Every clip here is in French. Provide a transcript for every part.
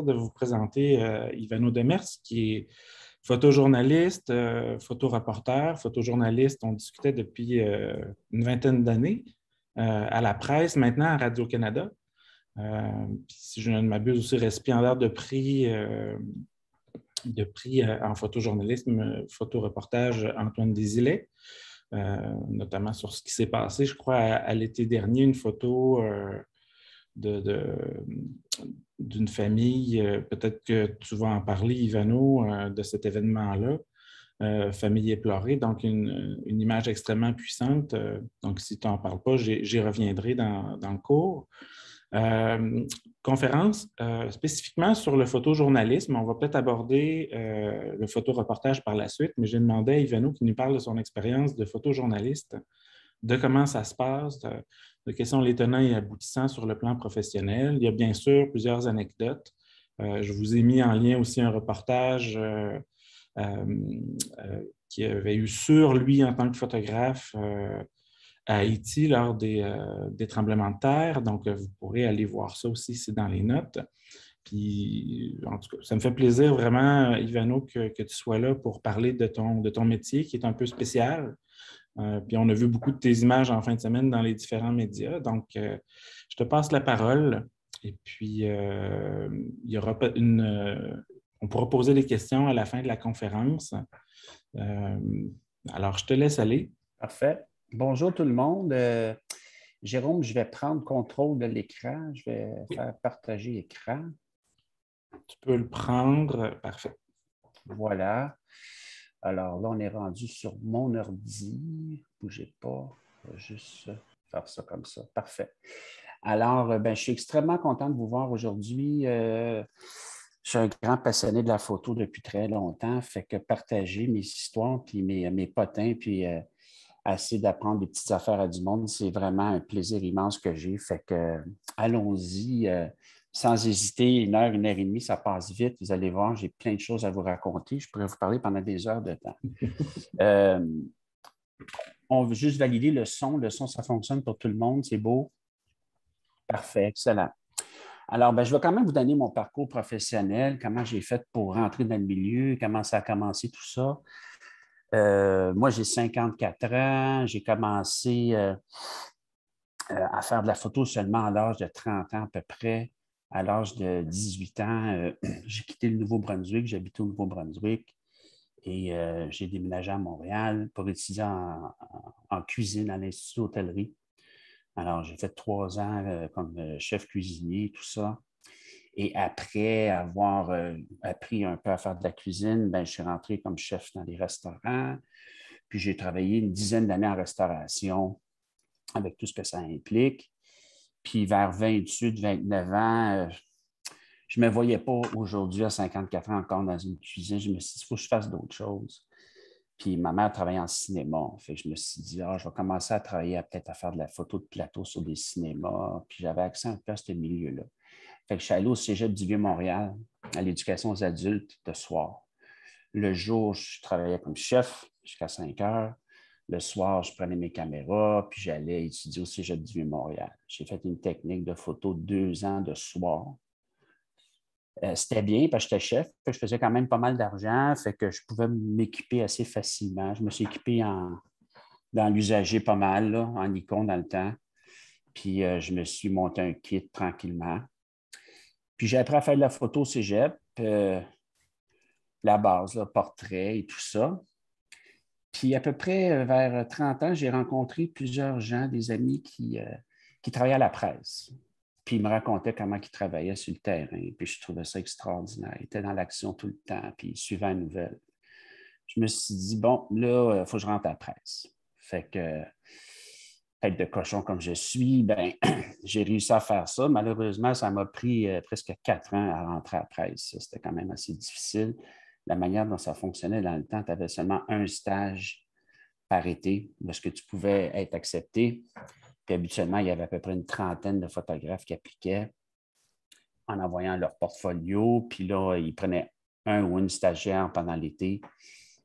De vous présenter Ivano Demers, qui est photojournaliste, photoreporter, photojournaliste. On discutait depuis une vingtaine d'années à la presse, maintenant à Radio-Canada. Puis, si je ne m'abuse, aussi récipiendaire de prix en photojournalisme, photoreportage Antoine Désilets, notamment sur ce qui s'est passé, je crois, à l'été dernier, une photo d'une famille, peut-être que tu vas en parler, Ivano, de cet événement-là, famille éplorée, donc une image extrêmement puissante. Donc, si tu n'en parles pas, j'y reviendrai dans le cours. Conférence spécifiquement sur le photojournalisme. On va peut-être aborder le photoreportage par la suite, mais j'ai demandé à Ivano qui nous parle de son expérience de photojournaliste, de comment ça se passe, de quels sont les tenants et aboutissants sur le plan professionnel. Il y a bien sûr plusieurs anecdotes. Je vous ai mis en lien aussi un reportage qu'il avait eu sur lui en tant que photographe à Haïti lors des tremblements de terre. Donc, vous pourrez aller voir ça aussi, c'est dans les notes. Puis, en tout cas, ça me fait plaisir vraiment, Ivano, que tu sois là pour parler de ton métier qui est un peu spécial. Puis on a vu beaucoup de tes images en fin de semaine dans les différents médias. Donc, je te passe la parole. Et puis, il y aura on pourra poser des questions à la fin de la conférence. Alors, je te laisse aller. Parfait. Bonjour tout le monde. Jérôme, je vais prendre contrôle de l'écran. Je vais faire partager l'écran. Tu peux le prendre. Parfait. Voilà. Alors là, on est rendu sur mon ordi. Bougez pas. Je vais juste faire ça comme ça. Parfait. Alors, je suis extrêmement content de vous voir aujourd'hui. Je suis un grand passionné de la photo depuis très longtemps. Fait que partager mes histoires, puis mes potins, puis essayer d'apprendre des petites affaires à du monde, c'est vraiment un plaisir immense que j'ai. Fait que allons-y. Sans hésiter, 1 heure, 1 heure et demie, ça passe vite. Vous allez voir, j'ai plein de choses à vous raconter. Je pourrais vous parler pendant des heures de temps. On veut juste valider le son. Le son, ça fonctionne pour tout le monde. C'est beau. Parfait, excellent. Alors, je vais quand même vous donner mon parcours professionnel, comment j'ai fait pour rentrer dans le milieu, comment ça a commencé, tout ça. Moi, j'ai 54 ans. J'ai commencé à faire de la photo seulement à l'âge de 30 ans à peu près. À l'âge de 18 ans, j'ai quitté le Nouveau-Brunswick, j'habitais au Nouveau-Brunswick et j'ai déménagé à Montréal pour étudier en cuisine à l'Institut d'hôtellerie. Alors, j'ai fait 3 ans comme chef cuisinier, tout ça. Et après avoir appris un peu à faire de la cuisine, je suis rentré comme chef dans les restaurants. Puis j'ai travaillé une dizaine d'années en restauration avec tout ce que ça implique. Puis vers 28, 29 ans, je ne me voyais pas aujourd'hui à 54 ans encore dans une cuisine. Je me suis dit, il faut que je fasse d'autres choses. Puis ma mère travaillait en cinéma. Fait que je me suis dit, je vais commencer à travailler peut-être à faire de la photo de plateau sur des cinémas. Puis j'avais accès un peu à ce milieu-là. Fait que je suis allé au Cégep du Vieux-Montréal, à l'éducation aux adultes de soir. Le jour, je travaillais comme chef jusqu'à 5 heures. Le soir, je prenais mes caméras, puis j'allais étudier au Cégep du Vieux-Montréal. J'ai fait une technique de photo 2 ans de soir. C'était bien parce que j'étais chef, je faisais quand même pas mal d'argent, fait que je pouvais m'équiper assez facilement. Je me suis équipé dans l'usager pas mal, là, en Nikon dans le temps. Puis je me suis monté un kit tranquillement. Puis j'ai appris à faire de la photo au Cégep, la base, là, portrait et tout ça. Puis à peu près vers 30 ans, j'ai rencontré plusieurs gens, des amis qui travaillaient à la presse. Puis ils me racontaient comment ils travaillaient sur le terrain. Puis je trouvais ça extraordinaire. Ils étaient dans l'action tout le temps, puis ils suivaient la nouvelle. Je me suis dit, bon, là, il faut que je rentre à la presse. Fait que, tête de cochon comme je suis, j'ai réussi à faire ça. Malheureusement, ça m'a pris presque 4 ans à rentrer à la presse. C'était quand même assez difficile. La manière dont ça fonctionnait dans le temps, tu avais seulement un stage par été parce que tu pouvais être accepté. Puis habituellement, il y avait à peu près une trentaine de photographes qui appliquaient en envoyant leur portfolio. Puis là, ils prenaient un ou une stagiaire pendant l'été.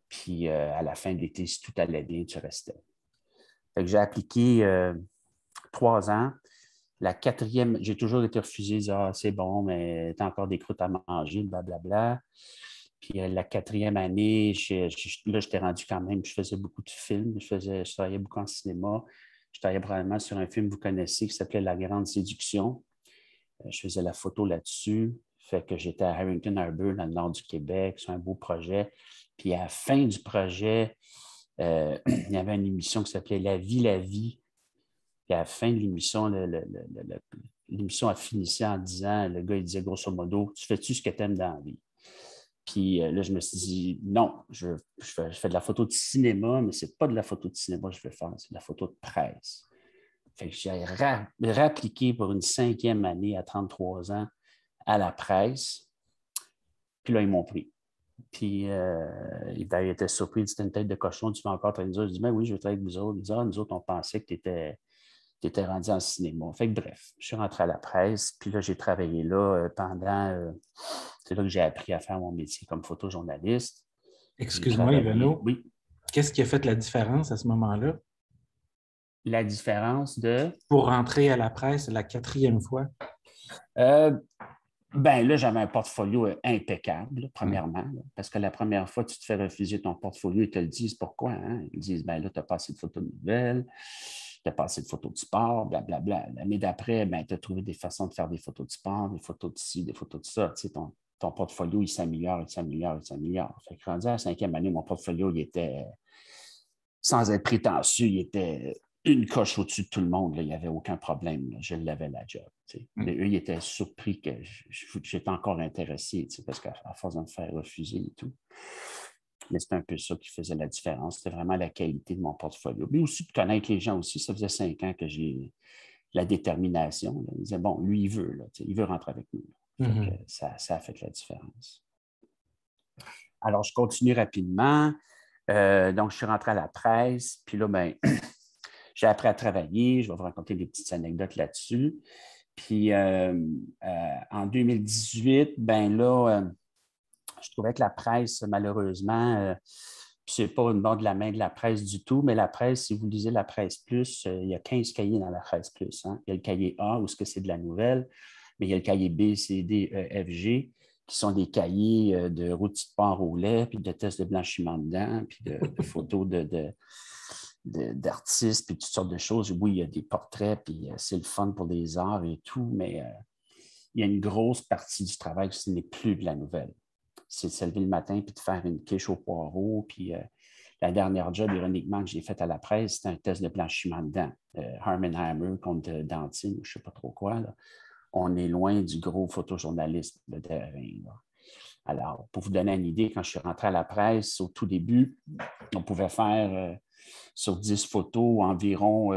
Puis à la fin de l'été, si tout allait bien, tu restais. Fait que j'ai appliqué 3 ans. La quatrième, j'ai toujours été refusé, dire, ah, c'est bon, mais tu as encore des croûtes à manger, blablabla. Puis la quatrième année, là, j'étais rendu quand même, je faisais beaucoup de films, je travaillais beaucoup en cinéma. Je travaillais probablement sur un film que vous connaissez qui s'appelait La Grande Séduction. Je faisais la photo là-dessus. Fait que j'étais à Harrington Harbour, dans le nord du Québec. C'est un beau projet. Puis à la fin du projet, il y avait une émission qui s'appelait La vie, la vie. Puis à la fin de l'émission, l'émission a fini en disant, le gars, il disait grosso modo, tu fais-tu ce que tu aimes dans la vie? Puis là, je me suis dit, non, je fais de la photo de cinéma, mais ce n'est pas de la photo de cinéma que je veux faire, c'est de la photo de presse. Fait que j'ai réappliqué pour une 5e année à 33 ans à la presse. Puis là, ils m'ont pris. Puis il était surpris, c'était une tête de cochon, tu vas encore travailler avec nous autres. Je dis, ben oui, je veux travailler avec vous autres. Ils disent, ah, nous autres, on pensait que tu étais rendu en cinéma. Fait que bref, je suis rentré à la presse, puis là, j'ai travaillé là pendant. C'est là que j'ai appris à faire mon métier comme photojournaliste. Excuse-moi, Ivano. Oui. Qu'est-ce qui a fait la différence à ce moment-là? La différence de... Pour rentrer à la presse la 4e fois? Ben là, j'avais un portfolio impeccable, premièrement, parce que la première fois, tu te fais refuser ton portfolio, ils te le disent pourquoi. Hein? Ils disent, ben là, tu n'as pas assez de photos de nouvelles, tu n'as pas assez de photos de sport, blablabla. L'année d'après, ben, tu as trouvé des façons de faire des photos de sport, des photos de ci, des photos de ça. Tu sais, ton portfolio, il s'améliore, il s'améliore, il s'améliore. Fait que rendu à la 5e année, mon portfolio, il était, sans être prétentieux, il était une coche au-dessus de tout le monde. Là. Il n'y avait aucun problème. Là. Je l'avais la job. Mais eux, ils étaient surpris que j'étais encore intéressé parce qu'à force de me faire refuser et tout. Mais c'était un peu ça qui faisait la différence. C'était vraiment la qualité de mon portfolio. Mais aussi de connaître les gens aussi. Ça faisait 5 ans que j'ai la détermination. Là. Ils disaient, bon, lui, il veut. Là, il veut rentrer avec nous. Ça a fait la différence. Alors, je continue rapidement. Donc, je suis rentré à la presse. Puis là, ben, j'ai appris à travailler. Je vais vous raconter des petites anecdotes là-dessus. Puis en 2018, ben là, je trouvais que la presse, malheureusement, c'est pas une bande de la main de la presse du tout, mais la presse, si vous lisez la presse plus, il y a 15 cahiers dans la presse plus. Hein. Il y a le cahier A où c'est de la nouvelle, mais il y a le cahier B, C, D, E, F, G, qui sont des cahiers de rôti de porc au lait, puis de tests de blanchiment de dents, puis de photos d'artistes, puis toutes sortes de choses. Oui, il y a des portraits, puis c'est le fun pour les arts et tout, mais il y a une grosse partie du travail qui n'est plus de la nouvelle. C'est de se lever le matin puis de faire une quiche au poireau. Puis la dernière job, ironiquement, que j'ai faite à la presse, c'était un test de blanchiment de dents. Arm & Hammer contre Dentine, je ne sais pas trop quoi. Là. On est loin du gros photojournalisme de terrain. Là. Alors, pour vous donner une idée, quand je suis rentré à la presse, au tout début, on pouvait faire sur 10 photos environ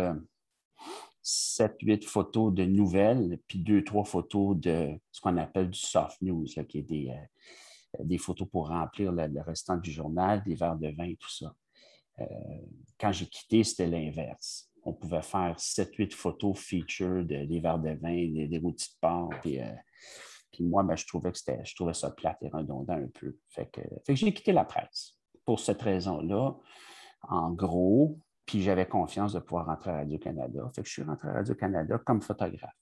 7-8 photos de nouvelles, puis 2-3 photos de ce qu'on appelle du soft news, là, qui est des photos pour remplir le restant du journal, des verres de vin et tout ça. Quand j'ai quitté, c'était l'inverse. On pouvait faire 7-8 photos feature des verres de vin, des rôtis de porc, puis moi, ben, je trouvais ça plate et redondant un peu. Fait que j'ai quitté la presse pour cette raison-là, en gros, puis j'avais confiance de pouvoir rentrer à Radio-Canada. Fait que je suis rentré à Radio-Canada comme photographe.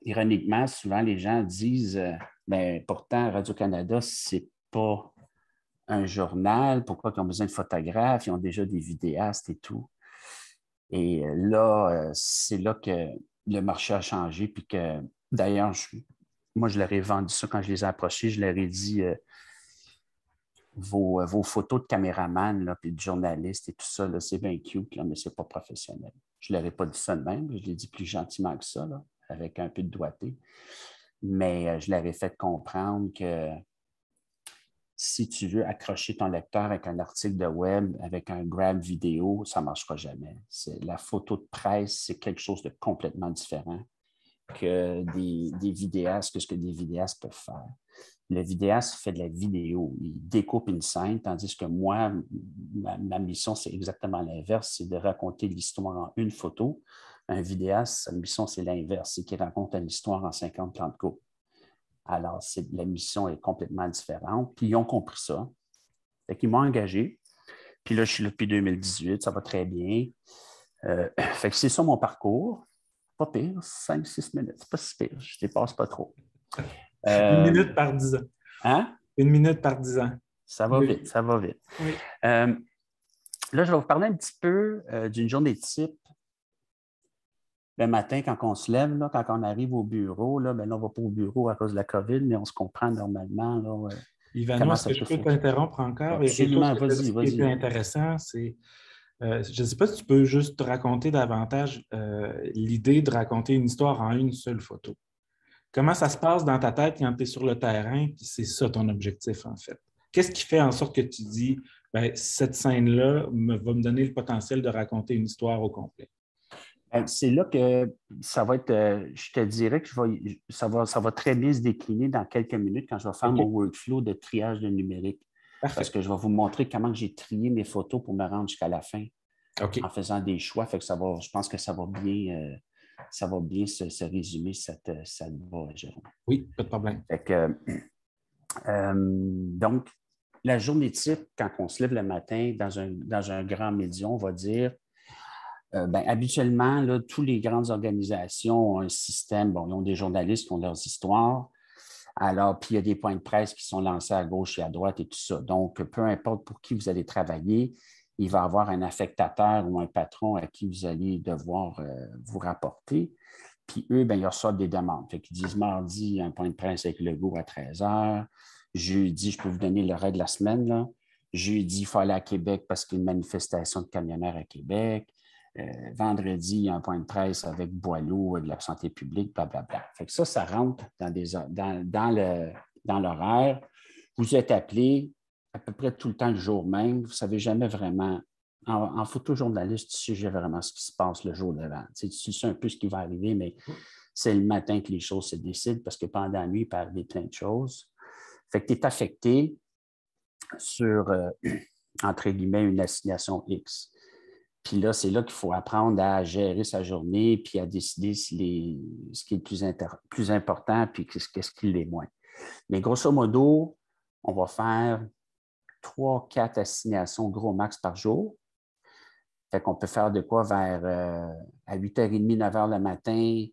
Ironiquement, souvent, les gens disent ben, pourtant, Radio-Canada, c'est pas un journal. Pourquoi ils ont besoin de photographes? Ils ont déjà des vidéastes et tout. Et là, c'est là que le marché a changé. Puis que, d'ailleurs, moi, je leur ai vendu ça quand je les ai approchés. Je leur ai dit vos photos de caméraman puis de journalistes et tout ça, là, c'est bien cute, là, mais c'est pas professionnel. Je ne leur ai pas dit ça de même. Je l'ai dit plus gentiment que ça, là, avec un peu de doigté. Mais je leur ai fait comprendre que si tu veux accrocher ton lecteur avec un article de web, avec un grab vidéo, ça ne marchera jamais. La photo de presse, c'est quelque chose de complètement différent que des vidéastes, que ce que des vidéastes peuvent faire. Le vidéaste fait de la vidéo. Il découpe une scène, tandis que moi, ma mission, c'est exactement l'inverse, c'est de raconter l'histoire en une photo. Un vidéaste, sa mission, c'est l'inverse, c'est qu'il raconte une histoire en 50-30 coupes. Alors, la mission est complètement différente. Puis, ils ont compris ça. Fait qu'ils m'ont engagé. Puis là, je suis là depuis 2018, ça va très bien. Fait que c'est ça mon parcours. pas pire, 5-6 minutes. C'est pas si pire, je dépasse pas trop. Une minute par 10 ans. Hein? Une minute par 10 ans. Ça va Oui. vite, ça va vite. Oui. Là, je vais vous parler un petit peu d'une journée type. Le matin, quand on se lève, là, quand on arrive au bureau, là, ben là, on ne va pas au bureau à cause de la COVID, mais on se comprend normalement. Là, Ivano, comment est-ce ça que je peut peux fonctionner? t'interrompre encore? Il y a quelque chose Absolument, que tu as vas-y, dit qui était vas-y. intéressant, c'est, je ne sais pas si tu peux juste raconter davantage l'idée de raconter une histoire en une seule photo. Comment ça se passe dans ta tête quand tu es sur le terrain, puis c'est ça ton objectif, en fait? Qu'est-ce qui fait en sorte que tu dis, ben, cette scène-là va me donner le potentiel de raconter une histoire au complet? C'est là que ça va être, je te dirais que ça va très bien se décliner dans quelques minutes quand je vais faire OK, mon workflow de triage de numérique. Parce parfait. que je vais vous montrer comment j'ai trié mes photos pour me rendre jusqu'à la fin OK, en faisant des choix. Fait que je pense que ça va bien se résumer, ça te va, Jérôme. oui, pas de problème. Fait que, donc, la journée type, quand on se lève le matin dans un grand médium, on va dire, habituellement, là, toutes les grandes organisations ont un système, bon, ils ont des journalistes qui ont leurs histoires. Alors, puis il y a des points de presse qui sont lancés à gauche et à droite et tout ça. Donc, peu importe pour qui vous allez travailler, il va y avoir un affectateur ou un patron à qui vous allez devoir vous rapporter. Puis eux, ils reçoivent des demandes. Fait qu'ils disent mardi, il y a un point de presse avec Legault à 13 heures. Jeudi, je peux vous donner le reste de la semaine. Là. Jeudi, il faut aller à Québec parce qu'il y a une manifestation de camionneurs à Québec. Vendredi, il y a un point de presse avec Boileau de la santé publique, blablabla. Fait que ça rentre dans l'horaire. Vous êtes appelé à peu près tout le temps le jour même. Vous ne savez jamais vraiment. En photojournaliste, tu ne sais jamais vraiment ce qui se passe le jour d'avant. Tu sais un peu ce qui va arriver, mais c'est le matin que les choses se décident parce que pendant la nuit, il peut arriver plein de choses. Fait que tu es affecté sur, entre guillemets, une assignation X. Puis là, c'est là qu'il faut apprendre à gérer sa journée puis à décider ce qui est le plus important puis qu'est-ce qui l'est moins. Mais grosso modo, on va faire 3-4 assignations gros max par jour. Fait qu'on peut faire de quoi vers à 8h30, 9h le matin,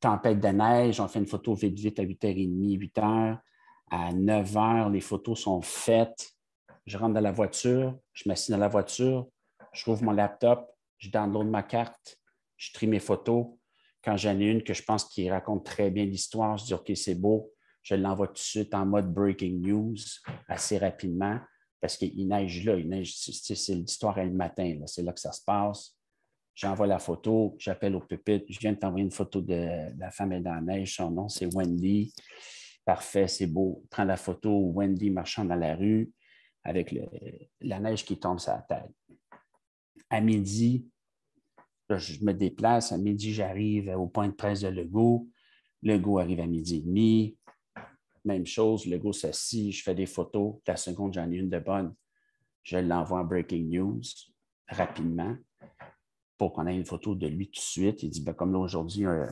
tempête de neige, on fait une photo vite à 8h30, 8h. À 9h, les photos sont faites. Je rentre dans la voiture, je m'assieds dans la voiture, je rouvre mon laptop, je download ma carte, je trie mes photos. Quand j'en ai une que je pense qui raconte très bien l'histoire, je dis OK, c'est beau, je l'envoie tout de suite en mode breaking news assez rapidement parce qu'il neige là, c'est l'histoire le matin, là, c'est là que ça se passe. J'envoie la photo, j'appelle au pupitre, je viens de t'envoyer une photo de la femme est dans la neige, son nom c'est Wendy. Parfait, c'est beau. Prends la photo, Wendy marchant dans la rue avec la neige qui tombe sur la tête. À midi, là, je me déplace. À midi, j'arrive au point de presse de Legault. Legault arrive à midi et demi. Même chose, Legault s'assit, je fais des photos. La seconde, j'en ai une de bonne. Je l'envoie en breaking news rapidement pour qu'on ait une photo de lui tout de suite. Il dit, comme là, aujourd'hui, là,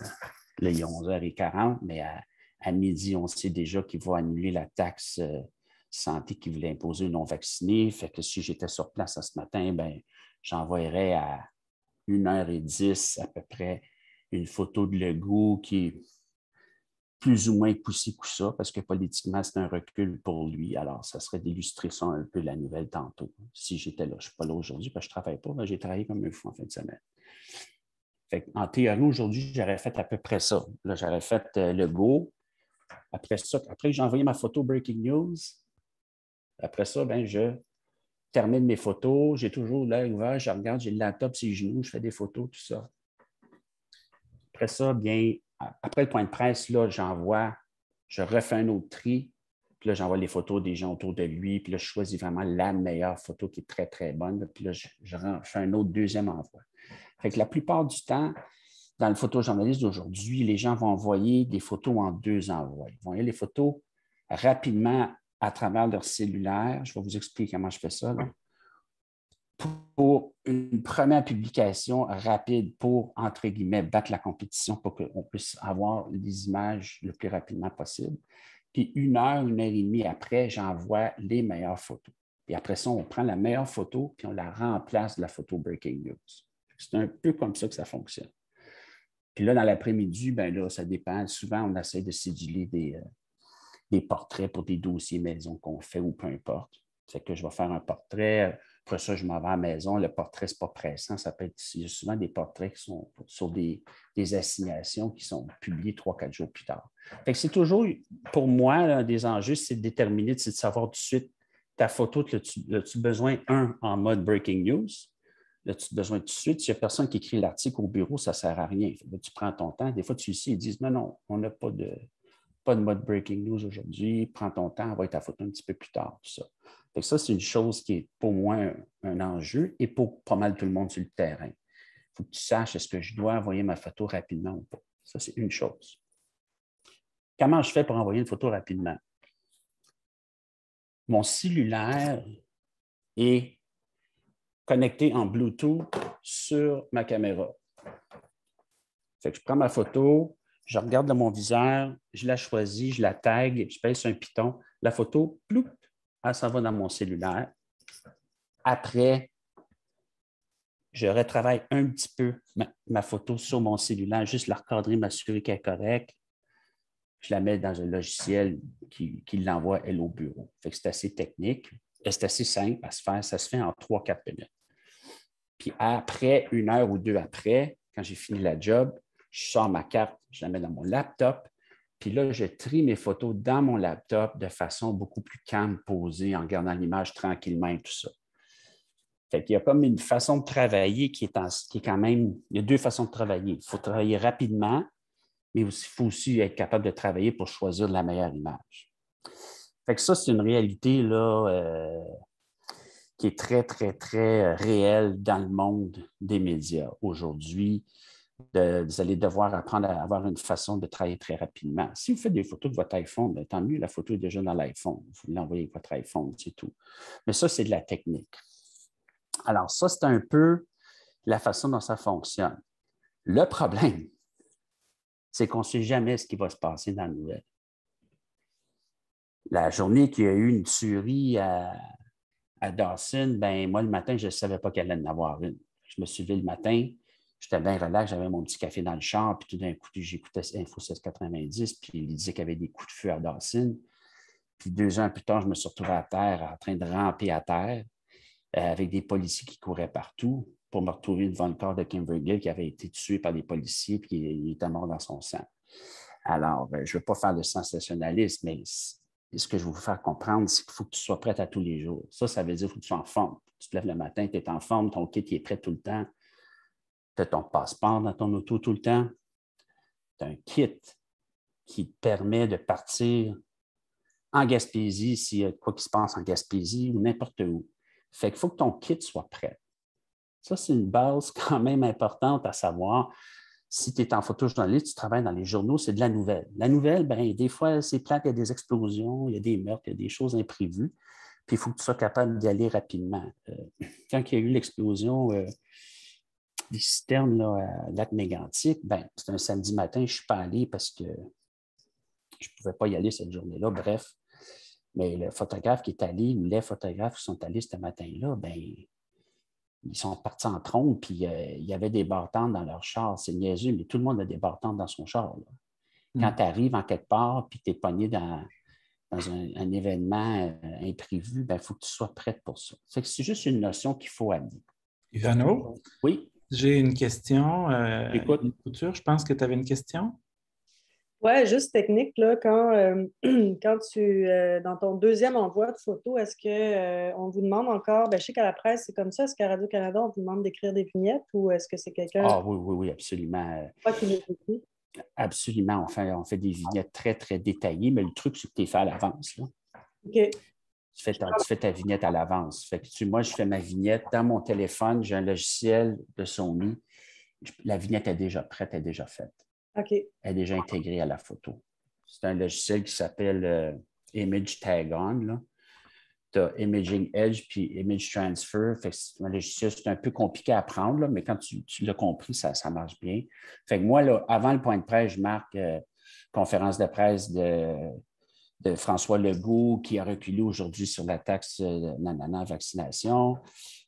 il est 11h40, mais à midi, on sait déjà qu'il va annuler la taxe santé qu'il voulait imposer aux non-vaccinés. Fait que si j'étais sur place ce matin, j'envoyerais à 1h10 à peu près une photo de Legault qui est plus ou moins poussé que ça, parce que politiquement, c'est un recul pour lui. Alors, ça serait d'illustrer ça un peu la nouvelle tantôt. Si j'étais là, je ne suis pas là aujourd'hui parce que je ne travaille pas, j'ai travaillé comme un fou en fin de semaine. En théorie, aujourd'hui, j'aurais fait à peu près ça. Là, j'aurais fait le go. Après ça, après que j'ai envoyé ma photo Breaking News, après ça, je termine mes photos. J'ai toujours l'œil ouvert, je regarde, j'ai le laptop sur les genoux, je fais des photos, tout ça. Après ça, après le point de presse, là, je refais un autre tri, puis là, j'envoie les photos des gens autour de lui, puis là, je choisis vraiment la meilleure photo qui est très, très bonne, puis là, je fais un autre deuxième envoi. Fait que la plupart du temps, dans le photojournalisme d'aujourd'hui, les gens vont envoyer des photos en 2 envois. Ils vont envoyer les photos rapidement à travers leur cellulaire. Je vais vous expliquer comment je fais ça. Là. Pour une première publication rapide pour, entre guillemets, battre la compétition pour qu'on puisse avoir les images le plus rapidement possible. Puis 1 heure et demie après, j'envoie les meilleures photos. Et après ça, on prend la meilleure photo puis on la remplace de la photo Breaking News. C'est un peu comme ça que ça fonctionne. Puis là, dans l'après-midi, ben là, ça dépend. Souvent, on essaie de céduler des portraits pour des dossiers maison qu'on fait ou peu importe. Fait que je vais faire un portrait. Après ça, je m'en vais à la maison. Le portrait, ce n'est pas pressant. Ça peut être, il y a souvent des portraits qui sont sur des assignations qui sont publiés 3-4 jours plus tard. Fait que c'est toujours, pour moi, un des enjeux, c'est de déterminer, c'est de savoir tout de suite ta photo, as-tu besoin, en mode breaking news? As-tu besoin tout de suite? S'il n'y a personne qui écrit l'article au bureau, ça ne sert à rien. Là, tu prends ton temps. Des fois, tu sais, ils disent non, on n'a pas de mode breaking news aujourd'hui. Prends ton temps, envoie ta photo un petit peu plus tard. Tout ça. Fait que ça, c'est une chose qui est pour moi un enjeu et pour pas mal tout le monde sur le terrain. Il faut que tu saches est-ce que je dois envoyer ma photo rapidement ou pas. Ça, c'est une chose. Comment je fais pour envoyer une photo rapidement? Mon cellulaire est connecté en Bluetooth sur ma caméra. Fait que je prends ma photo, je regarde dans mon viseur, je la choisis, je la tag, je pèse sur un piton. La photo, ploup, elle s'en va dans mon cellulaire. Après, je retravaille un petit peu ma photo sur mon cellulaire, juste la recadrer, m'assurer qu'elle est correcte. Je la mets dans un logiciel qui l'envoie, elle, au bureau. Fait que c'est assez technique. C'est assez simple à se faire. Ça se fait en 3-4 minutes. Puis après, 1 heure ou 2 après, quand j'ai fini la job, je sors ma carte, je la mets dans mon laptop. Puis là, je trie mes photos dans mon laptop de façon beaucoup plus calme, posée, en gardant l'image tranquillement et tout ça. Fait qu'il y a comme une façon de travailler qui est quand même... Il y a 2 façons de travailler. Il faut travailler rapidement, mais il faut aussi être capable de travailler pour choisir la meilleure image. Fait que ça, c'est une réalité là, qui est très, très, très réelle dans le monde des médias aujourd'hui. Vous allez devoir apprendre à avoir une façon de travailler très rapidement. Si vous faites des photos de votre iPhone, bien, tant mieux, la photo est déjà dans l'iPhone. Vous l'envoyez avec votre iPhone, c'est tout. Mais ça, c'est de la technique. Alors, ça, c'est un peu la façon dont ça fonctionne. Le problème, c'est qu'on ne sait jamais ce qui va se passer dans la nouvelle. La journée qu'il y a eu une tuerie à Dawson, ben moi, le matin, je ne savais pas qu'elle allait en avoir une. Je me suis levé le matin, j'étais bien relax, j'avais mon petit café dans le char, puis tout d'un coup, j'écoutais Info 1690, puis il disait qu'il y avait des coups de feu à Dawson. Puis 2 ans plus tard, je me suis retrouvé à terre, en train de ramper à terre, avec des policiers qui couraient partout pour me retrouver devant le corps de Kimber Gill qui avait été tué par les policiers, puis il était mort dans son sang. Alors, je ne veux pas faire de sensationnalisme, mais ce que je veux vous faire comprendre, c'est qu'il faut que tu sois prête à tous les jours. Ça veut dire qu'il faut que tu sois en forme. Tu te lèves le matin, tu es en forme, ton kit est prêt tout le temps. Tu as ton passeport dans ton auto tout le temps. Tu as un kit qui te permet de partir en Gaspésie, s'il y a quoi qui se passe en Gaspésie ou n'importe où. Fait qu'il faut que ton kit soit prêt. Ça, c'est une base quand même importante à savoir. Si tu es en photojournaliste, tu travailles dans les journaux, c'est de la nouvelle. La nouvelle, bien, des fois, c'est plate, il y a des explosions, il y a des meurtres, il y a des choses imprévues. Puis il faut que tu sois capable d'y aller rapidement. Quand il y a eu l'explosion des citernes là, à Lac-Mégantic, ben, c'était un samedi matin, je ne suis pas allé parce que je ne pouvais pas y aller cette journée-là. Bref, mais le photographe qui est allé, ou les photographes qui sont allés ce matin-là, bien, ils sont partis en trombe, puis il y avait des bartendes dans leur char. C'est niaiseux, mais tout le monde a des bartendes dans son char. Là. Quand tu arrives en quelque part, puis tu es pogné dans un événement imprévu, il faut que tu sois prête pour ça. C'est juste une notion qu'il faut amener. Ivano? Oui? J'ai une question. Écoute. Couture, je pense que tu avais une question. Oui, juste technique, là, quand tu, dans ton deuxième envoi de photo, est-ce qu'on vous demande encore, je sais qu'à la presse, c'est comme ça, est-ce qu'à Radio-Canada, on vous demande d'écrire des vignettes ou est-ce que c'est quelqu'un... Ah oui, absolument. Qui les écrit? Absolument, on fait des vignettes très, très détaillées, mais le truc, c'est que tu les fais à l'avance. Là. OK. Tu fais ta vignette à l'avance. Moi, je fais ma vignette dans mon téléphone, j'ai un logiciel de Sony. La vignette est déjà prête, elle est déjà faite. Okay. Elle est déjà intégrée à la photo. C'est un logiciel qui s'appelle Image Tag On. Tu as Imaging Edge puis Image Transfer. C'est un logiciel, c'est un peu compliqué à apprendre, là, mais quand tu l'as compris, ça marche bien. Fait que moi, là, avant le point de presse, je marque conférence de presse de François Legault qui a reculé aujourd'hui sur la taxe vaccination.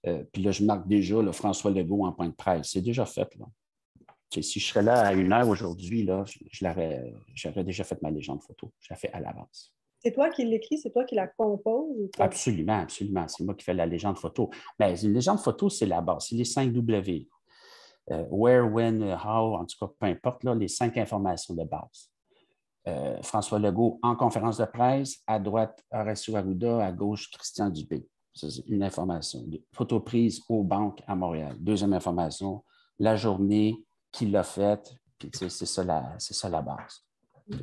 Puis là, je marque déjà là, François Legault en point de presse. C'est déjà fait. Là. Si je serais là à 1 heure aujourd'hui, là, j'aurais déjà fait ma légende photo. Je la fais à l'avance. C'est toi qui l'écris, c'est toi qui la compose? Ou quoi? Absolument, absolument. C'est moi qui fais la légende photo. Mais une légende photo, c'est la base. C'est les 5 W. Where, when, how, en tout cas, peu importe, là, les 5 informations de base. François Legault en conférence de presse, à droite, Horacio Arruda, à gauche, Christian Dubé. Ça, c'est une information. Photo prise aux banques à Montréal. Deuxième information, la journée, qui l'a faite, puis c'est ça la base.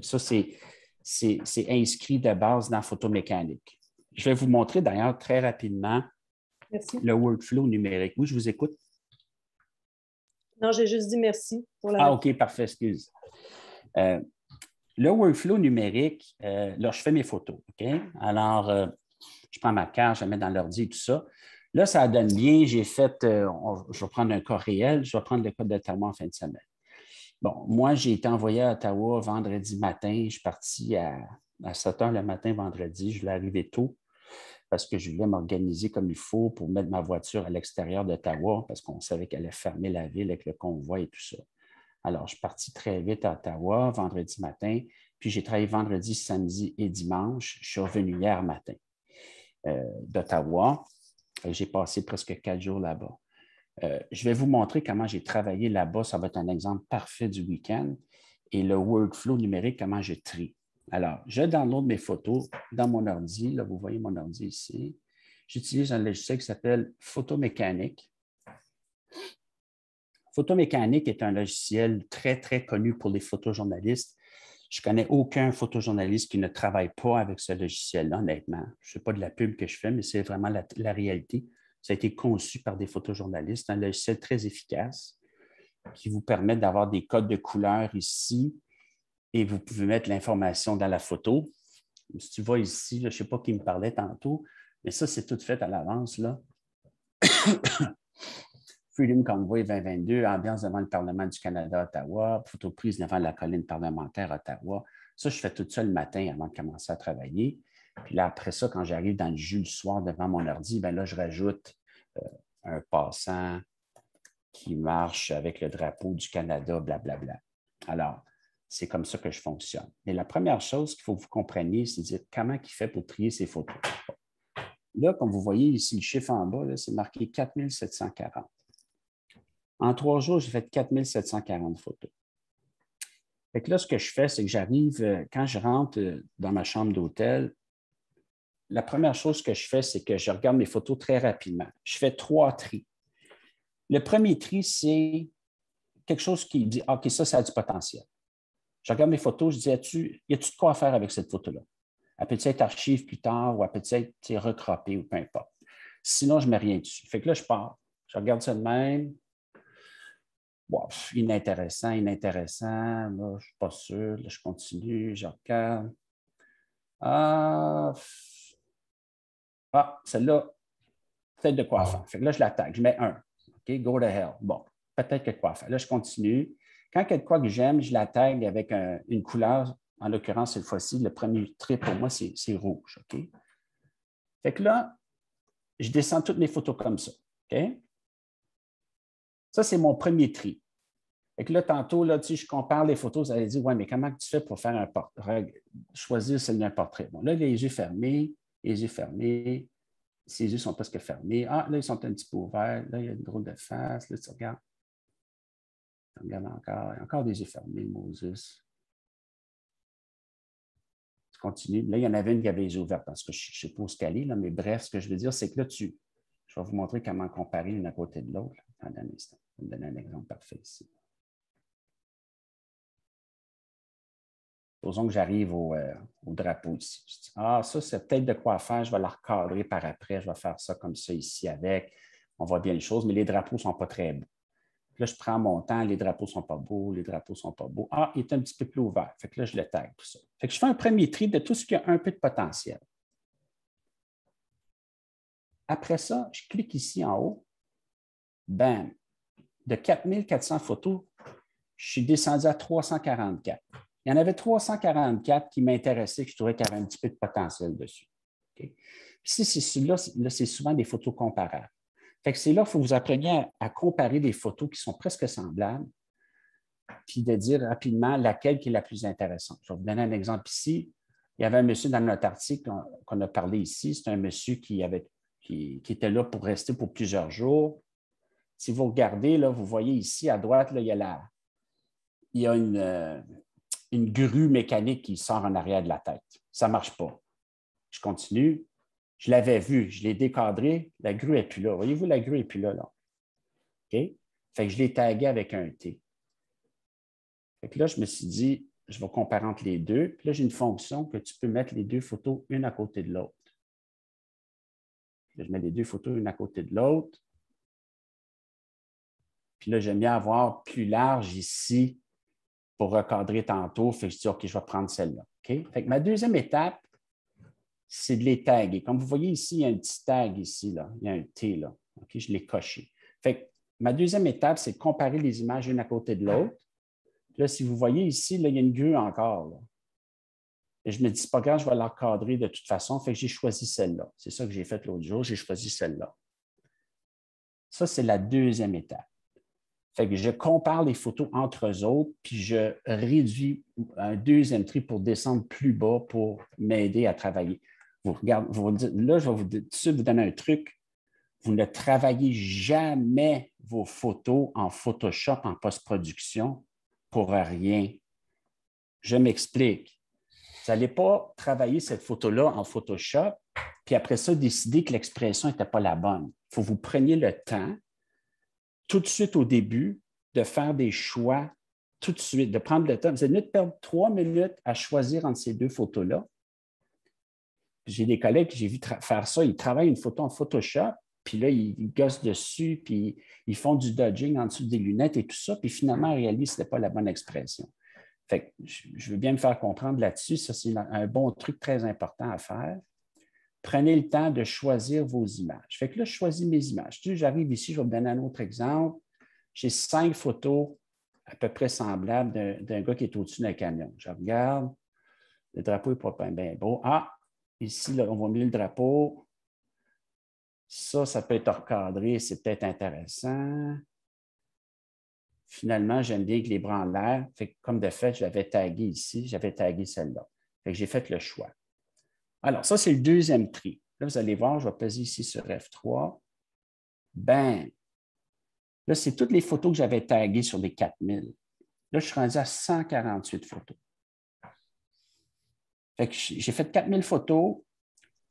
Ça, c'est inscrit de base dans Photomécanique. Je vais vous montrer d'ailleurs très rapidement le workflow numérique. Oui, je vous écoute. Non, j'ai juste dit merci pour la... Ah, OK, parfait, excuse. Le workflow numérique, là, je fais mes photos, OK? Alors, je prends ma carte, je la mets dans l'ordi et tout ça. Là, ça donne bien. J'ai fait, je vais prendre un cas réel, je vais prendre le cas d'Ottawa en fin de semaine. Bon, moi, j'ai été envoyé à Ottawa vendredi matin. Je suis parti à 7 heures le matin vendredi. Je voulais arriver tôt parce que je voulais m'organiser comme il faut pour mettre ma voiture à l'extérieur d'Ottawa parce qu'on savait qu'elle allait fermer la ville avec le convoi et tout ça. Alors, je suis parti très vite à Ottawa vendredi matin, puis j'ai travaillé vendredi, samedi et dimanche. Je suis revenu hier matin d'Ottawa. J'ai passé presque 4 jours là-bas. Je vais vous montrer comment j'ai travaillé là-bas. Ça va être un exemple parfait du week-end. Et le workflow numérique, comment je trie. Alors, je download mes photos dans mon ordi. Là, vous voyez mon ordi ici. J'utilise un logiciel qui s'appelle Photomécanique. Photomécanique est un logiciel très, très connu pour les photojournalistes. Je ne connais aucun photojournaliste qui ne travaille pas avec ce logiciel-là, honnêtement. Je ne sais pas de la pub que je fais, mais c'est vraiment la réalité. Ça a été conçu par des photojournalistes, un logiciel très efficace qui vous permet d'avoir des codes de couleurs ici et vous pouvez mettre l'information dans la photo. Si tu vois ici, là, je ne sais pas qui me parlait tantôt, mais ça, c'est tout fait à l'avance, là. Freedom Convoy 2022, ambiance devant le Parlement du Canada, Ottawa, photo prise devant la colline parlementaire, Ottawa. Ça, je fais tout ça le matin avant de commencer à travailler. Puis là, après ça, quand j'arrive dans le jus le soir devant mon ordi, bien là, je rajoute un passant qui marche avec le drapeau du Canada, blablabla. Alors, c'est comme ça que je fonctionne. Mais la première chose qu'il faut que vous compreniez, c'est de dire comment il fait pour trier ses photos. Là, comme vous voyez ici, le chiffre en bas, c'est marqué 4740. En 3 jours, j'ai fait 4740 photos. Fait que là, ce que je fais, c'est que j'arrive, quand je rentre dans ma chambre d'hôtel, la première chose que je fais, c'est que je regarde mes photos très rapidement. Je fais 3 tris. Le premier tri, c'est quelque chose qui dit « OK, ça a du potentiel ». Je regarde mes photos, je dis « Y a-tu de quoi faire avec cette photo-là? Elle peut être archive plus tard ou elle peut être recroppée ou peu importe. Sinon, je ne mets rien dessus. » Fait que là, je pars. Je regarde ça de même. Wow, inintéressant. Là, je ne suis pas sûr. Là, je continue, je regarde. Celle-là, peut-être de quoi faire. Fait que là, je la tag. Je mets 1. OK, go to hell. Bon, peut-être que quoi faire. Là, je continue. Quand il y a de quoi que j'aime, je la tag avec une couleur. En l'occurrence, cette fois-ci, le premier trait pour moi, c'est rouge. OK? Fait que là, je descends toutes mes photos comme ça. OK? Ça, c'est mon premier tri. Fait que là, tantôt, là, je compare les photos, vous allez dire, ouais, mais comment tu fais pour faire un portrait, choisir celle d'un portrait? Bon, là, les yeux fermés, ses yeux sont presque fermés. Ah, là, ils sont un petit peu ouverts. Là, il y a une drôle de face. Là, tu regardes. Tu regardes encore. Il y a encore des yeux fermés, Moses. Tu continues. Là, il y en avait une qui avait les yeux ouverts parce que je ne sais pas où se caler, là, mais bref, ce que je veux dire, c'est que là, je vais vous montrer comment comparer l'une à côté de l'autre. Attendez un instant. Je vais vous donner un exemple parfait ici. Supposons que j'arrive au drapeau ici. Je dis, ah, ça, c'est peut-être de quoi faire. Je vais la recadrer par après. Je vais faire ça comme ça ici avec. On voit bien les choses, mais les drapeaux ne sont pas très beaux. Là, je prends mon temps. Les drapeaux ne sont pas beaux. Les drapeaux ne sont pas beaux. Ah, il est un petit peu plus ouvert. Fait que là, je le tag, tout ça. Fait que je fais un premier tri de tout ce qui a un peu de potentiel. Après ça, je clique ici en haut. Bam! De 4400 photos, je suis descendu à 344. Il y en avait 344 qui m'intéressaient, que je trouvais qu'il y avait un petit peu de potentiel dessus. Okay? Puis là, c'est souvent des photos comparables. Fait que c'est là qu'il faut que vous appreniez à comparer des photos qui sont presque semblables, puis de dire rapidement laquelle qui est la plus intéressante. Je vais vous donner un exemple ici. Il y avait un monsieur dans notre article qu'on a parlé ici. C'est un monsieur qui était là pour rester pour plusieurs jours. Si vous regardez, là, vous voyez ici à droite, là, il y a une grue mécanique qui sort en arrière de la tête. Ça ne marche pas. Je continue. Je l'avais vu, je l'ai décadré, la grue n'est plus là. Voyez-vous, la grue n'est plus là. OK? Fait que je l'ai tagué avec un T. Fait que là, je me suis dit, je vais comparer entre les deux. Puis là, j'ai une fonction que tu peux mettre les deux photos une à côté de l'autre. Je mets les deux photos une à côté de l'autre. Puis là, j'aime bien avoir plus large ici pour recadrer tantôt. Fait que je dis, OK, je vais prendre celle-là. OK? Fait que ma deuxième étape, c'est de les taguer. Comme vous voyez ici, il y a un petit tag ici, là. Il y a un T là. OK? Je l'ai coché. Fait que ma deuxième étape, c'est de comparer les images une à côté de l'autre. Là, si vous voyez ici, là, il y a une grue encore. Là. Et je me dis, c'est pas grave, je vais la recadrer de toute façon. Fait que j'ai choisi celle-là. C'est ça que j'ai fait l'autre jour. J'ai choisi celle-là. Ça, c'est la deuxième étape. Fait que je compare les photos entre eux autres, puis je réduis un deuxième tri pour descendre plus bas pour m'aider à travailler. Vous regardez, là, je vais tout de suite vous donner un truc. Vous ne travaillez jamais vos photos en Photoshop, en post-production, pour rien. Je m'explique. Vous n'allez pas travailler cette photo-là en Photoshop, puis après ça, décider que l'expression n'était pas la bonne. Il faut que vous preniez le temps, tout de suite au début, de faire des choix, tout de suite, de prendre le temps. Vous allez mieux de perdre 3 minutes à choisir entre ces deux photos-là. J'ai des collègues que j'ai vu faire ça. Ils travaillent une photo en Photoshop, puis là, ils gossent dessus, puis ils font du dodging en dessous des lunettes et tout ça, puis finalement, ils réalisent que ce n'était pas la bonne expression. Fait que je veux bien me faire comprendre là-dessus. Ça, c'est un bon truc très important à faire. Prenez le temps de choisir vos images. Fait que là, je choisis mes images. J'arrive ici, je vais vous donner un autre exemple. J'ai 5 photos à peu près semblables d'un gars qui est au-dessus d'un camion. Je regarde, le drapeau n'est pas bien beau. Ah, ici, là, on voit mieux le drapeau. Ça peut être recadré, c'est peut-être intéressant. Finalement, j'aime bien que les bras en l'air. Comme de fait, j'avais tagué ici, j'avais tagué celle-là. J'ai fait le choix. Alors, ça, c'est le deuxième tri. Là, vous allez voir, je vais peser ici sur F3. Ben, là, c'est toutes les photos que j'avais taguées sur les 4000. Là, je suis rendu à 148 photos. J'ai fait 4000 photos.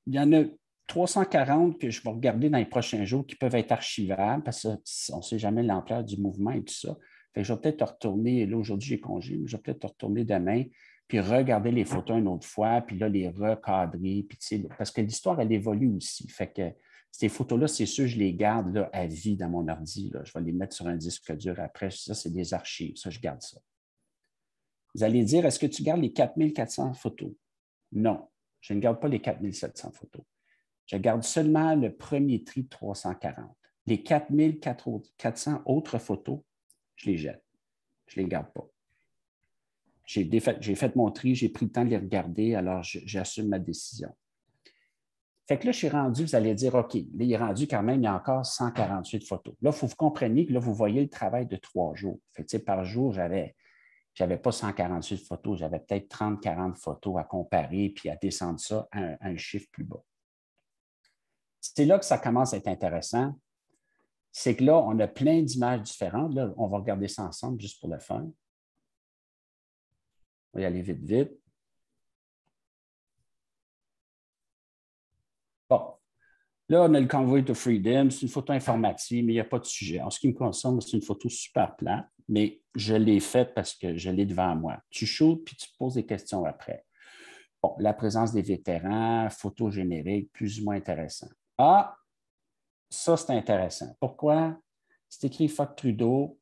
Il y en a 340 que je vais regarder dans les prochains jours qui peuvent être archivables parce qu'on ne sait jamais l'ampleur du mouvement et tout ça. Je vais peut-être retourner, là aujourd'hui j'ai congé, mais je vais peut-être retourner demain puis regarder les photos une autre fois, puis là les recadrer, puis, parce que l'histoire, elle évolue aussi. Fait que ces photos-là, c'est sûr, je les garde là, à vie dans mon ordi. Là. Je vais les mettre sur un disque dur après. Ça, c'est des archives. Ça, je garde ça. Vous allez dire, est-ce que tu gardes les 4400 photos? Non, je ne garde pas les 4700 photos. Je garde seulement le premier tri de 340. Les 4400 autres photos, je les jette. Je ne les garde pas. J'ai fait mon tri, j'ai pris le temps de les regarder, alors j'assume ma décision. Fait que là, je suis rendu, vous allez dire, OK, là, il est rendu quand même, il y a encore 148 photos. Là, il faut que vous compreniez que là, vous voyez le travail de 3 jours. Fait que, par jour, j'avais pas 148 photos, j'avais peut-être 30-40 photos à comparer puis à descendre ça à un chiffre plus bas. C'est là que ça commence à être intéressant. C'est que là, on a plein d'images différentes. Là, on va regarder ça ensemble juste pour le fun. On va y aller vite, vite. Bon. Là, on a le Convoy to Freedom. C'est une photo informative, mais il n'y a pas de sujet. En ce qui me concerne, c'est une photo super plate, mais je l'ai faite parce que je l'ai devant moi. Tu shoots, puis tu poses des questions après. Bon, la présence des vétérans, photo générique, plus ou moins intéressant. Ah, ça, c'est intéressant. Pourquoi? C'est écrit Fuck Trudeau.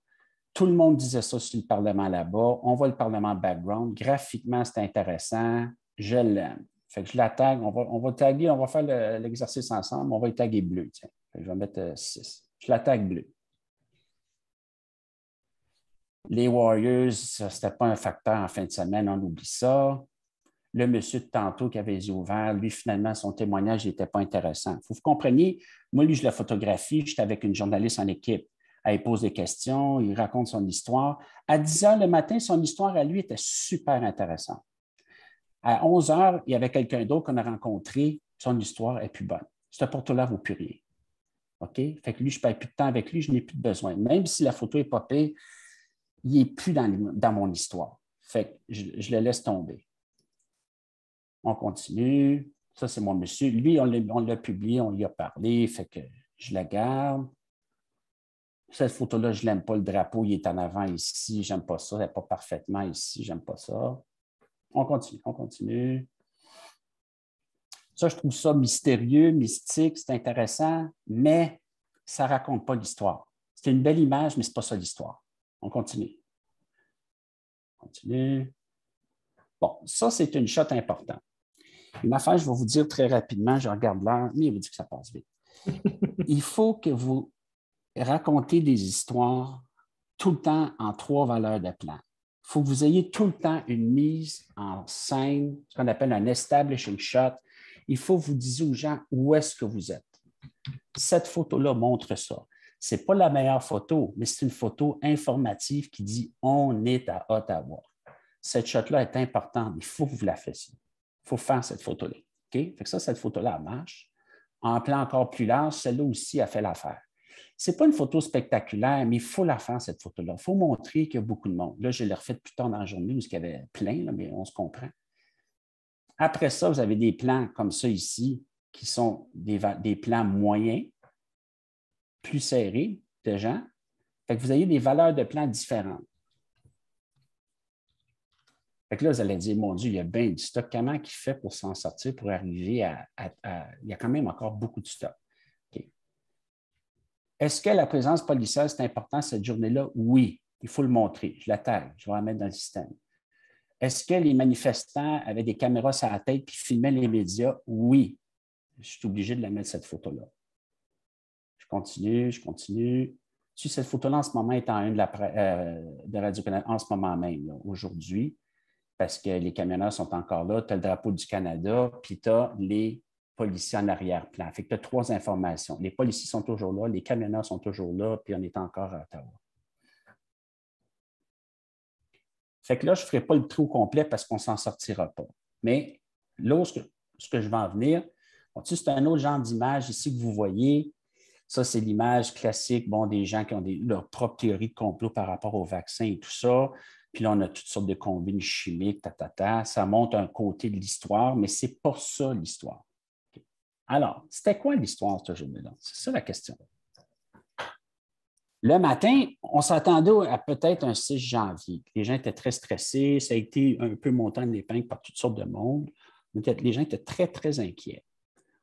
Tout le monde disait ça sur le Parlement là-bas. On voit le Parlement background. Graphiquement, c'est intéressant. Je l'aime. Fait que je la tag. On va taguer, on va faire l'exercice ensemble. On va y taguer bleu. Tiens. Je vais mettre 6. Je la tag bleu. Les Warriors, ce n'était pas un facteur en fin de semaine, on oublie ça. Le monsieur de tantôt qui avait les yeux ouverts, lui, finalement, son témoignage n'était pas intéressant. Il faut que vous compreniez, moi, lui, je la photographie, j'étais avec une journaliste en équipe. Elle pose des questions, il raconte son histoire. À 10 heures le matin, son histoire à lui était super intéressante. À 11 heures, il y avait quelqu'un d'autre qu'on a rencontré, son histoire est plus bonne. Ce photo-là ne vaut plus rien. OK? Fait que lui, je ne perds plus de temps avec lui, je n'ai plus de besoin. Même si la photo est popée, il n'est plus dans mon histoire. Fait que je le laisse tomber. On continue. Ça, c'est mon monsieur. Lui, on l'a publié, on lui a parlé, fait que je la garde. Cette photo-là, je ne l'aime pas. Le drapeau, il est en avant ici. Je n'aime pas ça. Il n'est pas parfaitement ici. Je n'aime pas ça. On continue, on continue. Ça, je trouve ça mystérieux, mystique, c'est intéressant, mais ça ne raconte pas l'histoire. C'est une belle image, mais ce n'est pas ça l'histoire. On continue. On continue. Bon, ça, c'est une shot importante. Une affaire, je vais vous dire très rapidement, je regarde l'heure, mais il vous dit que ça passe vite. Il faut que vous racontez des histoires tout le temps en 3 valeurs de plan. Il faut que vous ayez tout le temps une mise en scène, ce qu'on appelle un establishing shot. Il faut que vous disiez aux gens où est-ce que vous êtes. Cette photo-là montre ça. Ce n'est pas la meilleure photo, mais c'est une photo informative qui dit « On est à Ottawa ». Cette shot-là est importante. Il faut que vous la fassiez. Il faut faire cette photo-là. Okay? Fait que ça, cette photo-là, elle marche. En plan encore plus large, celle-là aussi a fait l'affaire. Ce n'est pas une photo spectaculaire, mais il faut la faire, cette photo-là. Il faut montrer qu'il y a beaucoup de monde. Là, je l'ai refaite plus tard dans la journée où il y avait plein, là, mais on se comprend. Après ça, vous avez des plans comme ça ici, qui sont des plans moyens, plus serrés de gens. Fait que vous avez des valeurs de plans différentes. Fait que là, vous allez dire, mon Dieu, il y a bien du stock. Comment il fait pour s'en sortir, pour arriver à... Il y a quand même encore beaucoup de stock. Okay. Est-ce que la présence policière, c'est important cette journée-là? Oui, il faut le montrer. Je la tague, je vais la mettre dans le système. Est-ce que les manifestants avaient des caméras sur la tête et filmaient les médias? Oui. Je suis obligé de la mettre, cette photo-là. Je continue. Si cette photo-là, en ce moment, est en une de Radio-Canada, en ce moment même, aujourd'hui, parce que les camionneurs sont encore là, tu as le drapeau du Canada, puis tu as les policiers en arrière-plan. Fait que tu as 3 informations. Les policiers sont toujours là, les camionneurs sont toujours là, puis on est encore à Ottawa. Fait que là, je ne ferai pas le trou complet parce qu'on ne s'en sortira pas. Mais là, ce que je vais en venir, bon, c'est un autre genre d'image ici que vous voyez. Ça, c'est l'image classique des gens qui ont leur propre théorie de complot par rapport au vaccin et tout ça. Puis là, on a toutes sortes de combines chimiques, Ça montre un côté de l'histoire, mais ce n'est pas ça l'histoire. Okay. Alors, c'était quoi l'histoire cette journée-là? C'est ça la question. Le matin, on s'attendait à peut-être un 6 janvier. Les gens étaient très stressés. Ça a été un peu montant de l'épingle par toutes sortes de monde. Les gens étaient très, très inquiets.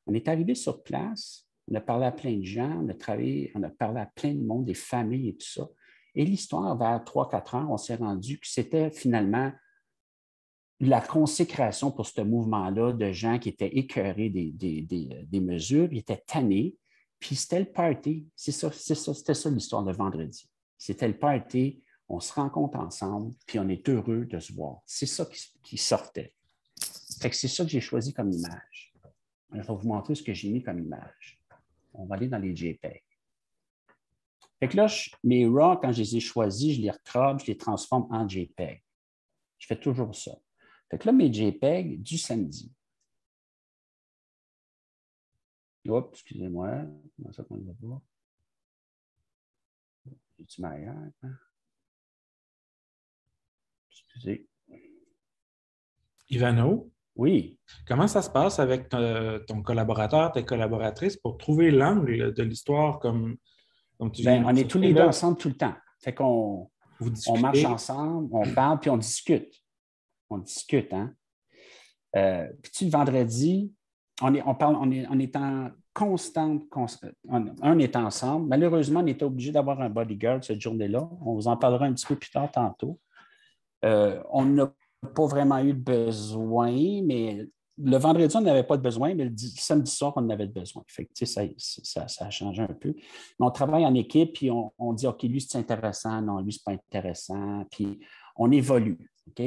On est arrivé sur place, on a parlé à plein de gens, on a parlé à plein de monde, des familles et tout ça. Et l'histoire, vers 3-4 heures, on s'est rendu que c'était finalement la consécration pour ce mouvement-là de gens qui étaient écœurés des mesures, ils étaient tannés. Puis c'était le party. C'était ça l'histoire de vendredi. C'était le party, on se rencontre ensemble, puis on est heureux de se voir. C'est ça qui sortait. Fait que c'est ça que j'ai choisi comme image. Je vais vous montrer ce que j'ai mis comme image. On va aller dans les JPEG. Fait que là, mes RAW, quand je les ai choisis, je les recrop, je les transforme en JPEG. Je fais toujours ça. Fait que là, mes JPEG du samedi. Oups, excusez-moi. Comment ça qu'on ne va pas? J'ai-tu meilleur? Hein? Excusez. Ivano? Oui. Comment ça se passe avec ton collaborateur, tes collaboratrices pour trouver l'angle de l'histoire comme tu viens de On est tous les deux là? ensemble tout le temps. Fait qu'on marche ensemble, on parle, puis on discute. On discute, hein? Puis le vendredi, on est en constante. On est ensemble. Malheureusement, on était obligé d'avoir un bodyguard cette journée-là. On vous en parlera un petit peu plus tard tantôt. On n'a pas vraiment eu besoin, mais le vendredi, on n'avait pas de besoin, mais le samedi soir, on en avait besoin. Fait que, ça a changé un peu. Mais on travaille en équipe, puis on dit, OK, lui, c'est intéressant, non, lui, c'est pas intéressant, puis on évolue. OK?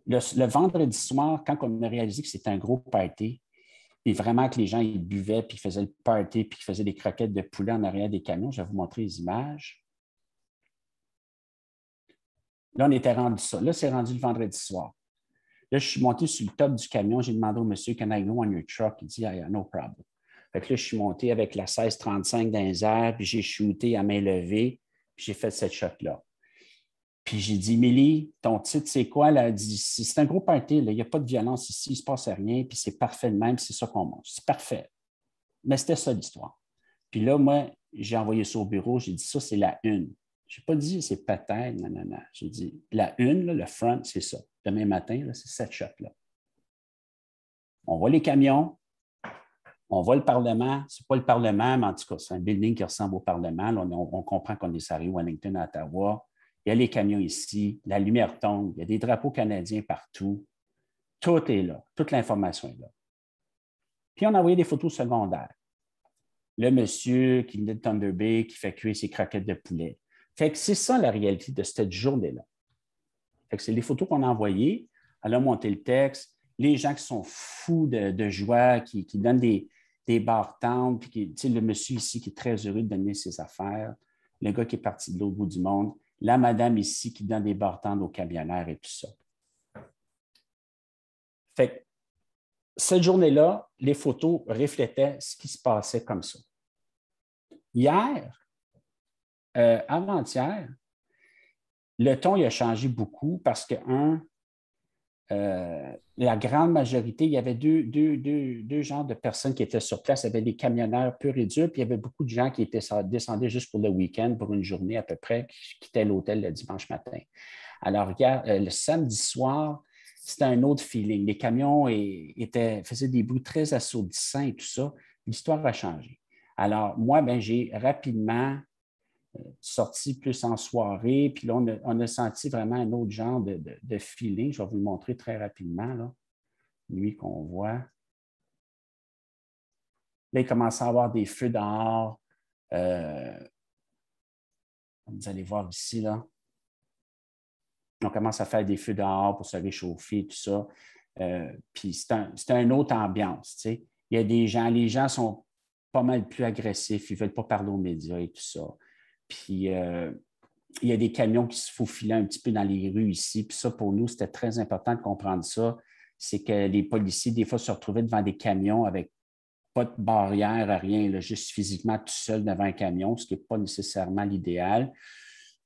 Le vendredi soir, quand on a réalisé que c'était un gros party, puis vraiment que les gens ils buvaient, puis ils faisaient le party, puis ils faisaient des croquettes de poulet en arrière des camions, je vais vous montrer les images. Là, on était rendu ça. Là, c'est rendu le vendredi soir. Là, je suis monté sur le top du camion. J'ai demandé au monsieur, Can I go on your truck? Il dit, yeah, no problem. Fait que là, je suis monté avec la 1635 dans les airs, puis j'ai shooté à main levée, puis j'ai fait cette shot-là. Puis j'ai dit, Millie, ton titre, c'est quoi? Elle a dit, c'est un gros party, il n'y a pas de violence ici, il ne se passe rien, puis c'est parfait de même, c'est ça qu'on mange. C'est parfait. Mais c'était ça l'histoire. Puis là, moi, j'ai envoyé ça au bureau, j'ai dit, ça, c'est la une. Je n'ai pas dit, c'est peut-être, non. J'ai dit, la une, là, le front, c'est ça. Demain matin, là, c'est cette shot-là. On voit les camions, on voit le Parlement. Ce n'est pas le Parlement, mais en tout cas, c'est un building qui ressemble au Parlement. Là, on comprend qu'on est sur Wellington, à Ottawa. Il y a les camions ici, la lumière tombe, il y a des drapeaux canadiens partout. Tout est là, toute l'information est là. Puis on a envoyé des photos secondaires. Le monsieur qui venait de Thunder Bay, qui fait cuire ses croquettes de poulet. Fait que c'est ça la réalité de cette journée-là. Fait que c'est les photos qu'on a envoyées. Elle a monté le texte. Les gens qui sont fous de joie, qui donnent des bar-tentes, puis le monsieur ici qui est très heureux de donner ses affaires, le gars qui est parti de l'autre bout du monde, la madame ici qui donne des bar-tentes aux camionneurs et tout ça. Fait que cette journée-là, les photos reflétaient ce qui se passait comme ça. Hier, avant-hier, le ton il a changé beaucoup parce que, la grande majorité, il y avait deux genres de personnes qui étaient sur place. Il y avait des camionneurs purs et durs, puis il y avait beaucoup de gens qui descendaient juste pour le week-end, pour une journée à peu près, qui quittaient l'hôtel le dimanche matin. Alors, le samedi soir, c'était un autre feeling. Les camions faisaient des bruits très assourdissants et tout ça. L'histoire a changé. Alors, moi, j'ai rapidement sorti plus en soirée, puis là, on a senti vraiment un autre genre de feeling. Je vais vous le montrer très rapidement, là. Lui qu'on voit. Là, il commence à avoir des feux dehors. Vous allez voir ici, là. On commence à faire des feux dehors pour se réchauffer, tout ça. Puis c'est une autre ambiance, tu sais. Il y a des gens, les gens sont pas mal plus agressifs, ils ne veulent pas parler aux médias et tout ça. Puis, il y a des camions qui se faufilaient un petit peu dans les rues ici. Puis ça, pour nous, c'était très important de comprendre ça. C'est que les policiers, des fois, se retrouvaient devant des camions avec pas de barrière, rien, là, juste physiquement tout seul devant un camion, ce qui n'est pas nécessairement l'idéal.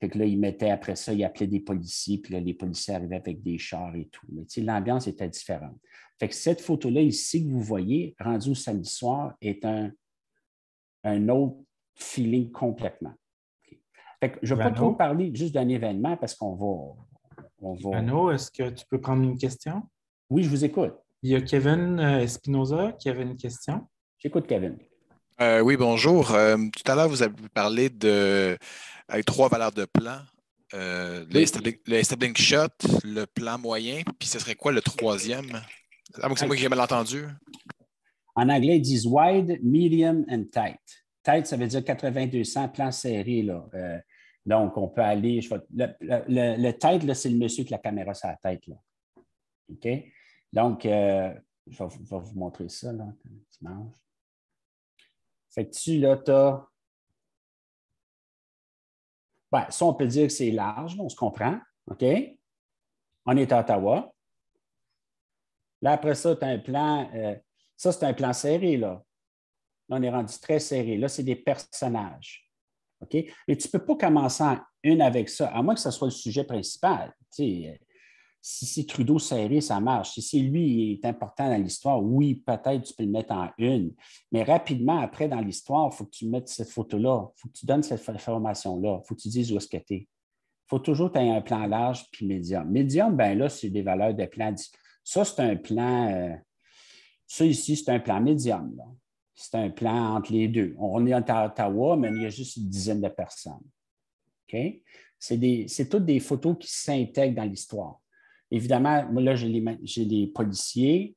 Fait que là, ils mettaient après ça, ils appelaient des policiers, puis là, les policiers arrivaient avec des chars et tout. Mais tu sais, l'ambiance était différente. Fait que cette photo-là ici que vous voyez, rendue au samedi soir, est un autre feeling complètement. Fait que je ne vais pas trop parler juste d'un événement parce qu'on va... Ivano, est-ce que tu peux prendre une question? Oui, je vous écoute. Il y a Kevin Espinoza qui avait une question. J'écoute, Kevin. Oui, bonjour. Tout à l'heure, vous avez parlé avec 3 valeurs de plan. Le establishing shot, le plan moyen, puis ce serait quoi le troisième? Ah, c'est moi qui ai mal entendu. En anglais, ils disent wide, medium and tight. Tight, ça veut dire 80-200, plan serré, là. Donc, on peut aller... Le tight, là, c'est le monsieur avec la caméra sur la tête, là. OK? Donc, je vais vous montrer ça, là, dimanche. Fait que tu, là, tu as... Ben, ça, on peut dire que c'est large, on se comprend. OK? On est à Ottawa. Là, après ça, tu as un plan... ça, c'est un plan serré, là. Là, on est rendu très serré. Là, c'est des personnages. OK? Et tu ne peux pas commencer en une avec ça, à moins que ce soit le sujet principal. Tu sais, si c'est Trudeau serré, ça marche. Si c'est lui qui est important dans l'histoire, oui, peut-être tu peux le mettre en une. Mais rapidement, après, dans l'histoire, il faut que tu mettes cette photo-là. Il faut que tu donnes cette information-là. Il faut que tu dises où est-ce que tu es. Il faut toujours que tu aies un plan large puis médium. Médium, bien là, c'est des valeurs de plan. Ça, c'est un plan... ça ici, c'est un plan médium, là. C'est un plan entre les deux. On est à Ottawa, mais il y a juste une dizaine de personnes. OK? C'est toutes des photos qui s'intègrent dans l'histoire. Évidemment, moi, là, j'ai les policiers,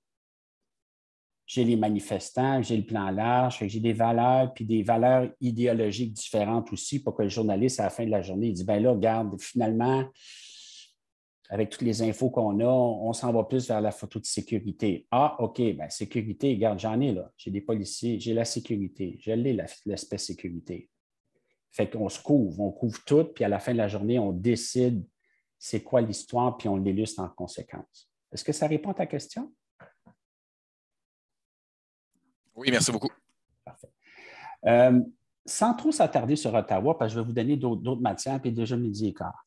j'ai les manifestants, j'ai le plan large, j'ai des valeurs, puis des valeurs idéologiques différentes aussi pour que le journaliste, à la fin de la journée, il dit, ben là, regarde, finalement, avec toutes les infos qu'on a, on s'en va plus vers la photo de sécurité. Ah, OK, bien, sécurité, regarde, j'en ai là. J'ai des policiers, j'ai la sécurité, je l'ai, l'aspect sécurité. Fait qu'on on couvre tout, puis à la fin de la journée, on décide c'est quoi l'histoire, puis on l'illustre en conséquence. Est-ce que ça répond à ta question? Oui, merci beaucoup. Parfait. Sans trop s'attarder sur Ottawa, parce que je vais vous donner d'autres matières, puis déjà midi et quart.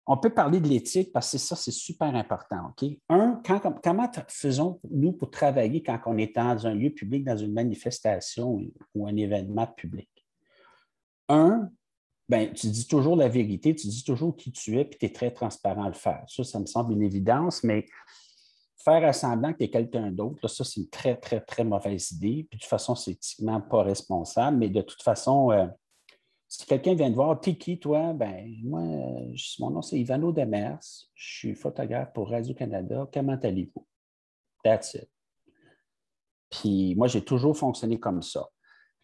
On peut parler de l'éthique parce que ça, c'est super important. OK? Comment faisons-nous pour travailler quand on est dans un lieu public, dans une manifestation ou un événement public? Tu dis toujours la vérité, tu dis toujours qui tu es, puis tu es très transparent à le faire. Ça me semble une évidence, mais faire semblant que tu es quelqu'un d'autre, là, ça, c'est une très, très, très mauvaise idée. Puis de toute façon, c'est éthiquement pas responsable, mais de toute façon, si quelqu'un vient te voir, t'es qui, toi? Ben, moi, mon nom, c'est Ivano Demers. Je suis photographe pour Radio-Canada. Comment allez-vous? That's it. Puis moi, j'ai toujours fonctionné comme ça.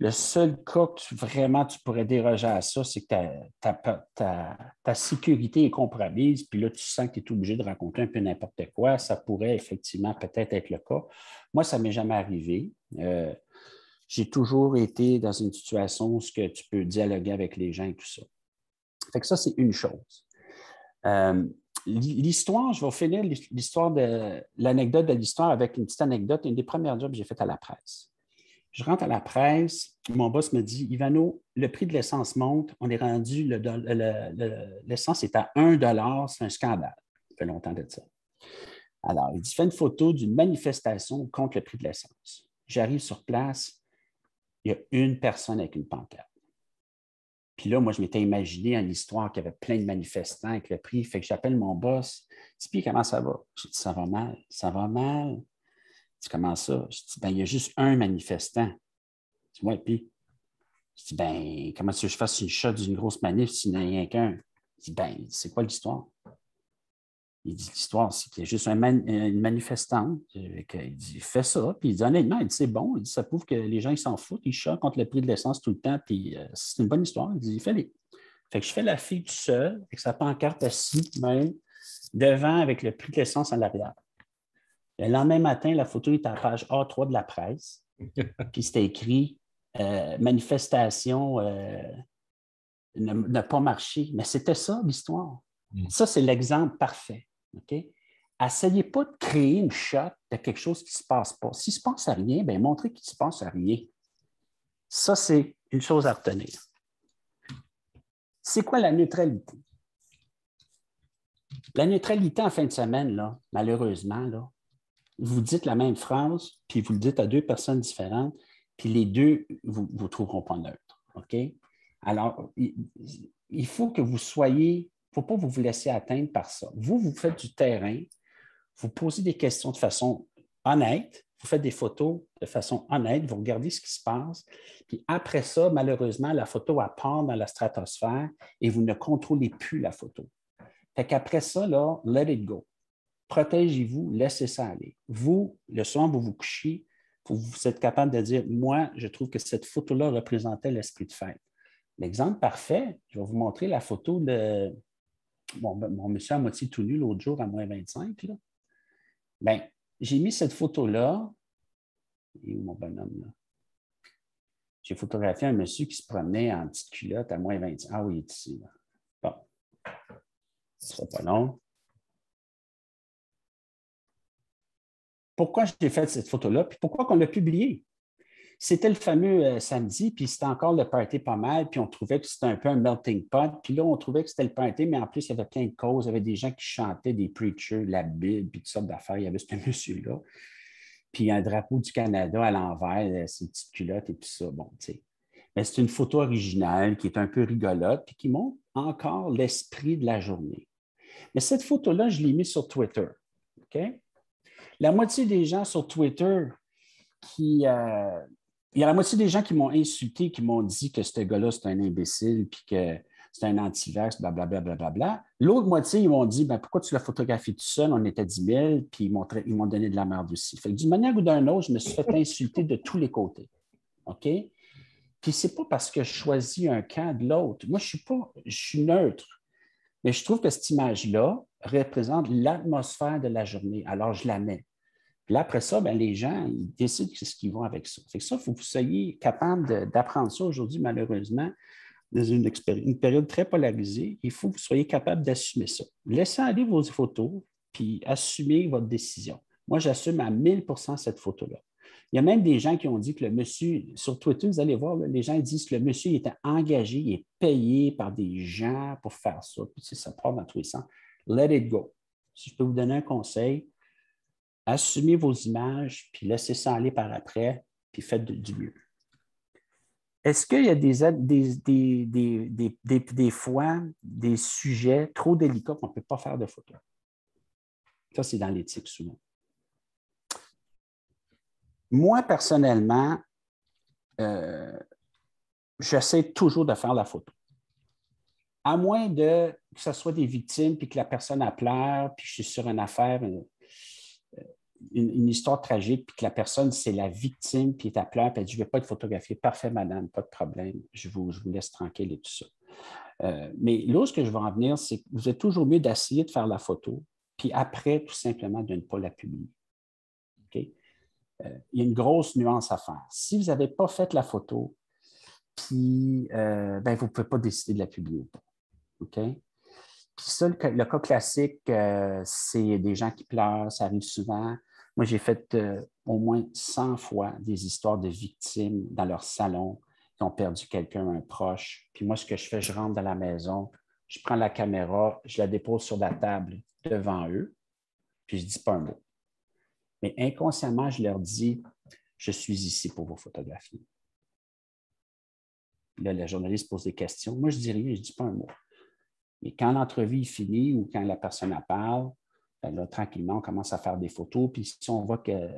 Le seul cas que vraiment tu pourrais déroger à ça, c'est que ta sécurité est compromise, puis là, tu sens que tu es obligé de raconter un peu n'importe quoi. Ça pourrait effectivement peut-être être le cas. Moi, ça ne m'est jamais arrivé. J'ai toujours été dans une situation où tu peux dialoguer avec les gens et tout ça. Fait que ça, c'est une chose. L'histoire, je vais finir l'anecdote de l'histoire avec une petite anecdote, une des premières jobs que j'ai faites à la presse. Je rentre à la presse, mon boss me dit, Ivano, le prix de l'essence monte, on est rendu, l'essence est à 1 $, c'est un scandale. Ça fait longtemps de ça. Alors, il dit, fais une photo d'une manifestation contre le prix de l'essence. J'arrive sur place, il y a une personne avec une pancarte. Puis là, moi, je m'étais imaginé une histoire qu'il y avait plein de manifestants avec le prix. Fait que j'appelle mon boss. Je dis, puis comment ça va? Je dis, ça va mal. Ça va mal. Je dis, comment ça? Je dis, ben, il y a juste un manifestant. Je dis, ouais, puis. Je dis, ben, comment si je fasse une shot d'une grosse manif s'il n'y en a rien qu'un? Je dis, ben, c'est quoi l'histoire? Il dit, l'histoire, c'est qu'il y a juste une manifestante. Il dit, fais ça. Puis il dit, honnêtement, il dit, c'est bon. Il dit, ça prouve que les gens, ils s'en foutent. Ils choquent contre le prix de l'essence tout le temps. Puis c'est une bonne histoire. Il dit, fais-les. Fait que je fais la fille tout seul, avec sa pancarte assise, même, devant, avec le prix de l'essence à l'arrière. Le lendemain matin, la photo est à la page A3 de la presse. Puis c'était écrit manifestation n'a pas marché. Mais c'était ça, l'histoire. Ça, c'est l'exemple parfait. Okay? Essayez pas de créer une shot de quelque chose qui ne se passe pas. S'il ne se passe à rien, bien, montrez qu'il ne se passe à rien. Ça, c'est une chose à retenir. C'est quoi la neutralité? La neutralité en fin de semaine, là, malheureusement, là, vous dites la même phrase, puis vous le dites à deux personnes différentes, puis les deux, vous ne trouveront pas neutre. OK? Alors, il faut que vous soyez... Il ne faut pas vous laisser atteindre par ça. Vous faites du terrain, vous posez des questions de façon honnête, vous faites des photos de façon honnête, vous regardez ce qui se passe, puis après ça, malheureusement, la photo elle part dans la stratosphère et vous ne contrôlez plus la photo. Fait qu'après ça, là, let it go. Protégez-vous, laissez ça aller. Vous, le soir, vous vous couchez, vous êtes capable de dire, moi, je trouve que cette photo-là représentait l'esprit de fête. L'exemple parfait, je vais vous montrer la photo de mon monsieur à moitié tout nu l'autre jour à moins 25. Là. Bien, j'ai mis cette photo-là. Et où mon bonhomme là? J'ai photographié un monsieur qui se promenait en petite culotte à moins 25. Ah oui, il est ici. Là. Bon. Ce sera pas long. Pourquoi j'ai fait cette photo-là? Puis pourquoi qu'on l'a publiée? C'était le fameux samedi, puis c'était encore le party pas mal, puis on trouvait que c'était un peu un melting pot. Puis là, on trouvait que c'était le party, mais en plus, il y avait plein de causes. Il y avait des gens qui chantaient, des preachers, la Bible, puis toutes sortes d'affaires. Il y avait ce monsieur-là. Puis un drapeau du Canada à l'envers, ses petites culottes et tout ça. Bon, tu sais. Mais c'est une photo originale qui est un peu rigolote, puis qui montre encore l'esprit de la journée. Mais cette photo-là, je l'ai mise sur Twitter. OK? La moitié des gens sur Twitter qui... il y a la moitié des gens qui m'ont insulté, qui m'ont dit que ce gars-là, c'est un imbécile, puis que c'est un antivax, blablabla, blablabla. L'autre moitié, ils m'ont dit, ben, pourquoi tu l'as photographié tout seul? On était 10 000, puis ils m'ont donné de la merde aussi. Fait que d'une manière ou d'une autre, je me suis fait insulter de tous les côtés. OK? Puis c'est pas parce que je choisis un camp de l'autre. Moi, je suis neutre. Mais je trouve que cette image-là représente l'atmosphère de la journée. Alors, je la mets. Puis là, après ça, bien, les gens, ils décident ce qu'ils vont avec ça. Fait que ça, il faut que vous soyez capable d'apprendre ça aujourd'hui, malheureusement, dans une période très polarisée. Il faut que vous soyez capable d'assumer ça. Laissez aller vos photos, puis assumez votre décision. Moi, j'assume à 1000 % cette photo-là. Il y a même des gens qui ont dit que le monsieur, sur Twitter, vous allez voir, là, les gens disent que le monsieur était engagé, il est payé par des gens pour faire ça. Puis ça part dans tous les sens. Let it go. Si je peux vous donner un conseil, assumez vos images, puis laissez ça aller par après, puis faites du mieux. Est-ce qu'il y a des fois des sujets trop délicats qu'on ne peut pas faire de photos? Ça, c'est dans l'éthique souvent. Moi, personnellement, j'essaie toujours de faire la photo. À moins que ce soit des victimes, puis que la personne a pleure, puis je suis sur une affaire, une histoire tragique, puis que la personne, c'est la victime, puis elle pleure, puis elle dit, je ne vais pas être photographiée. Parfait, madame, pas de problème. Je vous laisse tranquille et tout ça. Mais là, ce que je veux en venir, c'est que vous êtes toujours mieux d'essayer de faire la photo, puis après, tout simplement, de ne pas la publier. OK? Il y a une grosse nuance à faire. Si vous n'avez pas fait la photo, puis ben, vous ne pouvez pas décider de la publier ou pas. OK? Puis ça, le cas classique, c'est des gens qui pleurent, ça arrive souvent. Moi, j'ai fait au moins 100 fois des histoires de victimes dans leur salon qui ont perdu quelqu'un, un proche. Puis moi, ce que je fais, je rentre dans la maison, je prends la caméra, je la dépose sur la table devant eux, puis je ne dis pas un mot. Mais inconsciemment, je leur dis, je suis ici pour vous photographier. Là, le journaliste pose des questions. Moi, je dis rien, je ne dis pas un mot. Mais quand l'entrevue est finie ou quand la personne en parle, ben là, tranquillement, on commence à faire des photos. Puis si on voit que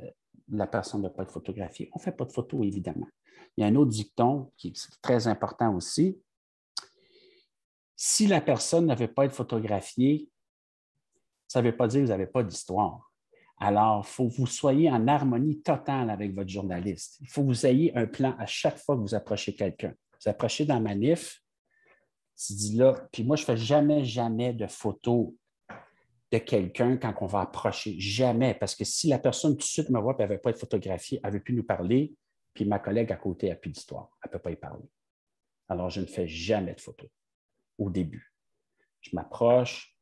la personne ne va pas être photographiée, on ne fait pas de photos, évidemment. Il y a un autre dicton qui est très important aussi. Si la personne ne veut pas être photographiée, ça ne veut pas dire que vous n'avez pas d'histoire. Alors, il faut que vous soyez en harmonie totale avec votre journaliste. Il faut que vous ayez un plan à chaque fois que vous approchez quelqu'un. Vous approchez dans Manif, tu dis là, puis moi, je ne fais jamais de photos de quelqu'un quand on va approcher. Jamais. Parce que si la personne tout de suite me voit et elle ne veut pas être photographiée, elle ne veut plus nous parler, puis ma collègue à côté n'a plus d'histoire. Elle ne peut pas y parler. Alors, je ne fais jamais de photos au début. Je m'approche,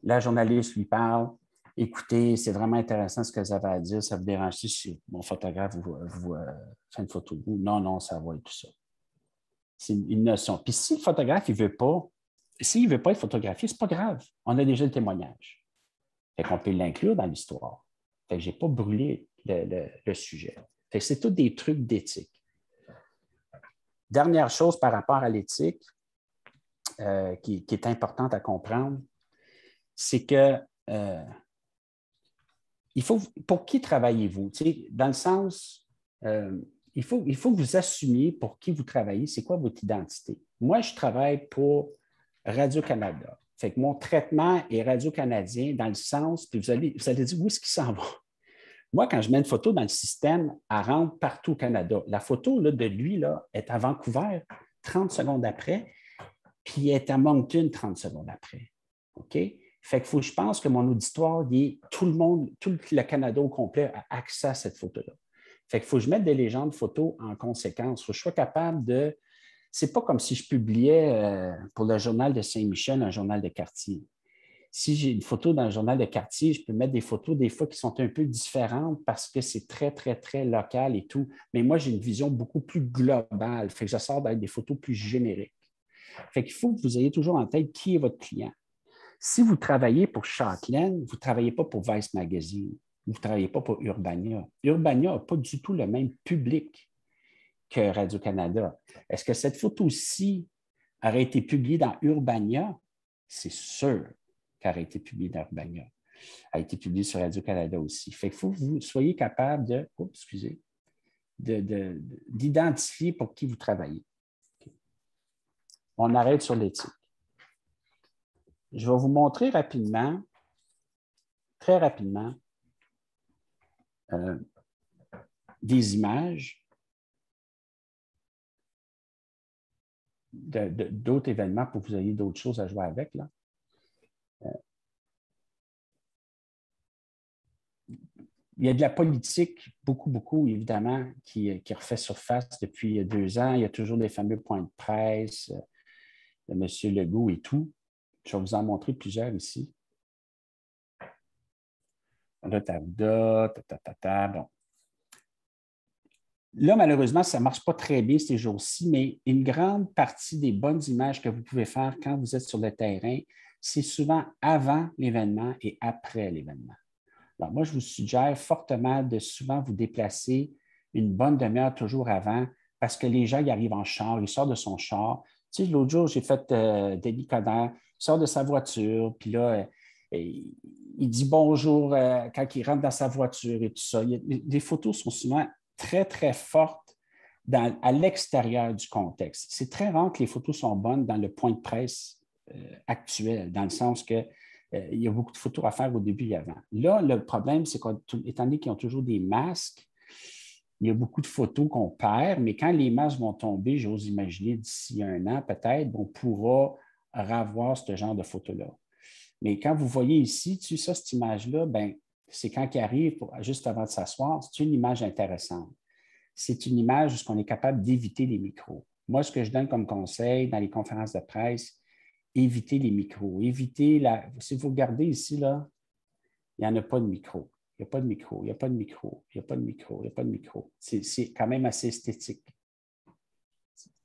la journaliste lui parle. Écoutez, c'est vraiment intéressant ce que vous avez à dire. Ça vous dérange si mon photographe vous fait une photo de vous? Non, ça va et tout ça. C'est une notion. Puis si le photographe, il ne veut pas, s'il ne veut pas être photographié, ce n'est pas grave. On a déjà le témoignage. Fait qu'on peut l'inclure dans l'histoire. Fait que je n'ai pas brûlé le sujet. Fait que c'est tous des trucs d'éthique. Dernière chose par rapport à l'éthique qui est importante à comprendre, c'est que pour qui travaillez-vous? Tu sais, dans le sens, il faut que vous assumiez pour qui vous travaillez, c'est quoi votre identité. Moi, je travaille pour Radio-Canada. Fait que mon traitement est Radio-Canadien dans le sens, puis vous allez dire où est-ce qu'il s'en va. Moi, quand je mets une photo dans le système, elle rentre partout au Canada. La photo là, de lui là, est à Vancouver 30 secondes après, puis elle est à Moncton 30 secondes après. OK? Fait qu'il faut que je pense que mon auditoire, tout le Canada au complet a accès à cette photo-là. Fait qu'il faut que je mette des légendes photos en conséquence. Il faut que je sois capable de... C'est pas comme si je publiais pour le journal de Saint-Michel, un journal de quartier. Si j'ai une photo dans le journal de quartier, je peux mettre des photos des fois qui sont un peu différentes parce que c'est très, très, très local et tout. Mais moi, j'ai une vision beaucoup plus globale. Fait que je sors avec des photos plus génériques. Fait qu'il faut que vous ayez toujours en tête qui est votre client. Si vous travaillez pour Shotland, vous ne travaillez pas pour Vice Magazine, vous ne travaillez pas pour Urbania. Urbania n'a pas du tout le même public que Radio-Canada. Est-ce que cette photo-ci aurait été publiée dans Urbania? C'est sûr qu'elle aurait été publiée dans Urbania. Elle a été publiée sur Radio-Canada aussi. Fait qu'il faut que vous soyez capable d'identifier pour qui vous travaillez. Okay. On arrête sur l'éthique. je vais vous montrer rapidement, très rapidement, des images d'autres événements pour que vous ayez d'autres choses à jouer avec, là. Il y a de la politique, beaucoup, beaucoup, évidemment, qui refait surface depuis 2 ans. Il y a toujours des fameux points de presse de M. Legault et tout. Je vais vous en montrer plusieurs ici. Bon. Là, malheureusement, ça ne marche pas très bien ces jours-ci, mais une grande partie des bonnes images que vous pouvez faire quand vous êtes sur le terrain, c'est souvent avant l'événement et après l'événement. Alors, moi, je vous suggère fortement de souvent vous déplacer une bonne demi-heure toujours avant parce que les gens, ils arrivent en char, ils sortent de son char. Tu sais, l'autre jour, j'ai fait Denis Coderre, il sort de sa voiture, puis là, il dit bonjour quand il rentre dans sa voiture et tout ça. Les photos sont souvent très, très fortes à l'extérieur du contexte. C'est très rare que les photos sont bonnes dans le point de presse actuel, dans le sens que il y a beaucoup de photos à faire au début et avant. Là, le problème, c'est qu'étant donné qu'ils ont toujours des masques, il y a beaucoup de photos qu'on perd, mais quand les masques vont tomber, j'ose imaginer d'ici 1 an peut-être, on pourra revoir ce genre de photos-là. Mais quand vous voyez ici, tu sais, ça, cette image-là, ben, c'est quand il arrive, juste avant de s'asseoir, c'est une image intéressante. C'est une image où on est capable d'éviter les micros. Moi, ce que je donne comme conseil dans les conférences de presse, évitez les micros. Si vous regardez ici, là, il n'y en a pas de micro. Il n'y a pas de micro, il n'y a pas de micro, il n'y a pas de micro, il n'y a pas de micro. C'est quand même assez esthétique.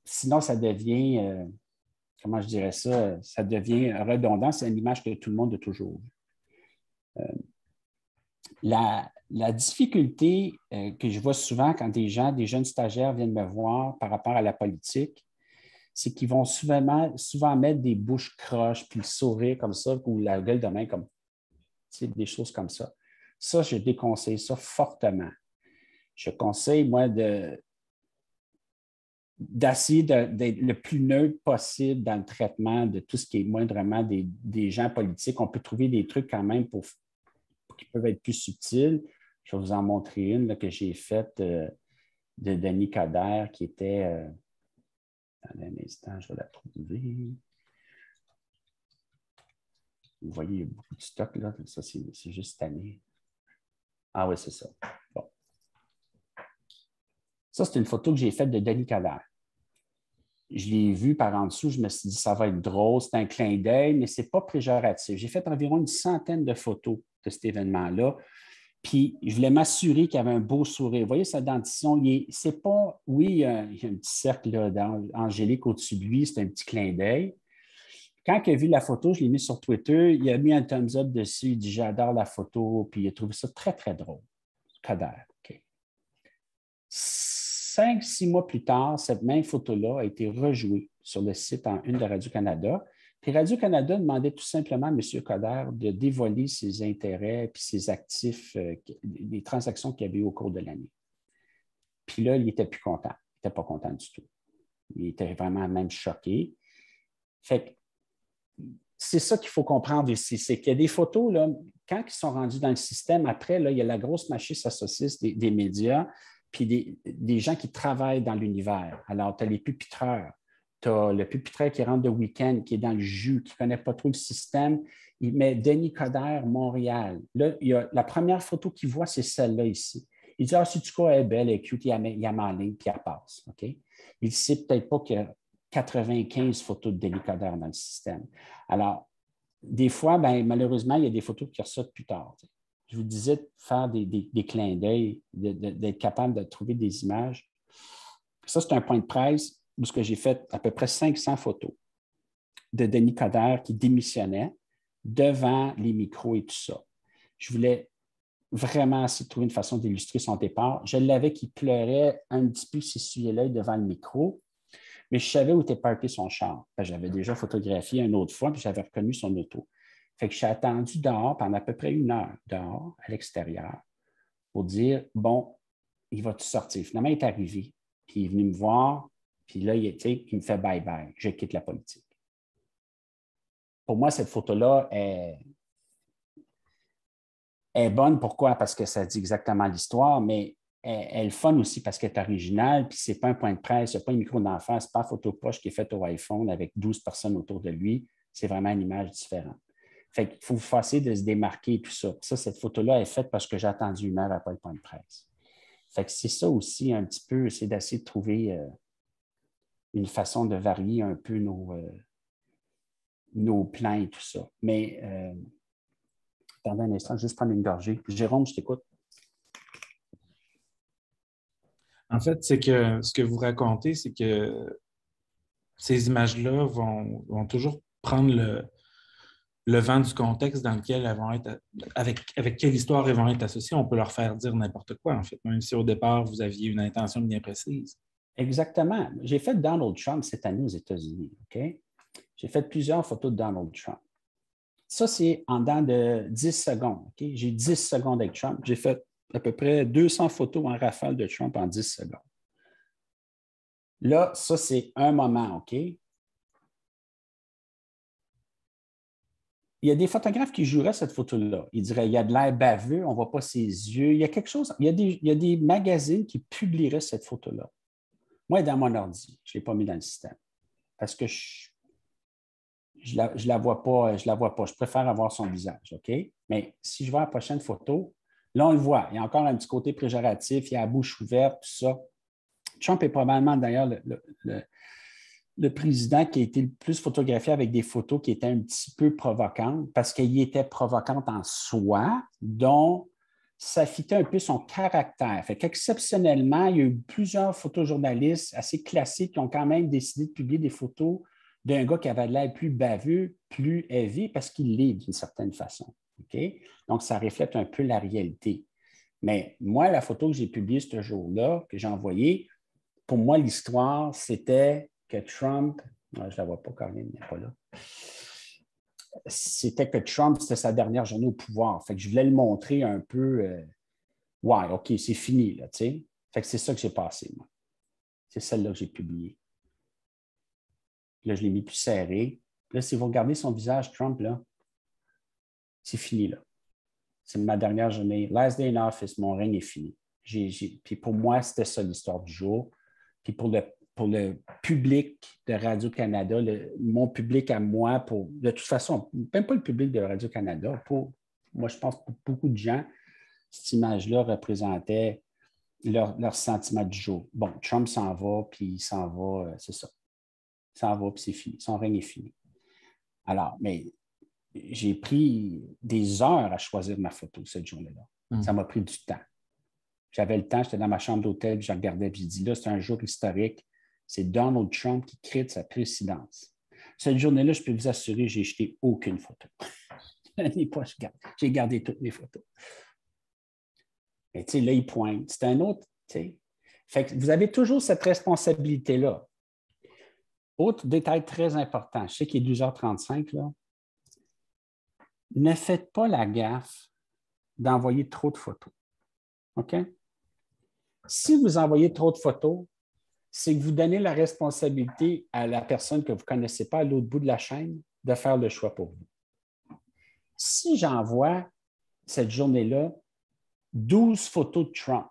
Sinon, ça devient, comment je dirais ça, ça devient redondant. C'est une image que tout le monde a toujours vue. La difficulté que je vois souvent quand des jeunes stagiaires viennent me voir par rapport à la politique, c'est qu'ils vont souvent mettre des bouches croches, puis le sourire comme ça, ou la gueule de main, comme des choses comme ça. Ça, je déconseille ça fortement. Je conseille, moi, d'essayer d'être le plus neutre possible dans le traitement de tout ce qui est moindrement des gens politiques. On peut trouver des trucs quand même qui peuvent être plus subtils. Je vais vous en montrer une là, que j'ai faite de Denis Coderre qui était... Attendez un instant, je vais la trouver. Vous voyez, il y a beaucoup de stock là. Ça, c'est juste cette année. Ah oui, c'est ça. Bon. Ça, c'est une photo que j'ai faite de Denis Coderre. Je l'ai vue par en dessous, je me suis dit, ça va être drôle, c'est un clin d'œil, mais ce n'est pas péjoratif. J'ai fait environ une centaine de photos de cet événement-là. Puis, je voulais m'assurer qu'il y avait un beau sourire. Vous voyez sa dentition, c'est pas, oui, il y a un petit cercle là, angélique au-dessus de lui, c'est un petit clin d'œil. Quand il a vu la photo, je l'ai mis sur Twitter, il a mis un thumbs up dessus, il dit j'adore la photo, puis il a trouvé ça très, très drôle. Coderre, OK. 5-6 mois plus tard, cette même photo-là a été rejouée sur le site en une de Radio-Canada. Puis Radio-Canada demandait tout simplement à M. Coderre de dévoiler ses intérêts puis ses actifs, les transactions qu'il y avait eu au cours de l'année. Puis là, il n'était plus content. Il n'était pas content du tout. Il était vraiment même choqué. Fait que c'est ça qu'il faut comprendre ici, c'est qu'il y a des photos, là, quand ils sont rendus dans le système, après, là, il y a la grosse machine à saucisse des médias, puis des gens qui travaillent dans l'univers. Alors, tu as les pupitreurs, tu as le pupitreur qui rentre de week-end, qui est dans le jus, qui ne connaît pas trop le système. Il met Denis Coderre, Montréal. Là, la première photo qu'il voit, c'est celle-là ici. Il dit, si tu crois, elle est belle, elle est cute, il la met en ligne, puis elle passe. Okay? Il ne sait peut-être pas qu'il y a 95 photos de Denis Coderre dans le système. Alors, des fois, ben, malheureusement, il y a des photos qui ressortent plus tard. T'sais. Je vous disais de faire des clins d'œil, d'être capable de trouver des images. Ça, c'est un point de presse où j'ai fait à peu près 500 photos de Denis Coderre qui démissionnait devant les micros et tout ça. Je voulais vraiment essayer de trouver une façon d'illustrer son départ. Je l'avais qui pleurait un petit peu, s'essuyait l'œil devant le micro. Mais je savais où était parké son char. J'avais déjà photographié une autre fois, puis j'avais reconnu son auto. Fait que j'ai attendu dehors pendant à peu près 1 heure, dehors, à l'extérieur, pour dire, bon, il va-tu sortir? Finalement, il est arrivé, puis il est venu me voir, puis là, il me fait bye-bye, je quitte la politique. pour moi, cette photo-là est bonne. Pourquoi? Parce que ça dit exactement l'histoire, mais elle est fun aussi parce qu'elle est originale, puis ce n'est pas un point de presse, il n'y a pas un micro d'en face, ce n'est pas une photo poche qui est faite au iPhone avec 12 personnes autour de lui. C'est vraiment une image différente. Fait qu'il faut vous essayer de se démarquer et tout ça. Ça, cette photo-là est faite parce que j'ai attendu 1 heure après le point de presse. Fait que c'est ça aussi un petit peu, c'est d'essayer de trouver une façon de varier un peu nos plans et tout ça. Mais attendez un instant, juste prendre une gorgée. Jérôme, je t'écoute. En fait, c'est que ce que vous racontez, c'est que ces images-là vont toujours prendre le vent du contexte dans lequel elles vont être, avec quelle histoire elles vont être associées. On peut leur faire dire n'importe quoi, en fait, même si au départ, vous aviez une intention bien précise. Exactement. J'ai fait Donald Trump cette année aux États-Unis. OK? J'ai fait plusieurs photos de Donald Trump. Ça, c'est en dedans de 10 secondes. OK? J'ai 10 secondes avec Trump. J'ai fait à peu près 200 photos en rafale de Trump en 10 secondes. Là, ça, c'est un moment, OK? Il y a des photographes qui joueraient cette photo-là. Ils diraient, il y a de l'air baveux, on ne voit pas ses yeux. Il y a quelque chose, il y a des magazines qui publieraient cette photo-là. Moi, dans mon ordi, je ne l'ai pas mis dans le système parce que je ne la vois pas. Je préfère avoir son visage, OK? Mais si je vois la prochaine photo, là, on le voit. Il y a encore un petit côté péjoratif, il y a la bouche ouverte, tout ça. Trump est probablement d'ailleurs le président qui a été le plus photographié avec des photos qui étaient un petit peu provocantes parce qu'il était provocante en soi, dont ça fitait un peu son caractère. Fait qu'exceptionnellement, il y a eu plusieurs photojournalistes assez classiques qui ont quand même décidé de publier des photos d'un gars qui avait l'air plus baveux, plus heavy, parce qu'il l'est d'une certaine façon. Okay? Donc, ça reflète un peu la réalité. Mais moi, la photo que j'ai publiée ce jour-là, que j'ai envoyée, pour moi, l'histoire, c'était que Trump, je ne la vois pas quand même, il n'est pas là. C'était que Trump, c'était sa dernière journée au pouvoir. Fait que je voulais le montrer un peu, ouais, OK, c'est fini, là, tu sais. Fait que c'est ça que j'ai passé, moi. C'est celle-là que j'ai publiée. Là, je l'ai mis plus serré. Là, si vous regardez son visage, Trump, là, c'est fini, là. C'est ma dernière journée. Last day in office, mon règne est fini. Puis pour moi, c'était ça l'histoire du jour. Puis pour le public de Radio-Canada, mon public à moi, de toute façon, même pas le public de Radio-Canada, moi, je pense que pour beaucoup de gens, cette image-là représentait leur sentiment du jour. Bon, Trump s'en va, puis il s'en va, c'est ça. Il s'en va, puis c'est fini. Son règne est fini. Alors, mais j'ai pris des heures à choisir ma photo cette journée-là. Ça m'a pris du temps. J'avais le temps, j'étais dans ma chambre d'hôtel, puis je regardais, puis j'ai dit, là, c'est un jour historique. C'est Donald Trump qui crée de sa présidence. Cette journée-là, je peux vous assurer, je n'ai jeté aucune photo. J'ai gardé toutes mes photos. Mais tu sais, là, il pointe. C'est un autre, tu sais. Fait que vous avez toujours cette responsabilité-là. Autre détail très important, je sais qu'il est 12h35, là. Ne faites pas la gaffe d'envoyer trop de photos. OK? Si vous envoyez trop de photos, c'est que vous donnez la responsabilité à la personne que vous ne connaissez pas à l'autre bout de la chaîne de faire le choix pour vous. Si j'envoie cette journée-là 12 photos de Trump,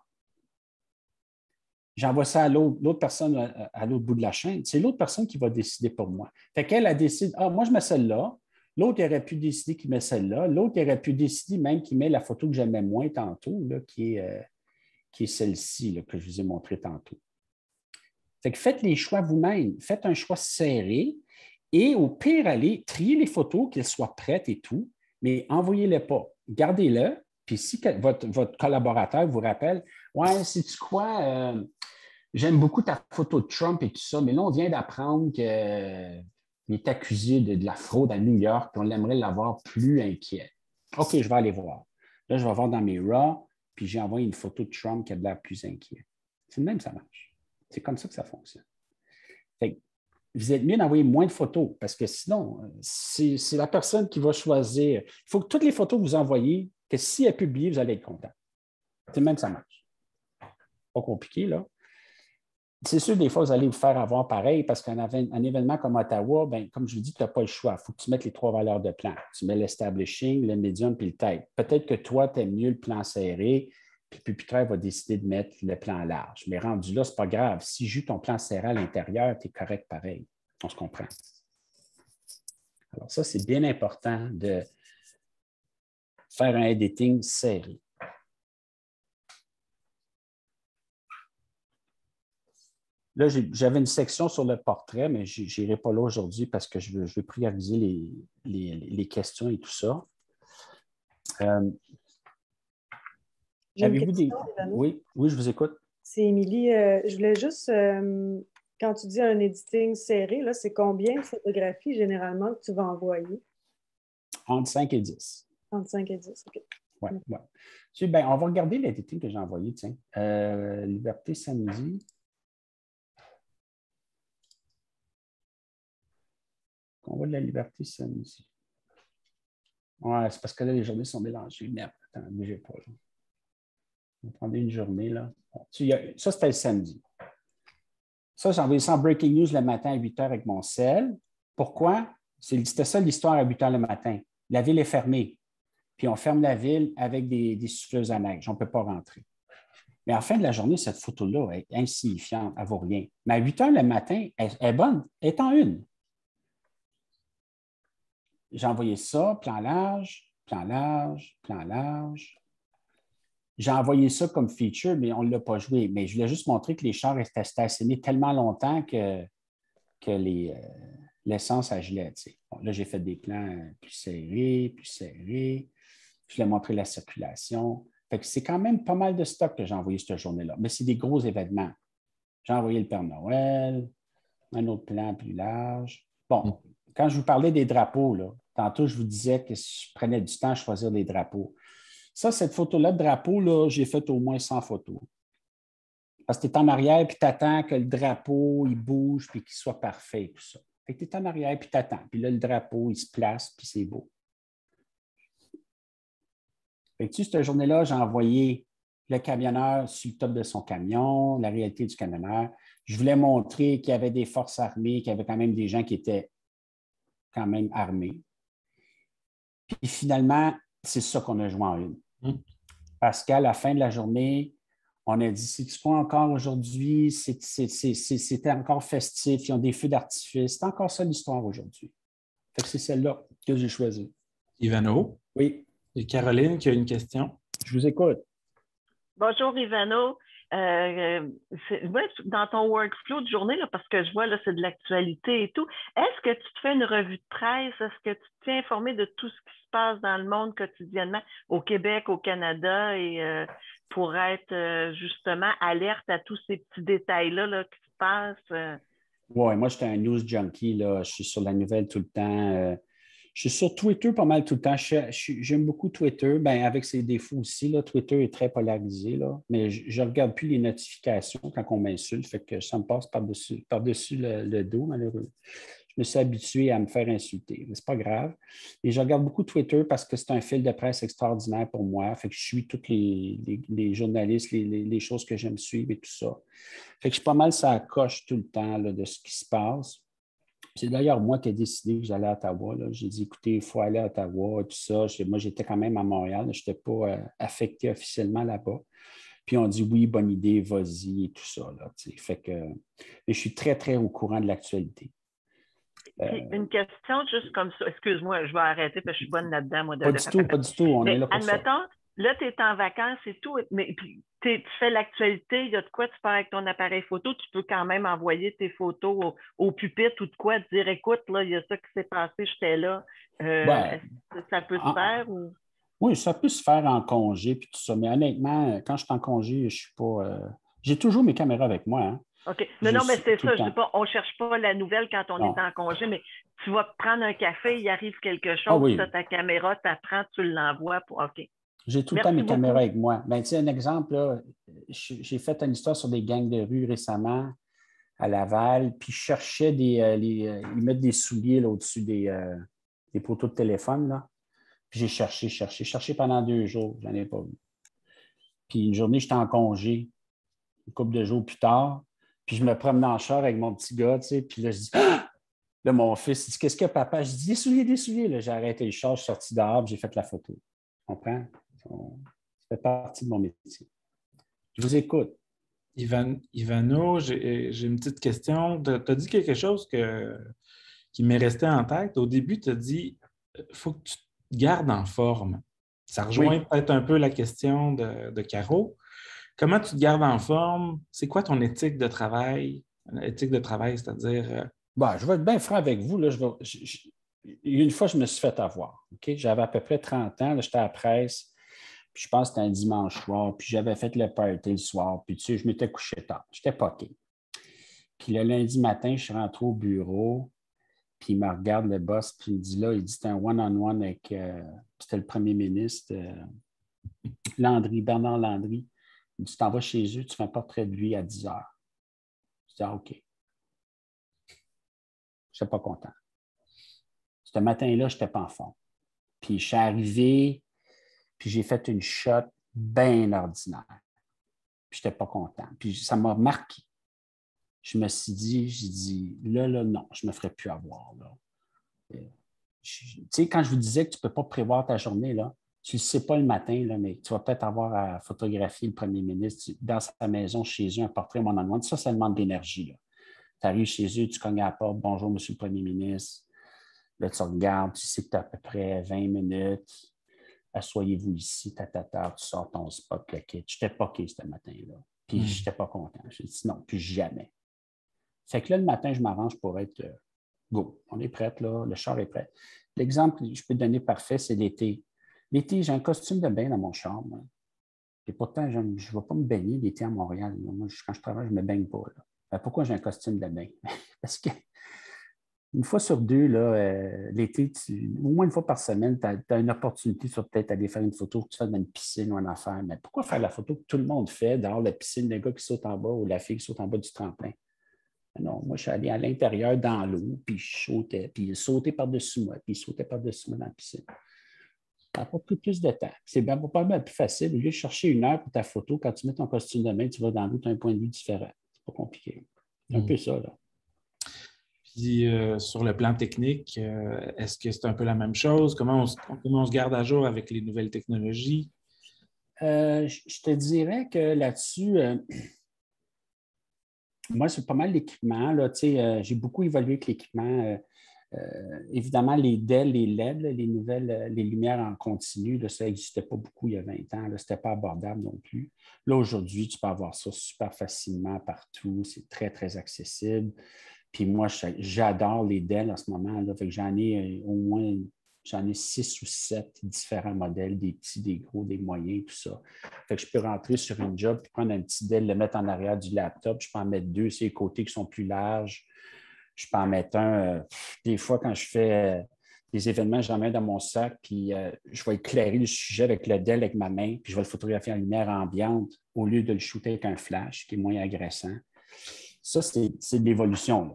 j'envoie ça à l'autre personne à l'autre bout de la chaîne, c'est l'autre personne qui va décider pour moi. Fait qu'elle a décidé, moi je mets celle-là, l'autre aurait pu décider qu'il met celle-là, l'autre aurait pu décider même qu'il met la photo que j'aimais moins tantôt, là, qui est celle-ci là, que je vous ai montrée tantôt. Fait que faites les choix vous-même. Faites un choix serré et au pire, allez trier les photos, qu'elles soient prêtes et tout, mais envoyez-les pas. Gardez-le. Puis si votre collaborateur vous rappelle, « Ouais, sais-tu quoi? J'aime beaucoup ta photo de Trump et tout ça, mais là, on vient d'apprendre qu'il est accusé de la fraude à New York, puis on aimerait l'avoir plus inquiet. OK, je vais aller voir. Là, je vais voir dans mes RAW, puis j'ai envoyé une photo de Trump qui a de l'air plus inquiet. C'est le même, ça marche. C'est comme ça que ça fonctionne. Fait que vous êtes mieux d'envoyer moins de photos parce que sinon, c'est la personne qui va choisir. Il faut que toutes les photos que vous envoyez, que si elles sont publiées, vous allez être content. C'est le même, ça marche. Pas compliqué, là. c'est sûr, des fois, vous allez vous faire avoir pareil parce qu'un événement comme Ottawa, bien, comme je vous dis, tu n'as pas le choix. Il faut que tu mettes les 3 valeurs de plan. Tu mets l'establishing, le medium puis le tight. Peut-être que toi, tu aimes mieux le plan serré, puis Pierre va décider de mettre le plan large. Mais rendu là, ce n'est pas grave. Si je joue ton plan serré à l'intérieur, tu es correct pareil. On se comprend. Alors, ça, c'est bien important de faire un editing serré. Là, j'avais une section sur le portrait, mais je n'irai pas là aujourd'hui parce que je veux prioriser les questions et tout ça. J'ai une Avez-vous des... question, Ivano. Oui, je vous écoute. C'est Émilie. Je voulais juste, quand tu dis un editing serré, là, c'est combien de photographies généralement que tu vas envoyer? Entre 5 et 10. Entre 5 et 10, OK. Oui. Ben, on va regarder l'editing que j'ai envoyé, tiens. Liberté samedi. On voit de la liberté samedi. Ouais, c'est parce que là, les journées sont mélangées. Merde, attends, bougez pas. Là. On va prendre une journée, là. Bon, ça, c'était le samedi. Ça, j'ai envoyé ça en breaking news le matin à 8 h avec mon cell. Pourquoi? C'était ça l'histoire à 8 h le matin. La ville est fermée. Puis on ferme la ville avec des souffleuses à neige. On ne peut pas rentrer. Mais en fin de la journée, cette photo-là est insignifiante. Elle ne vaut rien. Mais à 8 h le matin, elle est bonne. Elle est en une. J'ai envoyé ça, plan large, plan large, plan large. J'ai envoyé ça comme feature, mais on ne l'a pas joué. Mais je voulais juste montrer que les chars restaient stationnés tellement longtemps que l'essence a gelé. Bon, là, j'ai fait des plans plus serrés, plus serrés. Je voulais montrer la circulation. Fait que c'est quand même pas mal de stock que j'ai envoyé cette journée-là. Mais c'est des gros événements. J'ai envoyé le Père Noël, un autre plan plus large. Bon, quand je vous parlais des drapeaux, là, tantôt, je vous disais que je prenais du temps à choisir des drapeaux. Ça, cette photo-là de drapeau, là, j'ai fait au moins 100 photos. Parce que tu es en arrière, puis tu attends que le drapeau, il bouge, puis qu'il soit parfait, tout ça. Fait que tu es en arrière, puis tu attends. Puis là, le drapeau, il se place, puis c'est beau. Fait que cette journée-là, j'ai envoyé le camionneur sur le top de son camion, la réalité du camionneur. Je voulais montrer qu'il y avait des forces armées, qu'il y avait quand même des gens qui étaient quand même armés. Puis finalement, c'est ça qu'on a joué en une. Parce qu'à la fin de la journée, on a dit, c'est-tu pas encore aujourd'hui, c'était encore festif, ils ont des feux d'artifice. C'est encore ça l'histoire aujourd'hui. Fait que c'est celle-là que j'ai choisie. Ivano? Oui. Et Caroline qui a une question. Je vous écoute. Bonjour, Ivano. Dans ton workflow de journée, là, parce que je vois, là, c'est de l'actualité et tout, est-ce que tu te fais une revue de presse? Est-ce que tu te tiens informé de tout ce qui se passe dans le monde quotidiennement, au Québec, au Canada, et pour être justement alerte à tous ces petits détails-là là, qui se passent? Oui, moi, j'étais un news junkie. Là. Je suis sur la nouvelle tout le temps. Je suis sur Twitter pas mal tout le temps. J'aime beaucoup Twitter, bien, avec ses défauts aussi. Là, Twitter est très polarisé, là, mais je ne regarde plus les notifications quand on m'insulte, fait que ça me passe par-dessus le dos, malheureusement. Je me suis habitué à me faire insulter, mais ce n'est pas grave. Et je regarde beaucoup Twitter parce que c'est un fil de presse extraordinaire pour moi. Fait que je suis tous les journalistes, les choses que j'aime suivre et tout ça. Fait que je suis pas mal ça coche tout le temps là, de ce qui se passe. C'est d'ailleurs moi qui ai décidé que j'allais à Ottawa. J'ai dit, écoutez, il faut aller à Ottawa, tout ça. Moi, j'étais quand même à Montréal. Je n'étais pas affecté officiellement là-bas. Puis on dit, oui, bonne idée, vas-y et tout ça. Là, fait que, mais je suis très, très au courant de l'actualité. Une question juste comme ça. Excuse-moi, je vais arrêter parce que je suis bonne là-dedans. Moi, pas du tout. On est là pour admettons, ça. Là, tu es en vacances et tout, mais puis, tu fais l'actualité, il y a de quoi, tu pars avec ton appareil photo, tu peux quand même envoyer tes photos au pupitre ou de quoi, te dire, écoute, là, il y a ça qui s'est passé, j'étais là. Ça peut se faire? Ou... Oui, ça peut se faire en congé puis tout ça, mais honnêtement, quand je suis en congé, je suis pas... J'ai toujours mes caméras avec moi. Hein. OK. Non, mais c'est ça, je dis pas, on ne cherche pas la nouvelle quand on est en congé, mais tu vas prendre un café, il arrive quelque chose, tu as ta caméra, tu apprends, tu l'envoies pour... OK. J'ai tout le temps mes caméras avec moi. Ben, un exemple, là, j'ai fait une histoire sur des gangs de rue récemment à Laval, puis je cherchais ils mettent des souliers là, au-dessus des poteaux de téléphone. Là. Puis j'ai cherché pendant 2 jours, je n'en ai pas vu. Puis une journée, j'étais en congé, une couple de jours plus tard, Puis je me promène en char avec mon petit gars, tu sais, puis là, je dis, ah! Là, mon fils, il dit, qu'est-ce que papa? Je dis, des souliers. Là, j'ai arrêté le char, je suis sorti dehors, puis j'ai fait la photo. Tu comprends? Ça fait partie de mon métier. Je vous écoute. Ivano, j'ai une petite question. Tu as dit quelque chose qui m'est resté en tête. Au début, tu as dit il faut que tu te gardes en forme. Ça rejoint peut-être un peu la question de Caro. Comment tu te gardes en forme? C'est quoi ton éthique de travail? Éthique de travail, c'est-à-dire. Bon, je vais être bien franc avec vous. Là, une fois, je me suis fait avoir. OK? J'avais à peu près 30 ans. J'étais à la presse. Puis je pense que c'était un dimanche soir. Puis j'avais fait le party le soir. Puis tu sais, je m'étais couché tard. J'étais poqué. Puis le lundi matin, je suis rentré au bureau. Puis il me regarde, le boss, puis il me dit là, il dit c'est un one-on-one avec, c'était le premier ministre, Bernard Landry. Il dit, tu t'en vas chez eux, tu fais un portrait de lui à 10 heures. Je dis, ah, OK. Je n'étais pas content. Ce matin-là, je n'étais pas en forme. Puis je suis arrivé, puis j'ai fait une shot bien ordinaire. Puis je n'étais pas content. Puis ça m'a marqué. Je me suis dit, j'ai dit, là, non, je ne me ferai plus avoir. Là. Tu sais, quand je vous disais que tu ne peux pas prévoir ta journée, là, tu ne le sais pas le matin, là, mais tu vas peut-être avoir à photographier le premier ministre dans sa maison, chez eux, un portrait one-on-one. Ça demande de l'énergie. Tu arrives chez eux, tu cognes à la porte, bonjour, monsieur le premier ministre. Là, tu regardes, tu sais que tu as à peu près 20 minutes. Asseyez-vous ici, tu sors ton spot, le kit. Je n'étais pas OK ce matin-là. Puis je n'étais pas content. J'ai dit non, plus jamais. Fait que là, le matin, je m'arrange pour être go. On est prêt, là. Le char est prêt. L'exemple que je peux te donner parfait, c'est l'été. L'été, j'ai un costume de bain dans mon char. Moi. Et pourtant, je ne vais pas me baigner l'été à Montréal. Moi, quand je travaille, je ne me baigne pas. Là. Pourquoi j'ai un costume de bain? Parce que une fois sur deux, là, l'été, au moins une fois par semaine, tu as une opportunité sur peut-être aller faire une photo que tu fais dans une piscine ou une affaire. Mais pourquoi faire la photo que tout le monde fait dehors la piscine, le gars qui saute en bas ou la fille qui saute en bas du tremplin? Non, moi, je suis allé à l'intérieur dans l'eau, puis je sautais, puis il sautait par-dessus moi, puis il sautait par-dessus moi dans la piscine. Ça n'a pas pris plus de temps. C'est bien pas mal plus facile. Au lieu de chercher 1 heure pour ta photo, quand tu mets ton costume de bain, tu vas dans l'eau, tu as un point de vue différent. C'est pas compliqué. C'est un peu ça, là. Puis, sur le plan technique, est-ce que c'est un peu la même chose? Comment on se garde à jour avec les nouvelles technologies? Je te dirais que là-dessus, moi, c'est pas mal l'équipement. Là, j'ai beaucoup évolué avec l'équipement. Évidemment, les DEL, les LED, là, les nouvelles, les lumières en continu, là, ça n'existait pas beaucoup il y a 20 ans. Ce n'était pas abordable non plus. Là, aujourd'hui, tu peux avoir ça super facilement partout. C'est très, très accessible. Puis moi, j'adore les DEL en ce moment. Là, fait que j'en ai au moins 6 ou 7 différents modèles, des petits, des gros, des moyens, tout ça. Fait que je peux rentrer sur une job, puis prendre un petit DEL, le mettre en arrière du laptop. Je peux en mettre 2 sur les côtés qui sont plus larges. Je peux en mettre un. Des fois, quand je fais des événements, j'en mets dans mon sac, puis je vais éclairer le sujet avec le DEL avec ma main, puis je vais le photographier en lumière ambiante au lieu de le shooter avec un flash, qui est moins agressant. Ça, c'est de l'évolution, là.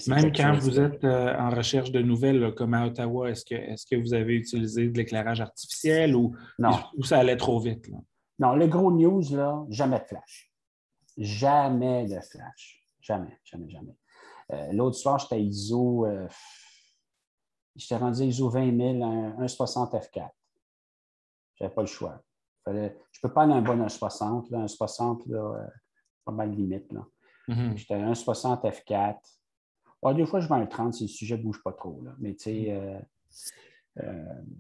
Même quand vous êtes en recherche de nouvelles, là, comme à Ottawa, est-ce que vous avez utilisé de l'éclairage artificiel ou ça allait trop vite? Là? Non, le gros news, là, jamais de flash. Jamais de flash. Jamais, jamais, jamais. L'autre soir, j'étais ISO, j'étais rendu ISO 20 000, un 60 F4. Je n'avais pas le choix. Je ne peux pas aller à un bon 1,60. Là, un 60, là, pas mal limite. Là. J'étais à un 60 F4. Ouais, des fois, je vais à un 30 si le sujet ne bouge pas trop. Là. Mais tu sais,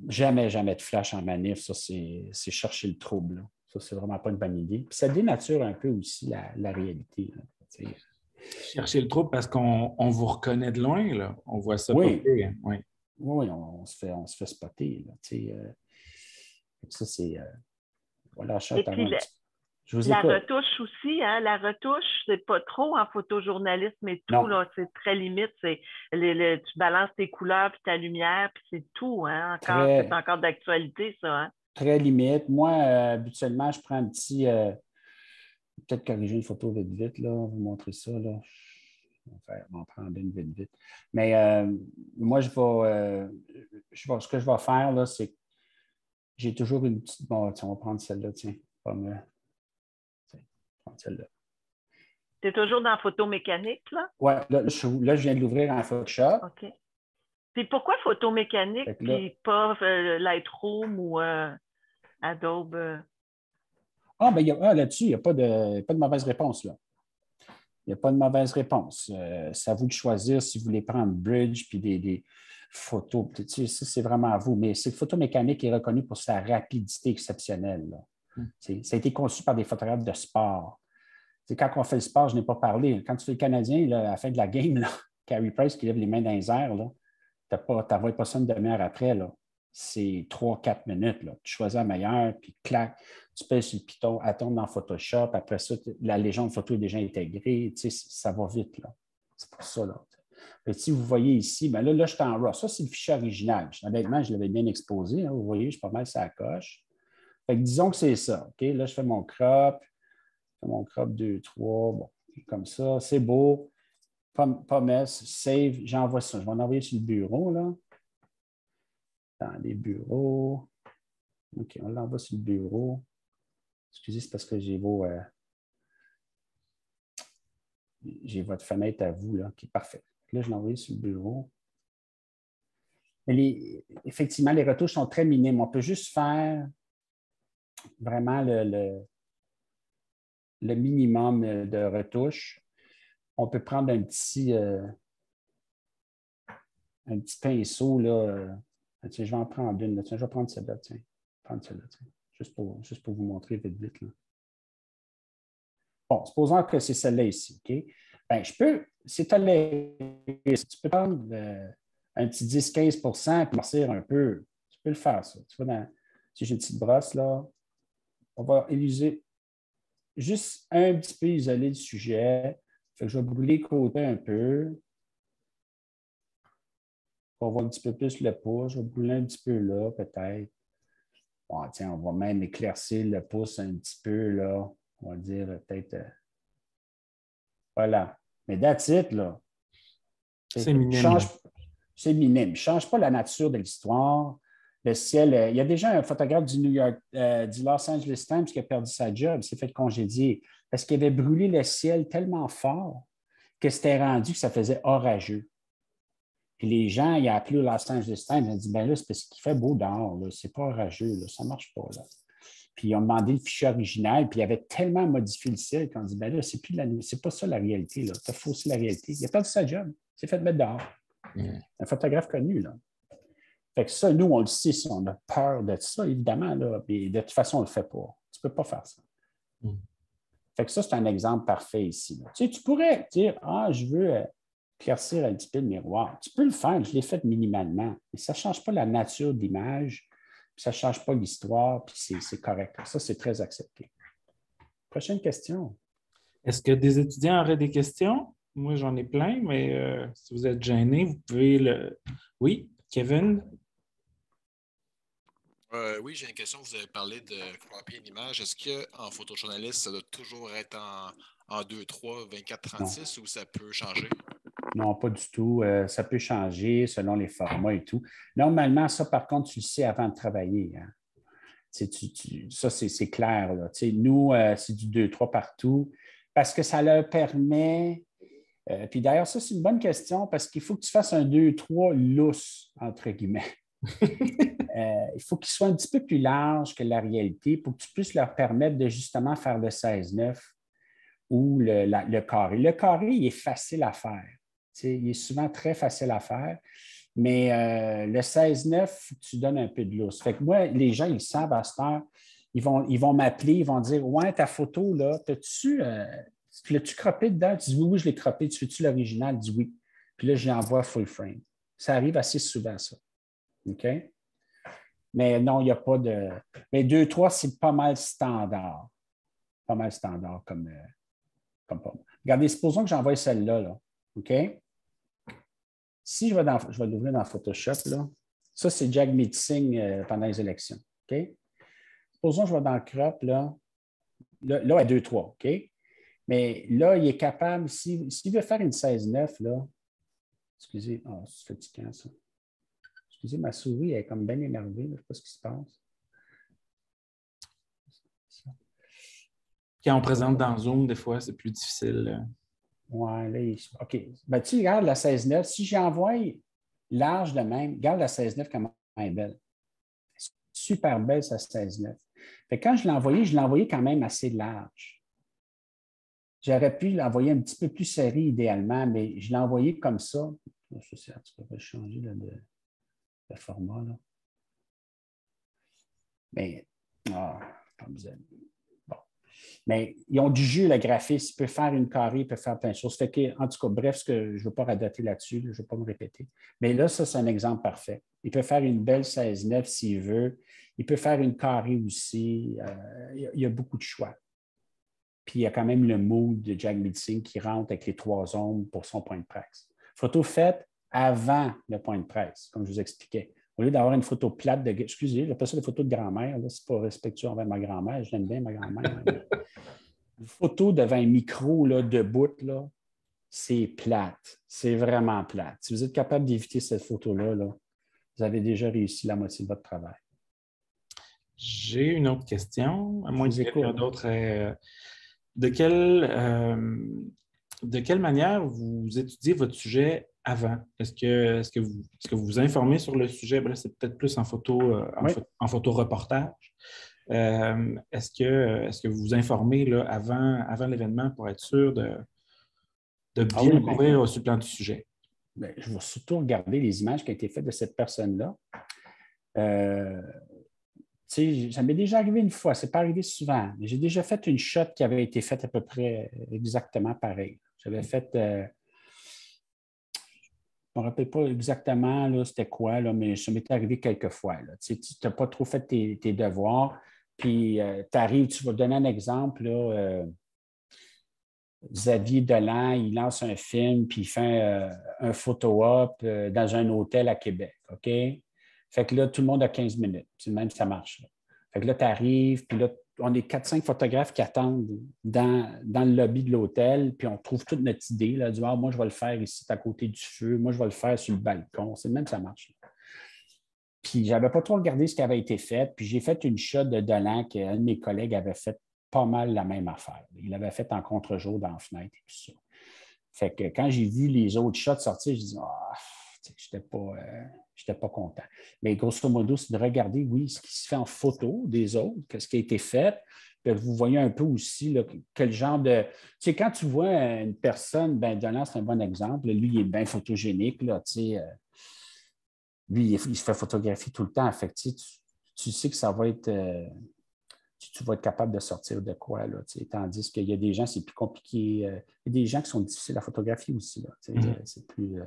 jamais, jamais de flash en manif. Ça, c'est chercher le trouble. Là. Ça, c'est vraiment pas une bonne idée. Puis ça dénature un peu aussi la réalité. Là, chercher le trouble parce qu'on vous reconnaît de loin. Là. On voit ça popper. Hein? Oui. Oui, on se fait spotter. Là, ça, c'est... voilà, la retouche aussi, hein? La retouche, c'est pas trop en photojournalisme et tout, là, c'est très limite. Tu balances tes couleurs puis ta lumière, puis c'est tout, hein? C'est encore d'actualité, ça, hein? Très limite. Moi, habituellement, je prends un petit... peut-être corriger une photo vite, là. On va vous montrer ça, là. On va prendre une vite. Mais moi, ce que je vais faire, là, c'est que j'ai toujours une petite... Bon, on va prendre celle-là, tiens. Prendre celle-là. Tu es toujours dans photo mécanique, là? Oui, là, je viens de l'ouvrir en Photoshop. OK. Puis pourquoi photo mécanique puis pas Lightroom ou Adobe? Ben, là-dessus, il n'y a pas de mauvaise réponse, là. Il n'y a pas de mauvaise réponse. C'est à vous de choisir si vous voulez prendre Bridge puis des photos. Tu sais, c'est vraiment à vous. Mais cette photo mécanique est reconnue pour sa rapidité exceptionnelle, là. Ça a été conçu par des photographes de sport. C'est quand on fait le sport, je n'ai pas parlé. Quand tu fais le Canadien, là, à la fin de la game, là, Carey Price qui lève les mains dans les airs, tu n'envoies pas ça une demi-heure après. Là. C'est 3-4 minutes. Là. Tu choisis la meilleure, puis clac, tu pèses sur le piton, elle tombe dans Photoshop. Après ça, la légende photo est déjà intégrée. Tu sais, ça va vite. Là. C'est pour ça. Là. Et si vous voyez ici, ben là, je suis en RAW. Ça, c'est le fichier original. Honnêtement, je l'avais bien exposé. Hein, vous voyez, je suis pas mal sur la coche. Fait que disons que c'est ça. OK? Là, je fais mon crop. 2, 3, bon, comme ça, c'est beau. Pommes, save, j'envoie ça. Je vais en envoyer sur le bureau, là. Dans les bureaux. OK, on l'envoie sur le bureau. Excusez, c'est parce que j'ai votre fenêtre à vous, là, qui est parfait. Là, je l'ai envoyé sur le bureau. Effectivement, les retouches sont très minimes. On peut juste faire vraiment le minimum de retouches. On peut prendre un petit pinceau. Là. Tiens, je vais en prendre une. Là. Tiens, je vais prendre celle-là. Tiens. Prendre celle-là. Tiens. Juste pour vous montrer vite. Là. Bon, supposons que c'est celle-là ici. OK? Bien, je peux, c'est toléré. Tu peux prendre un petit 10-15 et noircir un peu. Tu peux le faire, ça. Tu vois, si j'ai une petite brosse, là, on va utiliser juste un petit peu isolé le sujet. Fait que je vais brûler le côté un peu. On va voir un petit peu plus le pouce. Je vais brûler un petit peu là, peut-être. Bon, tiens, on va même éclaircir le pouce un petit peu, là. On va dire peut-être. Voilà. Mais that's it, là. C'est minime. C'est minime. Je ne change pas la nature de l'histoire. Le ciel, il y a déjà un photographe du Los Angeles Times qui a perdu sa job, il s'est fait congédier parce qu'il avait brûlé le ciel tellement fort que c'était rendu que ça faisait orageux. Puis les gens, ils ont appelé au Los Angeles Times, ils ont dit, ben là, c'est parce qu'il fait beau dehors, c'est pas orageux, là, ça ne marche pas. Là. Puis ils ont demandé le fichier original, puis ils avaient tellement modifié le ciel qu'on dit, ben là, c'est pas ça la réalité, tu as faussé la réalité. Il a perdu sa job, il s'est fait mettre dehors. Un photographe connu, là. Fait que ça, nous, on le sait, si on a peur de ça, évidemment, là, mais de toute façon, on ne le fait pas. Tu ne peux pas faire ça. Fait que ça, c'est un exemple parfait ici. Là. Tu sais, tu pourrais dire, je veux éclaircir un petit peu le miroir. Tu peux le faire, je l'ai fait minimalement, mais ça ne change pas la nature de l'image, puis ça ne change pas l'histoire, puis c'est correct. Ça, c'est très accepté. Prochaine question. Est-ce que des étudiants auraient des questions? Moi, j'en ai plein, mais si vous êtes gêné, vous pouvez le... Oui, Kevin? Oui, j'ai une question. Vous avez parlé de cropper une image. Est-ce qu'en photojournaliste, ça doit toujours être en 2:3, 24:36 ou ça peut changer? Non, pas du tout. Ça peut changer selon les formats et tout. Normalement, ça, par contre, tu le sais avant de travailler. Hein. Ça, c'est clair. Là. Nous, c'est du 2-3 partout parce que ça leur permet. Puis d'ailleurs, ça, c'est une bonne question parce qu'il faut que tu fasses un 2-3 lousse, entre guillemets. Il faut qu'il soit un petit peu plus large que la réalité pour que tu puisses leur permettre de justement faire le 16-9 ou le carré. Le carré, il est facile à faire. Il est souvent très facile à faire, mais le 16-9, tu donnes un peu de lousse. Fait que moi, les gens, ils savent à cette heure, ils vont m'appeler, ils vont dire, ouais, ta photo, là, l'as-tu croppé dedans? Tu dis, oui, je l'ai croppé. Tu fais-tu l'original? Je dis oui. Puis là, je l'envoie full frame. Ça arrive assez souvent, ça. OK? Mais non, il n'y a pas de. Mais 2-3, c'est pas mal standard. Pas mal standard comme pas. Regardez, supposons que j'envoie celle-là. Là. OK? Si je vais l'ouvrir dans Photoshop, là. Ça, c'est Jack Meeting pendant les élections. OK? Supposons que je vais dans le crop, là. Là, à 2-3. OK? Mais là, il est capable, s'il veut faire une 16-9, là. Excusez, c'est fatigant, ça. Excusez, ma souris elle est comme bien énervée. Je ne sais pas ce qui se passe. Quand on présente dans Zoom, des fois, c'est plus difficile. Ouais, là, OK. Ben, tu regardes la 16-9. Si j'envoie large de même, regarde la 16-9 comment elle est belle. Super belle, sa 16-9. Fait que quand je l'ai envoyé quand même assez large. J'aurais pu l'envoyer un petit peu plus serré idéalement, mais je l'ai envoyé comme ça. Je sais, tu peux changer là, de format. Là. Mais, comme vous avez. Bon. Mais ils ont du jus, le graphiste. Il peut faire une carré, il peut faire plein de choses. Fait que, en tout cas, bref, je ne veux pas radoter là-dessus, je ne veux pas me répéter. Mais là, ça, c'est un exemple parfait. Il peut faire une belle 16-9 s'il veut. Il peut faire une carré aussi. Il y a beaucoup de choix. Puis il y a quand même le mood de Jack Mitzing qui rentre avec les 3 ombres pour son point de presse. Photo faite avant le point de presse, comme je vous expliquais. Au lieu d'avoir une photo plate de... Excusez, j'appelle ça des photos de grand-mère. Ce n'est pas respectueux envers ma grand-mère. Je l'aime bien, ma grand-mère. Une photo devant un micro là, debout, là, c'est plate. C'est vraiment plate. Si vous êtes capable d'éviter cette photo-là, là, vous avez déjà réussi la moitié de votre travail. J'ai une autre question, à moins qu'il y ait d'autres. De quelle manière vous étudiez votre sujet avant? Est-ce que vous vous informez sur le sujet? Là, c'est peut-être plus en en photo reportage. Est-ce que vous vous informez là, avant l'événement pour être sûr de bien couvrir sur le plan du sujet? Bien, je vais surtout regarder les images qui ont été faites de cette personne-là. Ça m'est déjà arrivé une fois, ce n'est pas arrivé souvent. J'ai déjà fait une shot qui avait été faite à peu près exactement pareil. J'avais fait, je ne me rappelle pas exactement c'était quoi, là, mais ça m'est arrivé quelques fois. Là. Tu n'as pas trop fait tes devoirs, puis tu arrives, tu vas donner un exemple. Là, Xavier Dolan, il lance un film, puis il fait un photo-op dans un hôtel à Québec. OK? Fait que là, tout le monde a 15 minutes. Même ça marche. Là. Fait que là, tu arrives, puis là, on est 4-5 photographes qui attendent dans le lobby de l'hôtel, puis on trouve toute notre idée. Là, moi, je vais le faire ici, à côté du feu. Moi, je vais le faire sur le balcon. C'est même ça marche. Là. Puis, je n'avais pas trop regardé ce qui avait été fait. Puis, j'ai fait une shot de Dolan qu'un de mes collègues avait fait pas mal la même affaire. Il l'avait fait en contre-jour dans la fenêtre et tout ça. Fait que quand j'ai vu les autres shots sortir, je dis je n'étais pas content. Mais grosso modo, c'est de regarder, oui, ce qui se fait en photo des autres, ce qui a été fait. Puis vous voyez un peu aussi là, quel genre de... Tu sais, quand tu vois une personne, Dolan, c'est un bon exemple. Lui, il est bien photogénique. Là, lui, il se fait photographier tout le temps. Fait que, tu sais que ça va être... tu vas être capable de sortir de quoi, là, tandis qu'il y a des gens, c'est plus compliqué. Il y a des gens qui sont difficiles à photographier aussi. Là, c'est plus,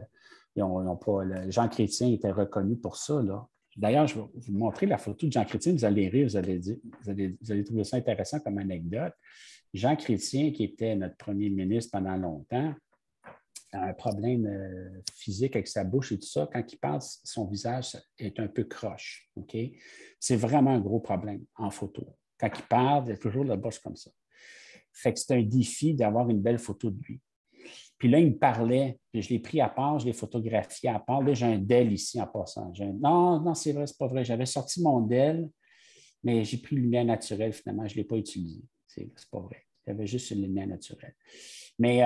ils ont pas, Jean Chrétien était reconnu pour ça. Là. D'ailleurs, je vais vous montrer la photo de Jean Chrétien, vous allez rire, vous allez trouver ça intéressant comme anecdote. Jean Chrétien, qui était notre premier ministre pendant longtemps, a un problème physique avec sa bouche et tout ça. Quand il parle, son visage est un peu croche. Okay? C'est vraiment un gros problème en photo. Quand il parle, il y a toujours la bouche comme ça. Fait que c'est un défi d'avoir une belle photo de lui. Puis là, il me parlait, puis je l'ai pris à part, je l'ai photographié à part. Là, j'ai un DEL ici en passant. Non, c'est vrai, c'est pas vrai. J'avais sorti mon DEL, mais j'ai pris une lumière naturelle finalement. Je ne l'ai pas utilisé. C'est pas vrai. Il y avait juste une lumière naturelle. Mais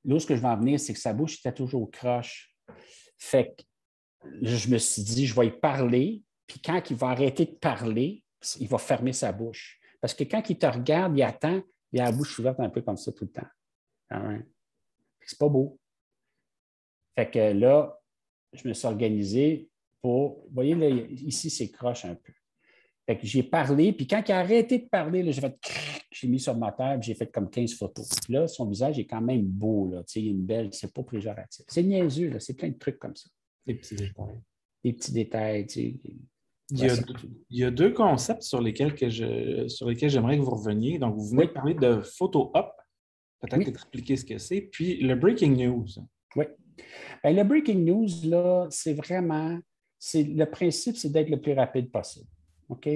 là, ce que je vais en venir, c'est que sa bouche était toujours croche. Fait que je me suis dit, je vais y parler, puis quand il va arrêter de parler, il va fermer sa bouche. Parce que quand il te regarde, il attend, il a la bouche ouverte un peu comme ça tout le temps. Hein? C'est pas beau. Fait que là, je me suis organisé pour... Vous voyez, là, ici, c'est croche un peu. Fait que j'ai parlé, puis quand il a arrêté de parler, là, j'ai mis sur ma table, j'ai fait comme 15 photos. Puis là, son visage est quand même beau, là. Il est une belle, c'est pas péjoratif. C'est niaiseux, là, c'est plein de trucs comme ça. Des petits détails. Des petits détails, Il y a 2 concepts sur lesquels j'aimerais que vous reveniez. Donc, vous venez de parler de photo op, peut-être expliquer ce que c'est, puis le breaking news. Oui. Bien, le breaking news, là, c'est vraiment, le principe, c'est d'être le plus rapide possible. OK?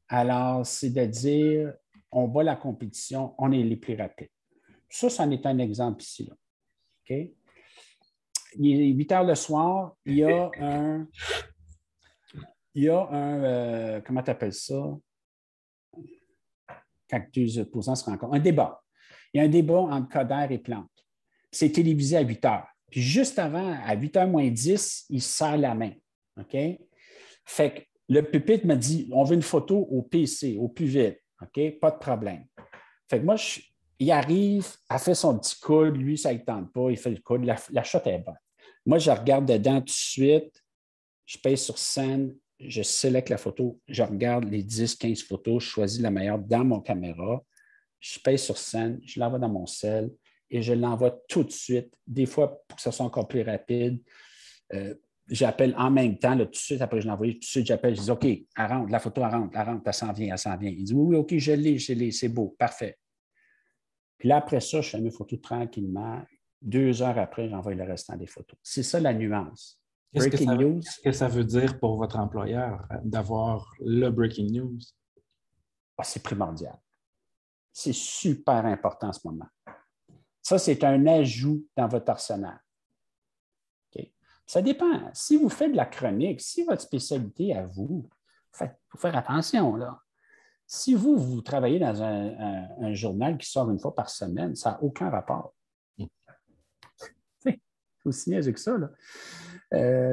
Alors, c'est de dire, on bat la compétition, on est les plus rapides. Ça en est un exemple ici. Là. OK? Il est 8 heures le soir, il y a un comment tu appelles ça? quand deux opposants se rencontrent. Un débat. Il y a un débat entre Coderre et Plante. C'est télévisé à 8 heures. Puis juste avant, à 8h moins 10, il se serre la main. OK? Fait que le pupitre me dit, on veut une photo au PC, au plus vite. OK? Pas de problème. Fait que moi, il arrive, a fait son petit coude, lui, ça ne tente pas, il fait le coude, la shot est bonne. Moi, je regarde dedans tout de suite, je paye sur scène, je sélecte la photo, je regarde les 10, 15 photos, je choisis la meilleure dans mon caméra, je paye sur scène, je l'envoie dans mon cell et je l'envoie tout de suite. Des fois, pour que ça soit encore plus rapide, j'appelle en même temps, là, tout de suite, après que je l'ai envoyé, tout de suite, j'appelle, je dis OK, elle rentre, la photo, elle rentre, elle s'en vient, elle s'en vient. Il dit oui, OK, je l'ai, c'est beau, parfait. Puis là, après ça, je fais mes photos tranquillement. 2 heures après, j'envoie le restant des photos. C'est ça la nuance. Qu'est-ce que ça veut dire pour votre employeur d'avoir le breaking news? Ah, c'est primordial. C'est super important en ce moment. Ça, c'est un ajout dans votre arsenal. Okay? Ça dépend. Si vous faites de la chronique, si votre spécialité à vous, il faut faire attention, là. Si vous travaillez dans un journal qui sort une fois par semaine, ça n'a aucun rapport. C'est aussi niaiseux que ça, là.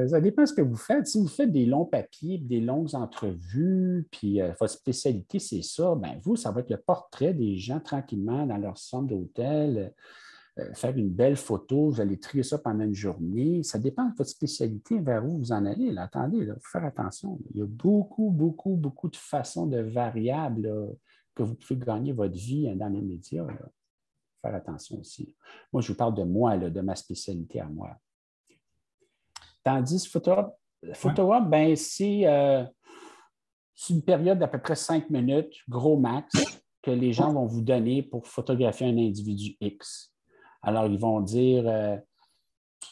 Ça dépend de ce que vous faites. Si vous faites des longs papiers, des longues entrevues, puis votre spécialité, c'est ça, bien vous, ça va être le portrait des gens tranquillement dans leur chambre d'hôtel, faire une belle photo, vous allez trier ça pendant une journée. Ça dépend de votre spécialité, vers où vous en allez. Là. Attendez, il faut faire attention. Il y a beaucoup de façons de variables là, que vous pouvez gagner votre vie dans les médias. Là. Faire attention aussi. Moi, je vous parle de moi, là, de ma spécialité à moi. Tandis Photo-Op, ben, c'est une période d'à peu près 5 minutes, gros max, que les gens vont vous donner pour photographier un individu X. Alors, ils vont dire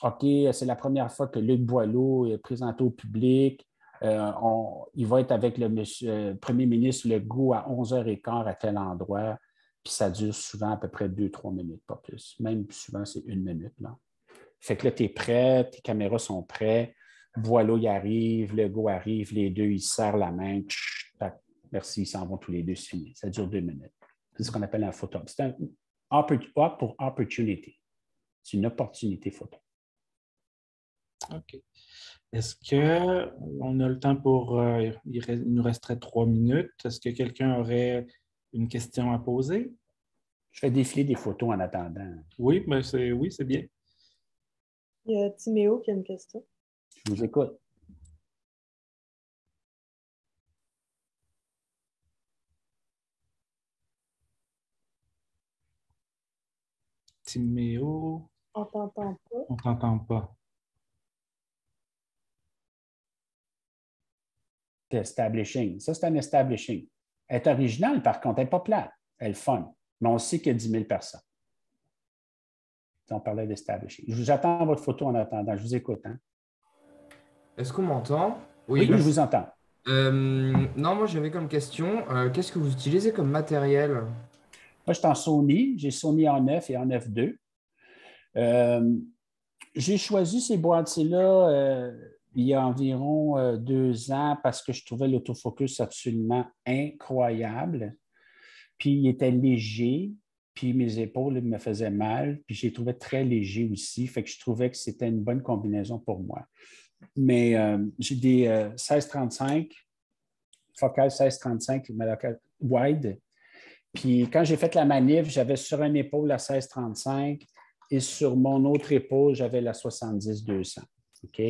OK, c'est la première fois que Luc Boileau est présenté au public. Il va être avec le premier ministre Legault à 11h15 à tel endroit. Puis ça dure souvent à peu près 2-3 minutes, pas plus. Même souvent, c'est 1 minute. Là. Fait que là, tu es prêt, tes caméras sont prêtes. Boileau, il arrive, Legault arrive, les deux, ils se serrent la main. Merci, ils s'en vont tous les deux, c'est fini. Ça dure 2 minutes. C'est ce qu'on appelle un photo-op. C'est un op pour opportunity. C'est une opportunité photo. OK. Est-ce qu'on a le temps pour... il nous resterait 3 minutes. Est-ce que quelqu'un aurait une question à poser? Je fais défiler des photos en attendant. Oui, mais c'est bien. Il y a Timéo qui a une question. Je vous écoute. Timéo. On t'entend pas. On t'entend pas. C'est establishing. Ça, c'est un establishing. Elle est originale, par contre, elle n'est pas plate. Elle est fun. Mais on sait qu'il y a 10 000 personnes. On parlait d'establishing. J'attends votre photo en attendant. Je vous écoute. Hein? Est-ce qu'on m'entend? Oui, je vous entends. Non, moi j'avais comme question, qu'est-ce que vous utilisez comme matériel? Moi, je suis en Sony. J'ai Sony A9 et A9 II. J'ai choisi ces boîtiers-là il y a environ 2 ans parce que je trouvais l'autofocus absolument incroyable. Puis il était léger, puis mes épaules me faisaient mal, puis je les trouvais très légers aussi. Fait que je trouvais que c'était une bonne combinaison pour moi. Mais j'ai des 16-35, focale 16-35, wide. Puis quand j'ai fait la manif, j'avais sur une épaule la 16-35 et sur mon autre épaule, j'avais la 70-200. OK?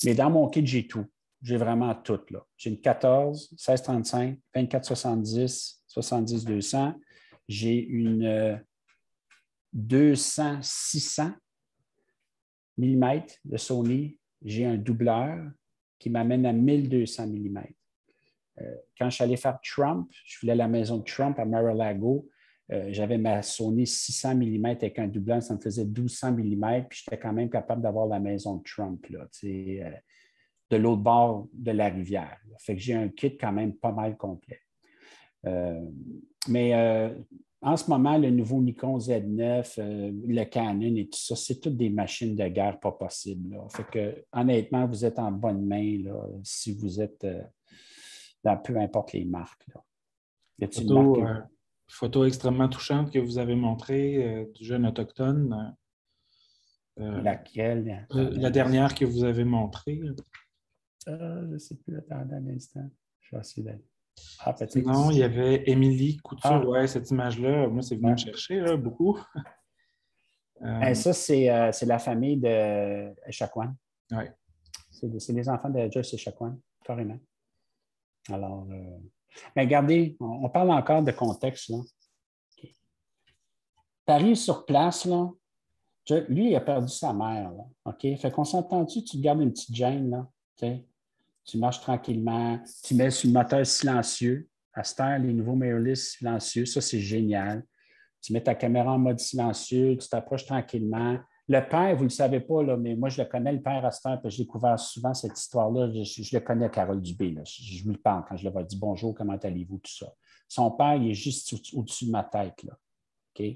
Mais dans mon kit, j'ai tout. J'ai vraiment tout. Là. J'ai une 14, 16-35, 24-70, 70-200. J'ai une 200-600 mm de Sony. J'ai un doubleur qui m'amène à 1200 mm. Quand je suis allé faire Trump, je voulais la maison de Trump à Mar-a-Lago, j'avais ma Sony 600 mm avec un doubleur, ça me faisait 1200 mm, puis j'étais quand même capable d'avoir la maison de Trump, là, de l'autre bord de la rivière. Là. Fait que j'ai un kit quand même pas mal complet. Mais en ce moment, le nouveau Nikon Z9, le Canon et tout ça, c'est toutes des machines de guerre pas possibles. Là. Fait que, honnêtement, vous êtes en bonne main là, si vous êtes dans peu importe les marques. Là. Y a-t-il une marque? photo extrêmement touchante que vous avez montrée du jeune autochtone. Laquelle? La dernière que vous avez montrée. Je ne sais plus, attendez un instant. Je vais essayer d'aller. Ah, peut-être Sinon, il y avait Émilie Couture. Ah. Ouais, cette image-là, moi, c'est venu me chercher là, beaucoup. Ça, c'est la famille de Echaquan. Ouais. C'est les enfants de Joyce Echaquan, carrément. Alors, mais regardez, on parle encore de contexte. Tu arrives sur place, là, lui, il a perdu sa mère. Là, OK? Fait qu'on s'entend-tu, tu te gardes une petite gêne, là, okay? Tu marches tranquillement, tu mets sur le moteur silencieux. À cette heure, les nouveaux mirrorless silencieux, ça, c'est génial. Tu mets ta caméra en mode silencieux, tu t'approches tranquillement. Le père, vous ne le savez pas, là, mais moi, je le connais, le père à cette heure, puis j'ai découvert souvent cette histoire-là. Je le connais, Carole Dubé. Là. Je lui parle quand je le vois dire bonjour, comment allez-vous, tout ça. Son père, il est juste au-dessus de ma tête. Là. OK?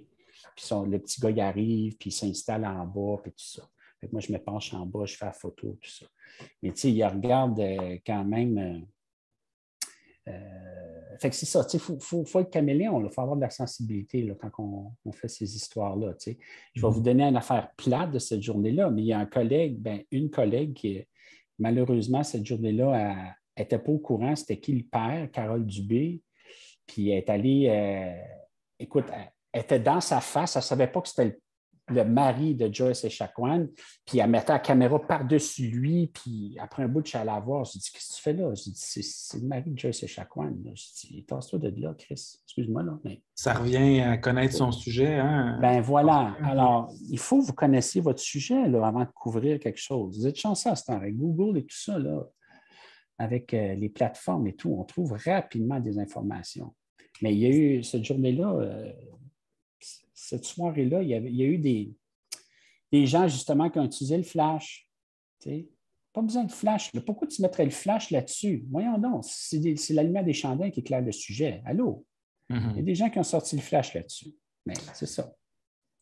Puis le petit gars, il arrive, puis il s'installe en bas, puis tout ça. Fait que moi, je me penche en bas, je fais la photo, tout ça. Mais tu sais, il regarde quand même. Fait que c'est ça, il faut être caméléon, il faut avoir de la sensibilité là, quand on fait ces histoires-là. Je vais vous donner une affaire plate de cette journée-là, mais il y a une collègue qui, malheureusement, cette journée-là, elle n'était pas au courant, c'était qui le père, Carole Dubé, puis elle est allée, écoute, elle était dans sa face, elle ne savait pas que c'était le mari de Joyce Echaquan, puis elle mettait la caméra par-dessus lui, puis après un bout, je suis allé la voir. Je dis, qu'est-ce que tu fais là? Je dis, c'est le mari de Joyce Echaquan. Je dis, tasse-toi de là, Chris. Excuse-moi, là. Mais... Ça revient à connaître son sujet. Hein? Ben voilà. Alors, il faut que vous connaissiez votre sujet là, avant de couvrir quelque chose. Vous êtes chanceux à ce temps avec Google et tout ça, là, avec les plateformes et tout, on trouve rapidement des informations. Mais il y a eu cette journée-là, cette soirée-là, il y a eu des gens, justement, qui ont utilisé le flash. T'sais. Pas besoin de flash. Là. Pourquoi tu mettrais le flash là-dessus? Voyons donc, c'est la lumière des chandelles qui éclaire le sujet. Allô? Il y a des gens qui ont sorti le flash là-dessus. Mais c'est ça.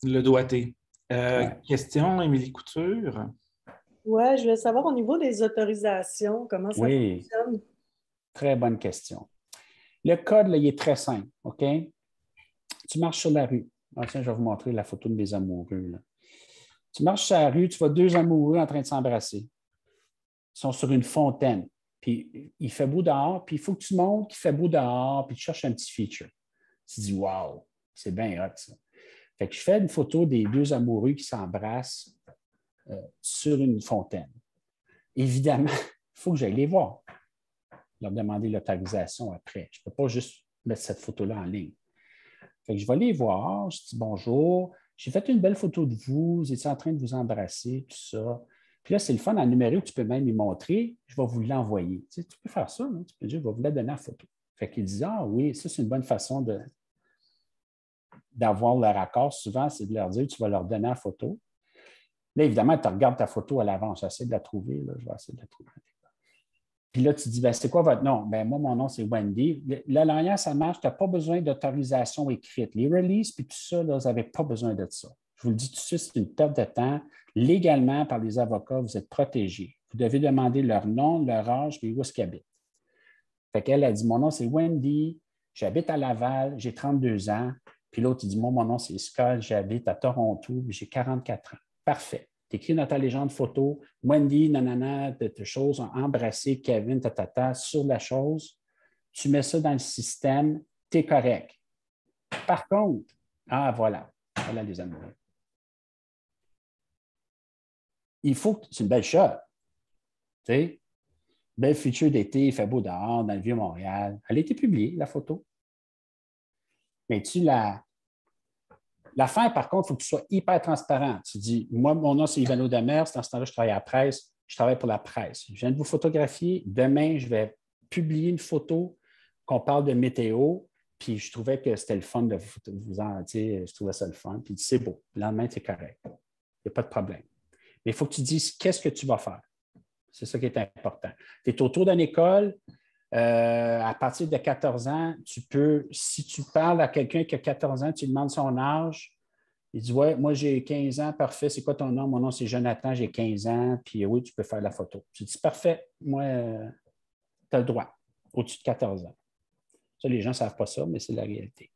Le doigté. Ouais. Question, Émilie Couture. Oui, je voulais savoir au niveau des autorisations, comment ça fonctionne. Très bonne question. Le code, là, il est très simple. OK? Tu marches sur la rue. Ah, tiens, je vais vous montrer la photo de mes amoureux. Là. Tu marches sur la rue, tu vois deux amoureux en train de s'embrasser. Ils sont sur une fontaine. Puis il fait beau dehors, puis il faut que tu montres qu'il fait beau dehors, puis tu cherches un petit feature. Tu te dis, wow, c'est bien hot, ça. Fait que je fais une photo des deux amoureux qui s'embrassent sur une fontaine. Évidemment, il faut que j'aille les voir. Leur demander l'autorisation après. Je ne peux pas juste mettre cette photo-là en ligne. Fait que je vais les voir, je dis bonjour, j'ai fait une belle photo de vous, vous étiez en train de vous embrasser, tout ça. Puis là, c'est le fun en numérique, tu peux même lui montrer, je vais vous l'envoyer. Tu peux faire ça, hein? Tu peux dire, je vais vous la donner en photo. Fait qu'il dit, ah oui, ça, c'est une bonne façon d'avoir leur accord. Souvent, c'est de leur dire, tu vas leur donner en photo. Là, évidemment, tu regardes ta photo à l'avance. J'essaie de la trouver, là, je vais essayer de la trouver. Puis là, tu dis, ben, c'est quoi votre nom? Ben, moi, mon nom, c'est Wendy. La lanière, ça marche, tu n'as pas besoin d'autorisation écrite. Les releases, puis tout ça, là, vous n'avez pas besoin de ça. Je vous le dis tout de suite, c'est une perte de temps. Légalement, par les avocats, vous êtes protégés. Vous devez demander leur nom, leur âge, puis où est-ce qu'ils habitent. Fait qu'elle a dit, mon nom, c'est Wendy, j'habite à Laval, j'ai 32 ans. Puis l'autre, il dit, moi, mon nom, c'est Scott, j'habite à Toronto, j'ai 44 ans. Parfait. Tu écris dans ta légende photo, Wendy, nanana, de choses, ont embrassé Kevin, tatata, sur la chose. Tu mets ça dans le système, tu es correct. Par contre, voilà les amoureux. Il faut que c'est une belle shot. Tu sais, belle feature d'été, il fait beau dehors, dans le Vieux-Montréal. Elle a été publiée, la photo. Mais l'affaire, par contre, il faut que tu sois hyper transparent. Tu dis, moi, mon nom, c'est Ivano Demers. Dans ce temps-là, je travaille à la presse. Je travaille pour la presse. Je viens de vous photographier. Demain, je vais publier une photo qu'on parle de météo. Puis, je trouvais que c'était le fun de vous en dire. Je trouvais ça le fun. Puis, c'est beau. Le lendemain, c'est correct. Il n'y a pas de problème. Mais il faut que tu dises qu'est-ce que tu vas faire. C'est ça qui est important. Tu es autour d'une école. À partir de 14 ans, tu peux, si tu parles à quelqu'un qui a 14 ans, tu lui demandes son âge, il dit, ouais, moi j'ai 15 ans, parfait, c'est quoi ton nom? Mon nom c'est Jonathan, j'ai 15 ans, puis oui, tu peux faire la photo. Tu dis, parfait, moi, tu as le droit, au-dessus de 14 ans. Ça, les gens ne savent pas ça, mais c'est la réalité.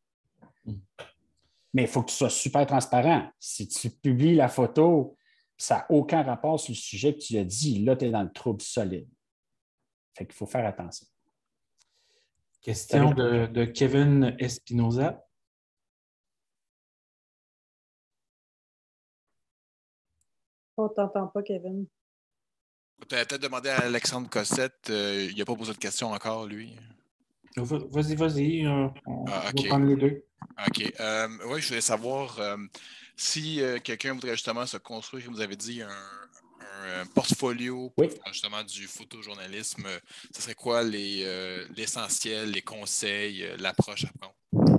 Mais il faut que tu sois super transparent. Si tu publies la photo, ça n'a aucun rapport sur le sujet que tu as dit, là, tu es dans le trouble solide. Fait qu'il faut faire attention. Question de Kevin Espinoza. On ne t'entend pas, Kevin. Peut-être demander à Alexandre Cossette. Il n'a pas posé de questions encore, lui. Vas-y. On va OK. prendre les deux. OK. Oui, je voulais savoir si quelqu'un voudrait justement se construire, comme vous avez dit, un portfolio pour faire justement du photojournalisme. Ce serait quoi l'essentiel, les conseils, l'approche à prendre?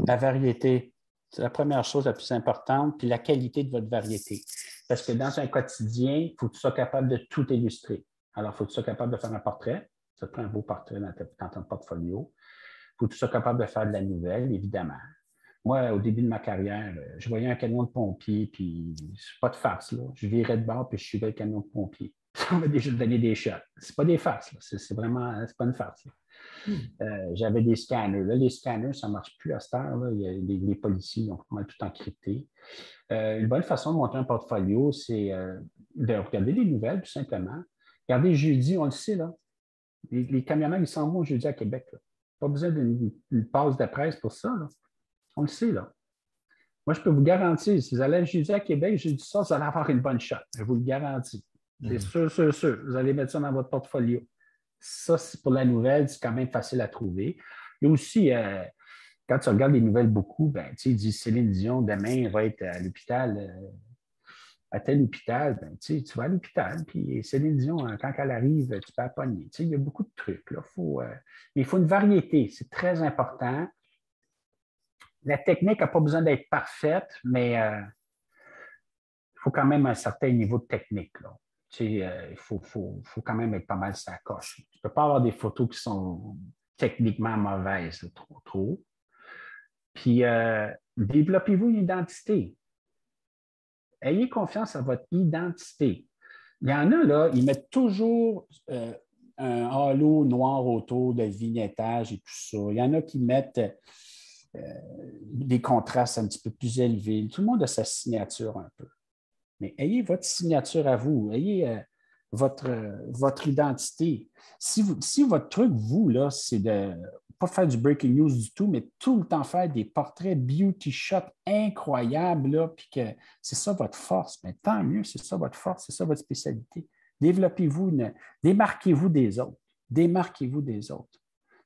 La variété. C'est la première chose la plus importante, puis la qualité de votre variété. Parce que dans un quotidien, il faut que tu sois capable de tout illustrer. Alors, il faut que tu sois capable de faire un portrait. Ça te prend un beau portrait dans ton portfolio. Il faut que tu sois capable de faire de la nouvelle, évidemment. Moi, au début de ma carrière, je voyais un camion de pompiers, puis c'est pas de farce, là. Je virais de bord, puis je suivais le camion de pompiers. On m'a déjà donné des shots. C'est pas des farces, là. C'est pas une farce. J'avais des scanners. Là, les scanners, ça ne marche plus à cette heure. Là. Les policiers ont pas mal tout encrypté. Une bonne façon de monter un portfolio, c'est de regarder les nouvelles, tout simplement. Regardez jeudi, on le sait, là. Les camionneurs, ils s'en vont jeudi à Québec. Là. Pas besoin d'une passe de presse pour ça. Là. On le sait, là. Moi, je peux vous garantir, si vous allez jeudi à Québec, jeudi soir, vous allez avoir une bonne shot. Je vous le garantis. C'est sûr. Vous allez mettre ça dans votre portfolio. Ça, c'est pour la nouvelle, c'est quand même facile à trouver. Et aussi, quand tu regardes les nouvelles beaucoup, il dit Céline Dion, demain, va être à l'hôpital, à tel hôpital. Tu vas à l'hôpital, puis Céline Dion, quand elle arrive, tu peux la pogner. Il y a beaucoup de trucs. Là. Mais il faut une variété, c'est très important. La technique n'a pas besoin d'être parfaite, mais il faut quand même un certain niveau de technique. Là. Il faut quand même être pas mal sa coche. Tu ne peux pas avoir des photos qui sont techniquement mauvaises, trop. Puis, développez-vous une identité. Ayez confiance à votre identité. Il y en a, là, ils mettent toujours un halo noir autour de vignettage et tout ça. Il y en a qui mettent des contrastes un petit peu plus élevés. Tout le monde a sa signature un peu. Mais ayez votre signature à vous, ayez votre identité. Si votre truc, vous, là, c'est de ne pas faire du breaking news du tout, mais tout le temps faire des portraits beauty shots incroyables, là, puis que c'est ça votre force, mais tant mieux, c'est ça votre force, c'est ça votre spécialité. Développez-vous, démarquez-vous des autres. Démarquez-vous des autres.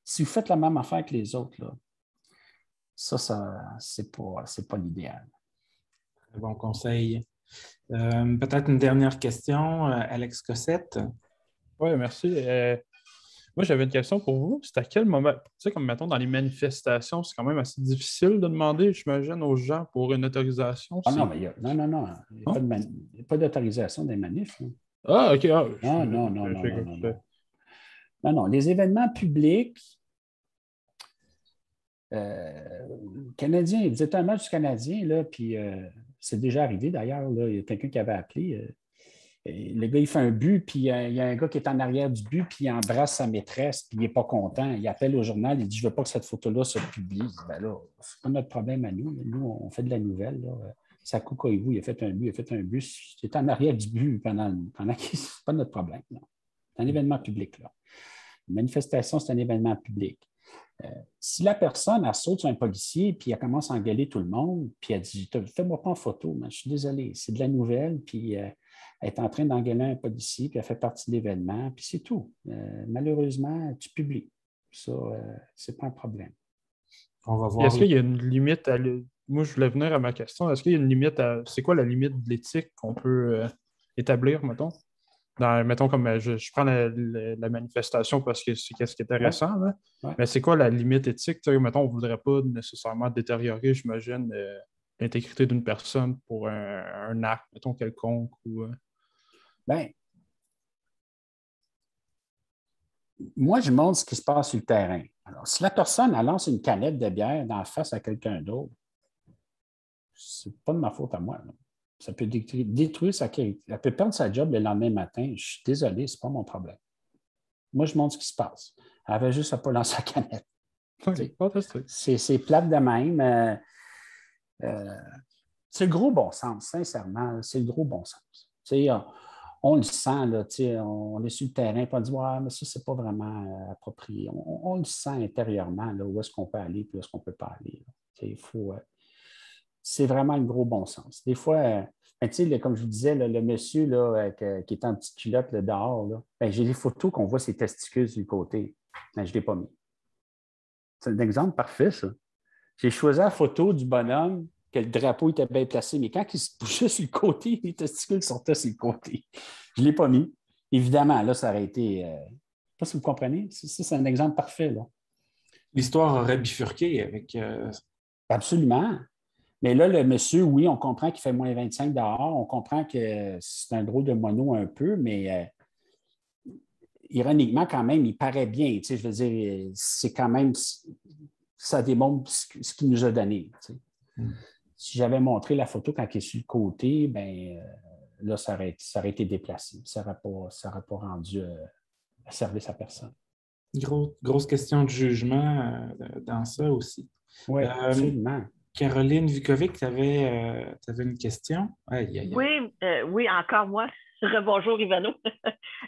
Si vous faites la même affaire que les autres, là, ça c'est pas l'idéal. Très bon conseil. Peut-être une dernière question, Alex Cossette. Oui, merci. Moi, j'avais une question pour vous. C'est à quel moment, tu sais, comme mettons dans les manifestations, c'est quand même assez difficile de demander, j'imagine, aux gens pour une autorisation. Ah non, mais non. Il n'y a pas d'autorisation des manifs. Hein. Ah, OK. Non. Les événements publics, Canadiens, vous êtes un match du Canadien, là, puis c'est déjà arrivé d'ailleurs, là, il y a quelqu'un qui avait appelé. Le gars, il fait un but, puis il y a un gars qui est en arrière du but, puis il embrasse sa maîtresse, puis il n'est pas content. Il appelle au journal, il dit « Je ne veux pas que cette photo-là se publie. » Ben là, c'est pas notre problème à nous. Nous, on fait de la nouvelle. Là. Sakou-Koivu, il a fait un but. Il est en arrière du but pendant qu'il... C'est pas notre problème. Là. C'est un événement public. Là. Une manifestation, c'est un événement public. Si la personne, elle saute sur un policier, puis elle commence à engueuler tout le monde, puis elle dit « Fais-moi pas en photo, mais je suis désolé, c'est de la nouvelle, puis elle est en train d'engueuler un policier, puis elle fait partie de l'événement, puis c'est tout. Malheureusement, tu publies. Ça, c'est pas un problème. On va voir. Est-ce qu'il y a une limite à... Moi, je voulais venir à ma question. Est-ce qu'il y a une limite à... C'est quoi la limite de l'éthique qu'on peut établir, mettons? Mettons, comme je prends la manifestation parce que c'est ce qui est intéressant, là. Ouais. Mais c'est quoi la limite éthique? Mettons, on ne voudrait pas nécessairement détériorer, j'imagine, l'intégrité d'une personne pour un acte, mettons, quelconque. Ou, Bien, moi, je montre ce qui se passe sur le terrain. Alors, si la personne elle lance une canette de bière d'en face à quelqu'un d'autre, c'est pas de ma faute à moi. Là. Ça peut détruire sa carrière. Elle peut perdre sa job le lendemain matin. Je suis désolé, ce n'est pas mon problème. Moi, je montre ce qui se passe. Elle avait juste à ne pas lancer la canette. okay. C'est plate de même. C'est le gros bon sens, sincèrement. C'est le gros bon sens. On le sent, là, on est sur le terrain, puis on dit ouais, mais ça, c'est pas vraiment approprié. On le sent intérieurement, là, où est-ce qu'on peut aller, puis où est-ce qu'on ne peut pas aller. C'est vraiment le gros bon sens. Des fois, comme je vous disais, là, le monsieur là, qui est en petite culotte là, dehors, là, j'ai des photos qu'on voit ses testicules du côté. Je ne l'ai pas mis. C'est un exemple parfait, ça. J'ai choisi la photo du bonhomme que le drapeau était bien placé, mais quand il se bougeait sur le côté, les testicules sortaient sur le côté. Je ne l'ai pas mis. Évidemment, là, ça aurait été... je ne sais pas si vous comprenez. Ça, c'est un exemple parfait. Là. L'histoire aurait bifurqué avec... Absolument. Mais là, le monsieur, oui, on comprend qu'il fait moins 25 dehors. On comprend que c'est un drôle de mono un peu, mais ironiquement, quand même, il paraît bien. Je veux dire, c'est quand même... Ça démontre ce qu'il nous a donné. Si j'avais montré la photo quand il est sur le côté, bien, là, ça aurait été déplacé. Ça n'aurait pas rendu service à personne. Grosse question de jugement dans ça aussi. Oui, absolument. Caroline Vukovic, tu avais une question? Oui, encore moi. Rebonjour, Ivano.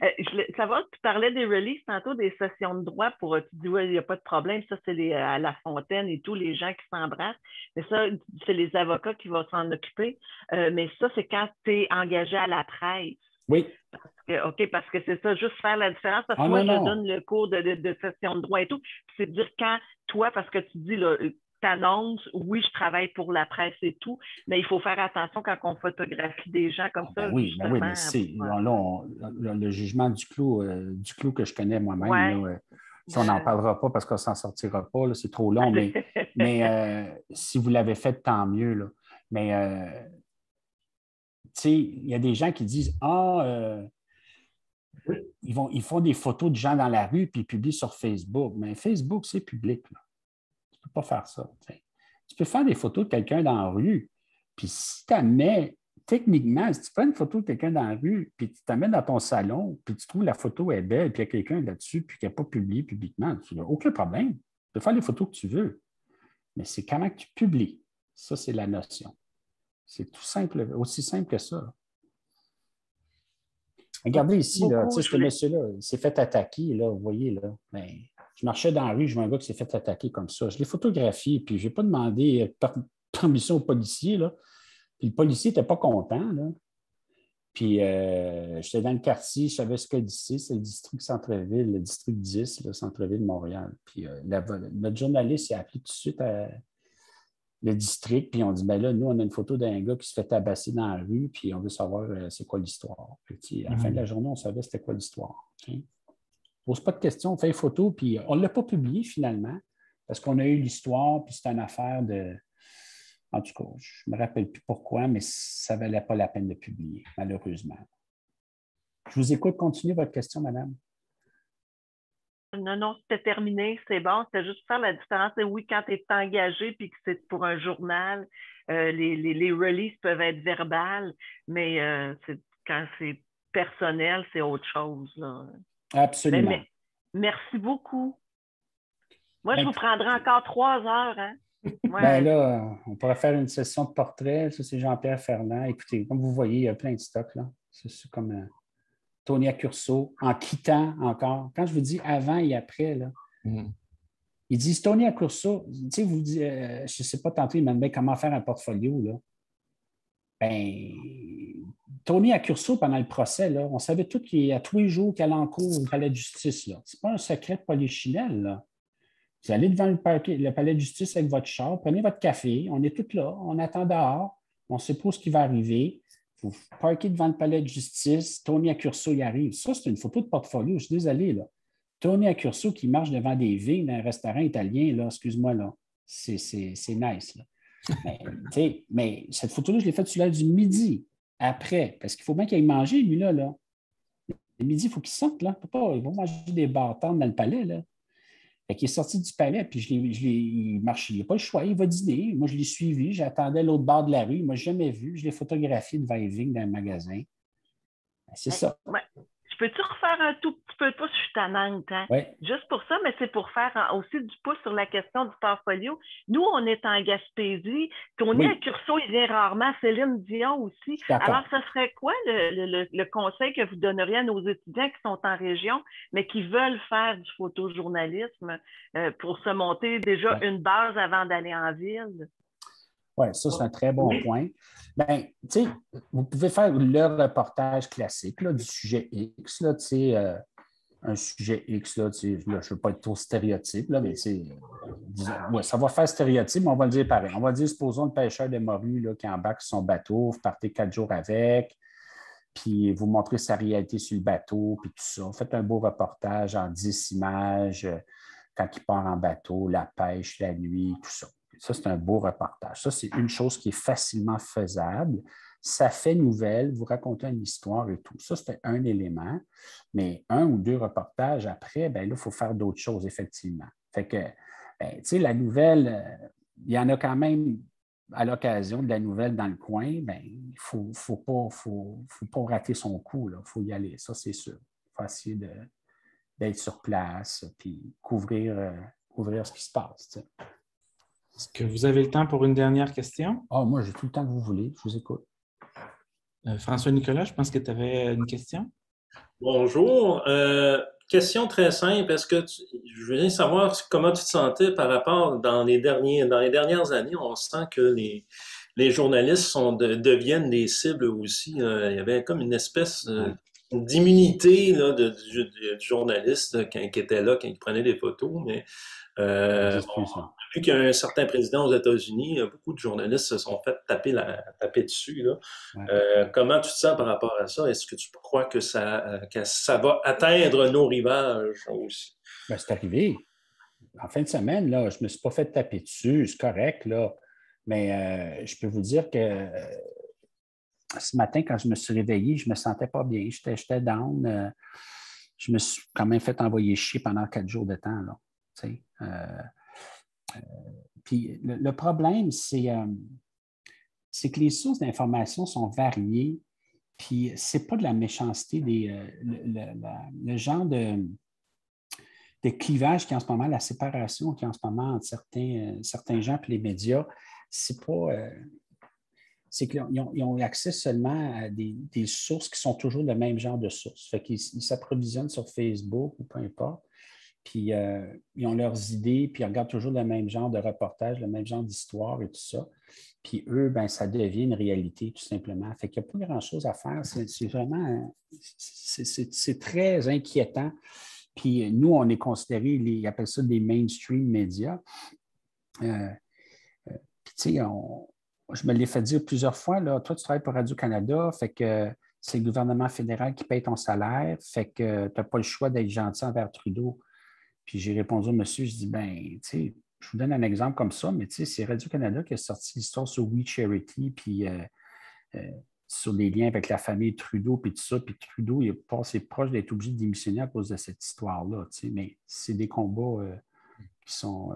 Je voulais savoir, tu parlais des releases tantôt, des sessions de droit pour. Tu dis, il n'y a pas de problème, ça, c'est à La Fontaine et tout, les gens qui s'embrassent. Mais ça, c'est les avocats qui vont s'en occuper. Mais ça, c'est quand tu es engagé à la presse. Oui. Parce que c'est ça, juste faire la différence. Parce que moi, je donne le cours de session de droit et tout. C'est de dire quand toi, parce que tu dis, là, t'annonces, oui, je travaille pour la presse et tout, mais il faut faire attention quand on photographie des gens comme ça. Oui, mais c'est là, le jugement du clou que je connais moi-même, là, on n'en parlera pas parce qu'on ne s'en sortira pas, là, c'est trop long, mais si vous l'avez fait, tant mieux. Là. Mais il y a des gens qui disent ils font des photos de gens dans la rue puis ils publient sur Facebook. Mais Facebook, c'est public. Là. Tu ne peux pas faire ça. T'sais. Tu peux faire des photos de quelqu'un dans la rue, puis si tu mets, techniquement, si tu prends une photo de quelqu'un dans la rue, puis tu t'amènes dans ton salon, puis tu trouves la photo est belle, puis il y a quelqu'un là-dessus, puis qui n'est pas publié publiquement, tu n'as aucun problème. Tu peux faire les photos que tu veux. Mais c'est comment que tu publies. Ça, c'est la notion. C'est tout simple, aussi simple que ça. Là. Regardez ici, là, ce monsieur-là, il s'est fait attaquer, là, vous voyez, là. Ben, je marchais dans la rue, je vois un gars qui s'est fait attaquer comme ça. Je l'ai photographié, puis je n'ai pas demandé permission au policier, là. Puis le policier n'était pas content, là. Puis j'étais dans le quartier, je savais ce que d'ici, c'est le district centre-ville, le district 10, le centre-ville de Montréal. Puis notre journaliste il a appelé tout de suite le district, puis on dit, ben là, nous, on a une photo d'un gars qui se fait tabasser dans la rue, puis on veut savoir c'est quoi l'histoire. Puis à la fin de la journée, on savait c'était quoi l'histoire. Okay? On ne pose pas de questions, on fait une photo, puis on ne l'a pas publié finalement, parce qu'on a eu l'histoire, puis c'est une affaire de... En tout cas, je ne me rappelle plus pourquoi, mais ça ne valait pas la peine de publier, malheureusement. Je vous écoute. Continuez votre question, madame. Non, c'était terminé, c'est bon. C'était juste faire la différence. Oui, quand tu es engagé puis que c'est pour un journal, les releases peuvent être verbales, mais quand c'est personnel, c'est autre chose. Là. Absolument. Mais, merci beaucoup. Moi, je vous prendrai encore 3 heures. Hein? Ouais. Ben là, on pourrait faire une session de portrait. Ça, c'est Jean-Pierre Ferland. Écoutez, comme vous voyez, il y a plein de stocks. Là. C'est comme Tony Accurso, en quittant encore. Quand je vous dis avant et après, là, ils disent Tony Accurso, tu sais, vous dites, je ne sais pas, tantôt, il m'a demandé comment faire un portfolio. Là. Ben, Tony Accurso, pendant le procès, là, on savait tout qu'il y a tous les jours qu'il allait en cours au palais de justice. Ce n'est pas un secret de polichinelle, là. Vous allez devant le palais de justice avec votre char, prenez votre café, on est tous là, on attend dehors, on ne sait pas ce qui va arriver. Vous parquez devant le palais de justice, Tony Accurso y arrive. Ça, c'est une photo de portfolio, je suis désolé. Là. Tony Accurso qui marche devant des vignes dans un restaurant italien, là, excuse-moi, là, c'est nice. Là. Mais cette photo-là, je l'ai faite sur l'heure du midi, après, parce qu'il faut bien qu'il aille manger, lui, là. Le midi, il faut qu'il sorte, là. Il va manger des bâtons dans le palais, là. Fait qu'il est sorti du palais, puis il marche, il n'a pas le choix, il va dîner. Moi, je l'ai suivi, j'attendais l'autre bord de la rue, il ne m'a jamais vu, je l'ai photographié devant les vignes d'un magasin. C'est ça. Ouais. Je peux-tu refaire un tout petit peu de pouce? Je suis tannante, hein? Oui. Juste pour ça, mais c'est pour faire aussi du pouce sur la question du portfolio. Nous, on est en Gaspésie, puis on est à Curso, il vient rarement, Céline Dion aussi. Alors, ça serait quoi le conseil que vous donneriez à nos étudiants qui sont en région, mais qui veulent faire du photojournalisme pour se monter déjà une base avant d'aller en ville? Oui, ça, c'est un très bon point. Bien, tu sais, vous pouvez faire le reportage classique là, du sujet X, là, tu sais, un sujet X, là, je ne veux pas être trop stéréotype, là, mais ouais, ça va faire stéréotype, mais on va le dire pareil. On va dire, supposons le pêcheur de morue là, qui embarque sur son bateau, vous partez 4 jours avec, puis vous montrez sa réalité sur le bateau, puis tout ça. Vous faites un beau reportage en 10 images, quand il part en bateau, la pêche, la nuit, tout ça. Ça, c'est un beau reportage. Ça, c'est une chose qui est facilement faisable. Ça fait nouvelle, vous racontez une histoire et tout. Ça, c'est un élément. Mais 1 ou 2 reportages après, bien là, il faut faire d'autres choses, effectivement. Fait que, tu sais, la nouvelle, il y en a quand même à l'occasion de la nouvelle dans le coin, bien, il ne faut pas rater son coup. Il faut y aller, ça, c'est sûr. Il faut essayer d'être sur place puis couvrir ce qui se passe. Tu sais. Est-ce que vous avez le temps pour une dernière question? Moi, j'ai tout le temps que vous voulez. Je vous écoute. François-Nicolas, je pense que tu avais une question. Bonjour. Question très simple. Je veux savoir comment tu te sentais par rapport dans les dernières années, on sent que les journalistes deviennent des cibles aussi. Il y avait comme une espèce d'immunité là, du journaliste qui était là, quand il prenait des photos, mais vu qu'il y a un certain président aux États-Unis, beaucoup de journalistes se sont fait taper dessus. Là. Comment tu te sens par rapport à ça? Est-ce que tu crois que ça va atteindre nos rivages aussi? Ben, c'est arrivé. En fin de semaine, là, je ne me suis pas fait taper dessus, c'est correct, là. Mais je peux vous dire que ce matin, quand je me suis réveillé, je ne me sentais pas bien. J'étais down. Je me suis quand même fait envoyer chier pendant 4 jours de temps. Là, puis le problème, c'est que les sources d'information sont variées, puis ce n'est pas de la méchanceté, le genre de clivage qui est en ce moment, la séparation qui est en ce moment entre certains gens et les médias, c'est pas... c'est qu'ils ont accès seulement à des sources qui sont toujours le même genre de sources. Fait qu'ils s'approvisionnent sur Facebook ou peu importe, puis ils ont leurs idées, puis ils regardent toujours le même genre de reportage, le même genre d'histoire et tout ça. Puis eux, ben, ça devient une réalité, tout simplement. Fait qu'il n'y a pas grand-chose à faire. C'est vraiment... C'est très inquiétant. Puis nous, on est considérés, ils appellent ça des mainstream médias. Puis tu sais, je me l'ai fait dire plusieurs fois, là, toi, tu travailles pour Radio-Canada, fait que c'est le gouvernement fédéral qui paye ton salaire, fait que tu n'as pas le choix d'être gentil envers Trudeau. Puis j'ai répondu au monsieur, je dis, ben, tu sais, je vous donne un exemple comme ça, mais tu sais, c'est Radio-Canada qui a sorti l'histoire sur We Charity, puis sur les liens avec la famille Trudeau, puis tout ça, puis Trudeau, il est passé proche d'être obligé de démissionner à cause de cette histoire-là, tu sais, mais c'est des combats qui sont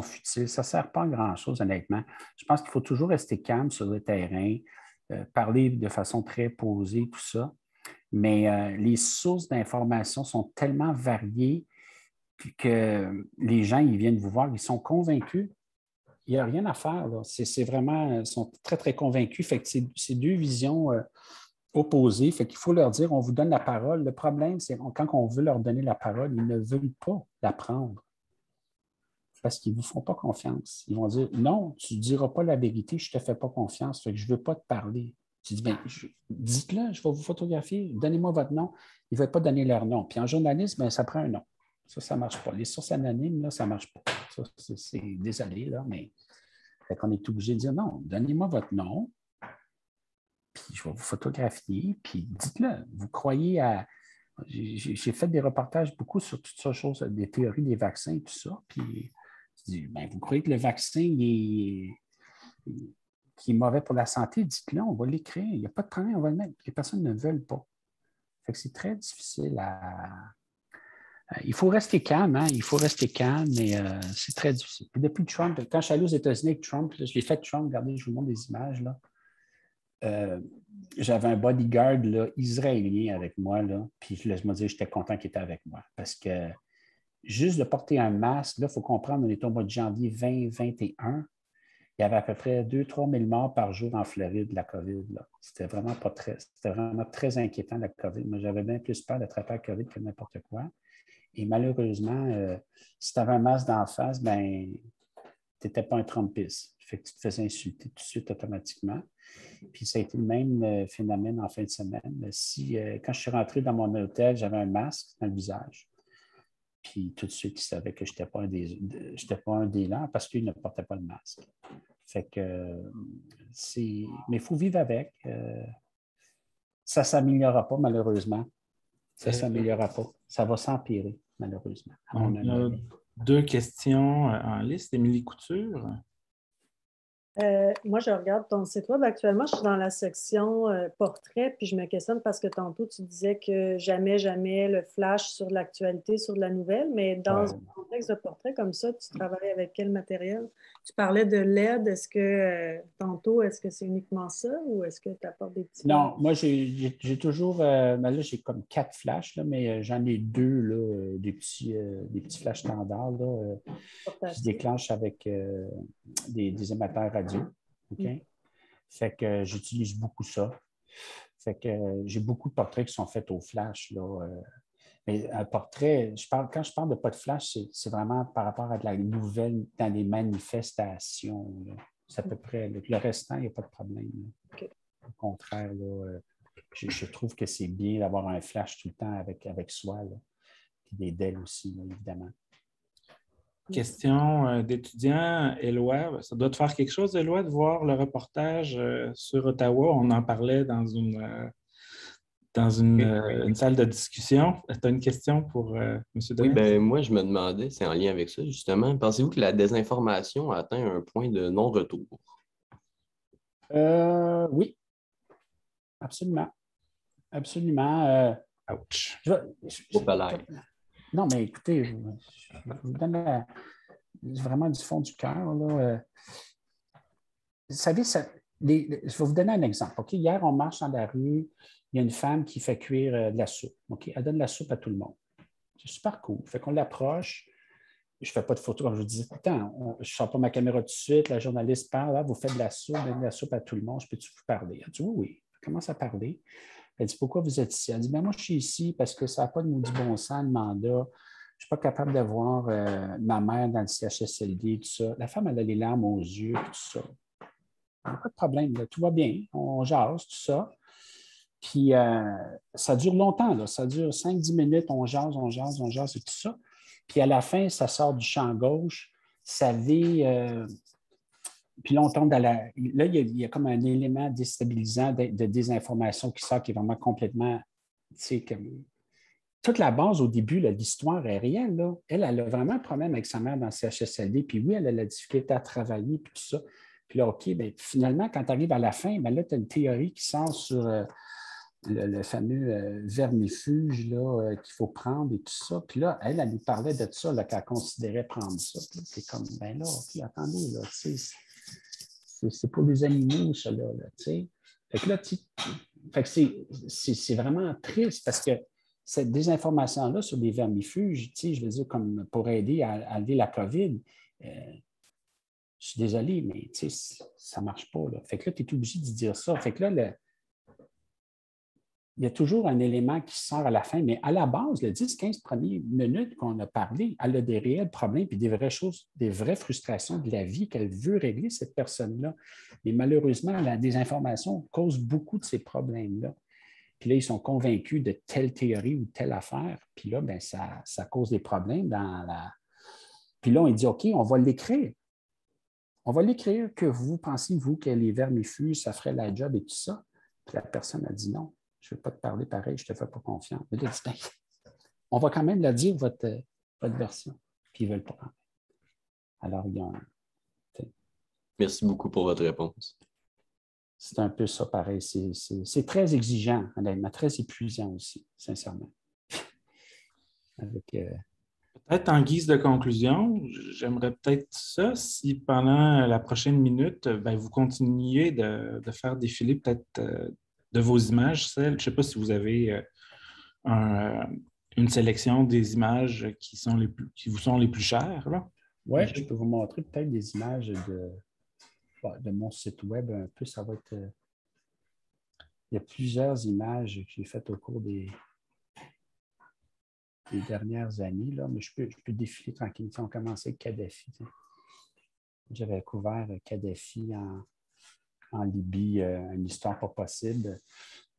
futiles. Ça ne sert pas à grand-chose, honnêtement. Je pense qu'il faut toujours rester calme sur le terrain, parler de façon très posée, tout ça, mais les sources d'information sont tellement variées que les gens, ils viennent vous voir, ils sont convaincus. Il n'y a rien à faire. Là. C'est vraiment, ils sont très, très convaincus. Fait que c'est 2 visions opposées. Fait qu'il faut leur dire, on vous donne la parole. Le problème, c'est quand on veut leur donner la parole, ils ne veulent pas la prendre parce qu'ils ne vous font pas confiance. Ils vont dire, non, tu ne diras pas la vérité, je ne te fais pas confiance, fait que je ne veux pas te parler. Tu dis, bien, dites-le, je vais vous photographier, donnez-moi votre nom. Ils ne veulent pas donner leur nom. Puis en journalisme, bien, ça prend un nom. Ça ne marche pas. Les sources anonymes, là, ça ne marche pas. Ça, c'est désolé, là, mais on est obligé de dire non, donnez-moi votre nom, puis je vais vous photographier, puis dites-le. Vous croyez à. J'ai fait des reportages beaucoup sur toutes ces choses, des théories des vaccins et tout ça, puis je dis, bien, vous croyez que le vaccin qui est mauvais pour la santé, dites-le, on va l'écrire. Il n'y a pas de problème, on va le mettre. Les personnes ne veulent pas. Fait que c'est très difficile à. Il faut rester calme, hein? Il faut rester calme, mais c'est très difficile. Puis depuis Trump, quand je suis allé aux États-Unis avec Trump, là, je l'ai fait Trump, regardez, je vous montre des images, là. j'avais un bodyguard là, israélien avec moi, là, puis je me disais, j'étais content qu'il était avec moi parce que juste de porter un masque, là, il faut comprendre, on est au mois de janvier 2021. Il y avait à peu près 2-3 000 morts par jour en Floride de la COVID. C'était vraiment très inquiétant, la COVID. Moi, j'avais bien plus peur d'attraper la COVID que n'importe quoi. Et malheureusement, si tu avais un masque d'en face, ben, tu n'étais pas un Trumpiste. Fait que tu te faisais insulter tout de suite automatiquement. Puis ça a été le même phénomène en fin de semaine. Quand je suis rentré dans mon hôtel, j'avais un masque dans le visage. Puis tout de suite, ils savaient que je n'étais pas un dealer parce qu'ils ne portaient pas de masque. Fait que mais il faut vivre avec. Ça ne s'améliorera pas, malheureusement. Ça ne s'améliorera pas. Ça va s'empirer, malheureusement. On a 2 questions en liste. Émilie Couture. Moi, je regarde ton site web. Actuellement, je suis dans la section portrait, puis je me questionne parce que tantôt, tu disais que jamais le flash sur l'actualité, sur de la nouvelle, mais dans un contexte de portrait comme ça, tu travailles avec quel matériel? Tu parlais de LED. Est-ce que c'est uniquement ça ou est-ce que tu apportes des petits... Non, moi, j'ai toujours... ben là, j'ai comme 4 flashs, là, mais j'en ai 2, là, des petits flashs standards là, qui se déclenchent avec des émetteurs radio. OK? Fait que j'utilise beaucoup ça. Fait que j'ai beaucoup de portraits qui sont faits au flash. Là, mais un portrait, quand je parle de pas de flash, c'est vraiment par rapport à de la nouvelle dans les manifestations. Là. C'est à peu près. Le restant, il n'y a pas de problème. Okay. Au contraire, là, je trouve que c'est bien d'avoir un flash tout le temps avec soi. Là. Puis des DEL aussi, là, évidemment. Question d'étudiant, Éloi. Ça doit te faire quelque chose, Éloi, de voir le reportage sur Ottawa. On en parlait dans une salle de discussion. Tu as une question pour M. Denis? Oui, ben moi, je me demandais, c'est en lien avec ça, justement. Pensez-vous que la désinformation a atteint un point de non-retour? Oui, absolument. Absolument. Ouch. Non, mais écoutez, je vous donne vraiment du fond du cœur. Vous savez, je vais vous donner un exemple. OK? Hier, on marche dans la rue, il y a une femme qui fait cuire de la soupe. OK? Elle donne de la soupe à tout le monde. C'est super cool. Fait qu'on l'approche. Je ne fais pas de photos, comme je vous disais. Attends, je ne sors pas ma caméra tout de suite. La journaliste parle. Là, vous faites de la soupe, donnez de la soupe à tout le monde. Je peux-tu vous parler? Elle dit oui. Elle commence à parler. Elle dit pourquoi vous êtes ici? Elle dit moi, je suis ici parce que ça n'a pas de maudit bon sens, le mandat. Je ne suis pas capable de voir ma mère dans le CHSLD, tout ça. La femme, elle a les larmes aux yeux, tout ça. Pas de problème, là. Tout va bien. On jase, tout ça. Puis, ça dure longtemps, là. Ça dure 5-10 minutes. On jase et tout ça. Puis, à la fin, ça sort du champ gauche. Ça vit... Puis là, on tombe dans la... Là, il y a comme un élément déstabilisant de désinformation qui sort, qui est vraiment complètement... Tu sais, comme... Toute la base au début, là, l'histoire est réelle. Là. Elle a vraiment un problème avec sa mère dans le CHSLD. Puis oui, elle a la difficulté à travailler, puis tout ça. Puis là, OK, bien, finalement, quand tu arrives à la fin, bien là, tu as une théorie qui sort sur le fameux vermifuge là, qu'il faut prendre et tout ça. Puis là, elle nous parlait de ça, là, qu'elle considérait prendre ça. Puis c'est comme, bien là, OK, attendez, là, tu sais... C'est pour les animaux, ça, là, tu sais. Fait que là, c'est vraiment triste parce que cette désinformation-là sur les vermifuges, tu sais, je veux dire, comme pour aider à enlever la COVID, je suis désolé, mais tu sais, ça ne marche pas, là. Fait que là, tu es obligé de dire ça. Fait que là, il y a toujours un élément qui sort à la fin, mais à la base, les 10-15 premières minutes qu'on a parlé, elle a des réels problèmes puis des vraies choses, des vraies frustrations de la vie qu'elle veut régler, cette personne-là. Mais malheureusement, la désinformation cause beaucoup de ces problèmes-là. Puis là, ils sont convaincus de telle théorie ou telle affaire. Puis là, bien, ça cause des problèmes dans la... Puis là, on dit, OK, on va l'écrire. On va l'écrire que vous pensez, vous, que les vermifuges, ça ferait la job et tout ça. Puis la personne a dit non. Je ne veux pas te parler pareil, je ne te fais pas confiance. Mais là, dit, on va quand même la dire, votre version. Puis ils ne veulent pas. Alors, il y a un... Merci beaucoup pour votre réponse. C'est un peu ça, pareil. C'est très exigeant, honnêtement, très épuisant aussi, sincèrement. Avec, Peut-être en guise de conclusion, j'aimerais peut-être ça, si pendant la prochaine minute, ben, vous continuiez de faire défiler peut-être de vos images, je ne sais pas si vous avez une sélection des images qui vous sont les plus chères, là. Oui, je peux vous montrer peut-être des images de mon site web un peu. Ça va être. Il y a plusieurs images que j'ai faites au cours des dernières années, là, mais je peux défiler tranquillement. On commençait avec Kadhafi. J'avais couvert Kadhafi en Libye, une histoire pas possible.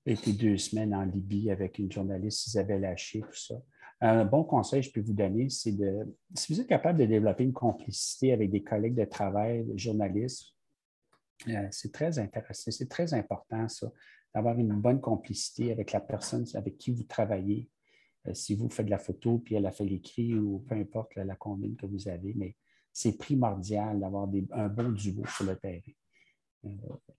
J'ai été 2 semaines en Libye avec une journaliste, Isabelle Haché, tout ça. Un bon conseil que je peux vous donner, c'est si vous êtes capable de développer une complicité avec des collègues de travail, des journalistes, c'est très intéressant, c'est très important, ça, d'avoir une bonne complicité avec la personne avec qui vous travaillez. Si vous faites de la photo, puis elle a fait l'écrit, ou peu importe la combine que vous avez, mais c'est primordial d'avoir un bon duo sur le terrain.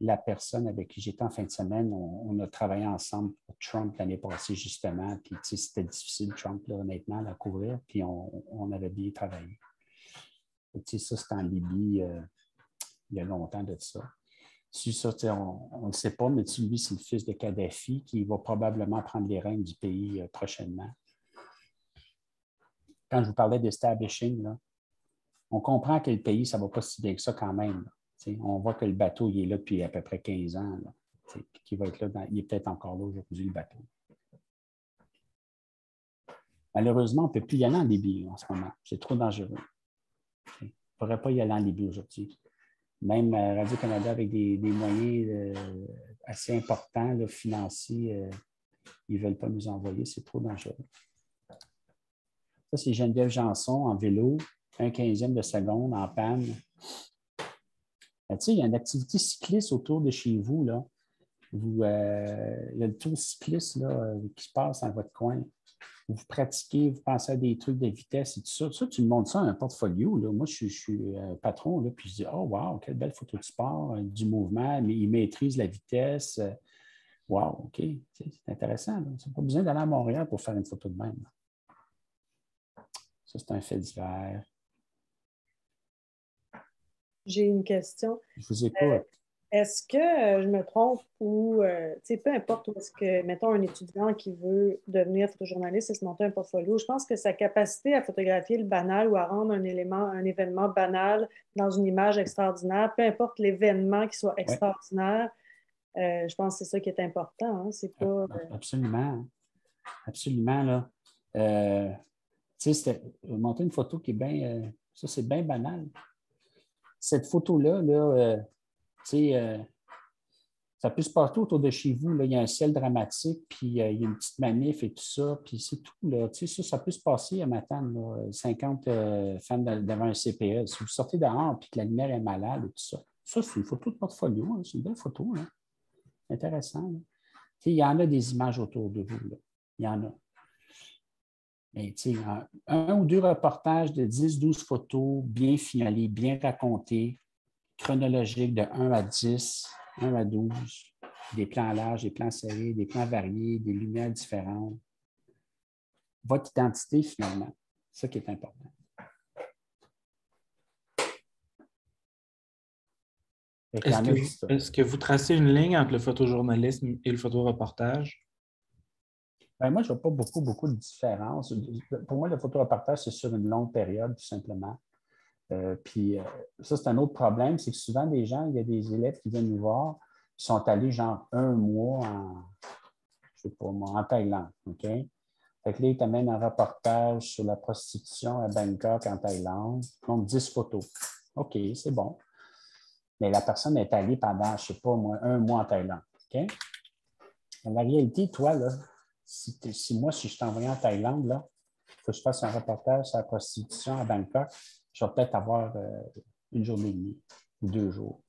La personne avec qui j'étais en fin de semaine, on a travaillé ensemble pour Trump l'année passée, justement. Puis, c'était difficile, Trump, là, honnêtement, à couvrir. Puis, on avait bien travaillé. Ça, c'était en Libye il y a longtemps de ça. Ça, on ne le sait pas, mais lui, c'est le fils de Kadhafi qui va probablement prendre les rênes du pays prochainement. Quand je vous parlais d'establishing, on comprend que le pays, ça ne va pas si bien que ça quand même. On voit que le bateau, il est là depuis à peu près 15 ans. Là, qu'il va être là il est peut-être encore là aujourd'hui, le bateau. Malheureusement, on ne peut plus y aller en Libye en ce moment. C'est trop dangereux. On ne pourrait pas y aller en Libye aujourd'hui. Même Radio-Canada, avec des moyens assez importants, là, financiers, ils ne veulent pas nous envoyer. C'est trop dangereux. Ça, c'est Geneviève Janson en vélo, 1/15 de seconde en panne. Il y a une activité cycliste autour de chez vous. Là. Il y a le tour cycliste là, qui se passe dans votre coin. Vous pratiquez, vous pensez à des trucs de vitesse et tout ça. Ça, tu me montres ça dans un portfolio. Là. Moi, je suis patron, là, puis je dis « Oh, wow, quelle belle photo de sport, du mouvement, mais il maîtrise la vitesse. Wow, OK. » C'est intéressant. Tu n'as pas besoin d'aller à Montréal pour faire une photo de même. Là. Ça, c'est un fait divers. J'ai une question. Je vous écoute. Est-ce que je me trompe ou, peu importe où est-ce que, mettons, un étudiant qui veut devenir photojournaliste et se monter un portfolio, je pense que sa capacité à photographier le banal ou à rendre un événement banal dans une image extraordinaire, peu importe l'événement qui soit extraordinaire, je pense que c'est ça qui est important. Hein? C'est pas, Absolument. Absolument, là. C'était montrer une photo qui est bien... ça, c'est bien banal. Cette photo-là, ça peut se passer autour de chez vous. Là. Il y a un ciel dramatique, puis il y a une petite manif et tout ça, puis c'est tout. Là. Ça peut se passer à matin, 50 femmes devant un CPE. Si vous sortez dehors et que la lumière est malade et tout ça, ça, c'est une photo de portfolio. Hein. C'est une belle photo. Là. Intéressant. Là. Il y en a des images autour de vous. Là. Il y en a. Mais, un ou 2 reportages de 10-12 photos bien filmés, bien racontés, chronologiques de 1 à 10, 1 à 12, des plans larges, des plans serrés, des plans variés, des lumières différentes. Votre identité, finalement, c'est ça qui est important. Est-ce que vous tracez une ligne entre le photojournalisme et le photoreportage? Ben, moi, je ne vois pas beaucoup de différence. Pour moi, le photoreportage, c'est sur une longue période, tout simplement. Puis ça, c'est un autre problème, c'est que souvent, il y a des élèves qui viennent nous voir, qui sont allés genre 1 mois en Thaïlande. OK? Fait que là, ils t'amènent un reportage sur la prostitution à Bangkok, en Thaïlande. Donc, 10 photos. OK, c'est bon. Mais la personne est allée pendant, je ne sais pas moi, 1 mois en Thaïlande. OK? Mais la réalité, toi, là, si je t'envoie en Thaïlande, là, il faut que je fasse un reportage sur la prostitution à Bangkok, je vais peut-être avoir 1 journée et demie ou 2 jours.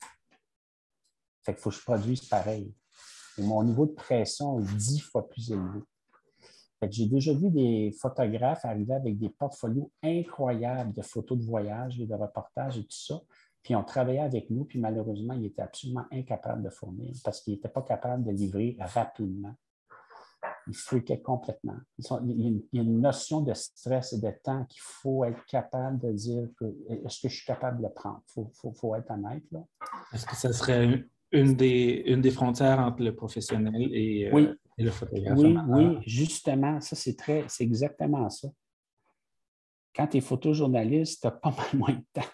Fait qu'il faut que je produise pareil. Et mon niveau de pression est 10 fois plus élevé. Fait que j'ai déjà vu des photographes arriver avec des portfolios incroyables de photos de voyage et de reportages et tout ça. Puis on travaillait avec nous, puis malheureusement, ils étaient absolument incapables de fournir parce qu'ils n'étaient pas capables de livrer rapidement. il freakait complètement. Il y a une notion de stress et de temps qu'il faut être capable de dire est-ce que je suis capable de le prendre? Il faut être honnête. Là. Est-ce que ça serait une des frontières entre le professionnel et le photographe? Oui, justement, ça, c'est exactement ça. Quand tu es photojournaliste, tu as pas mal moins de temps.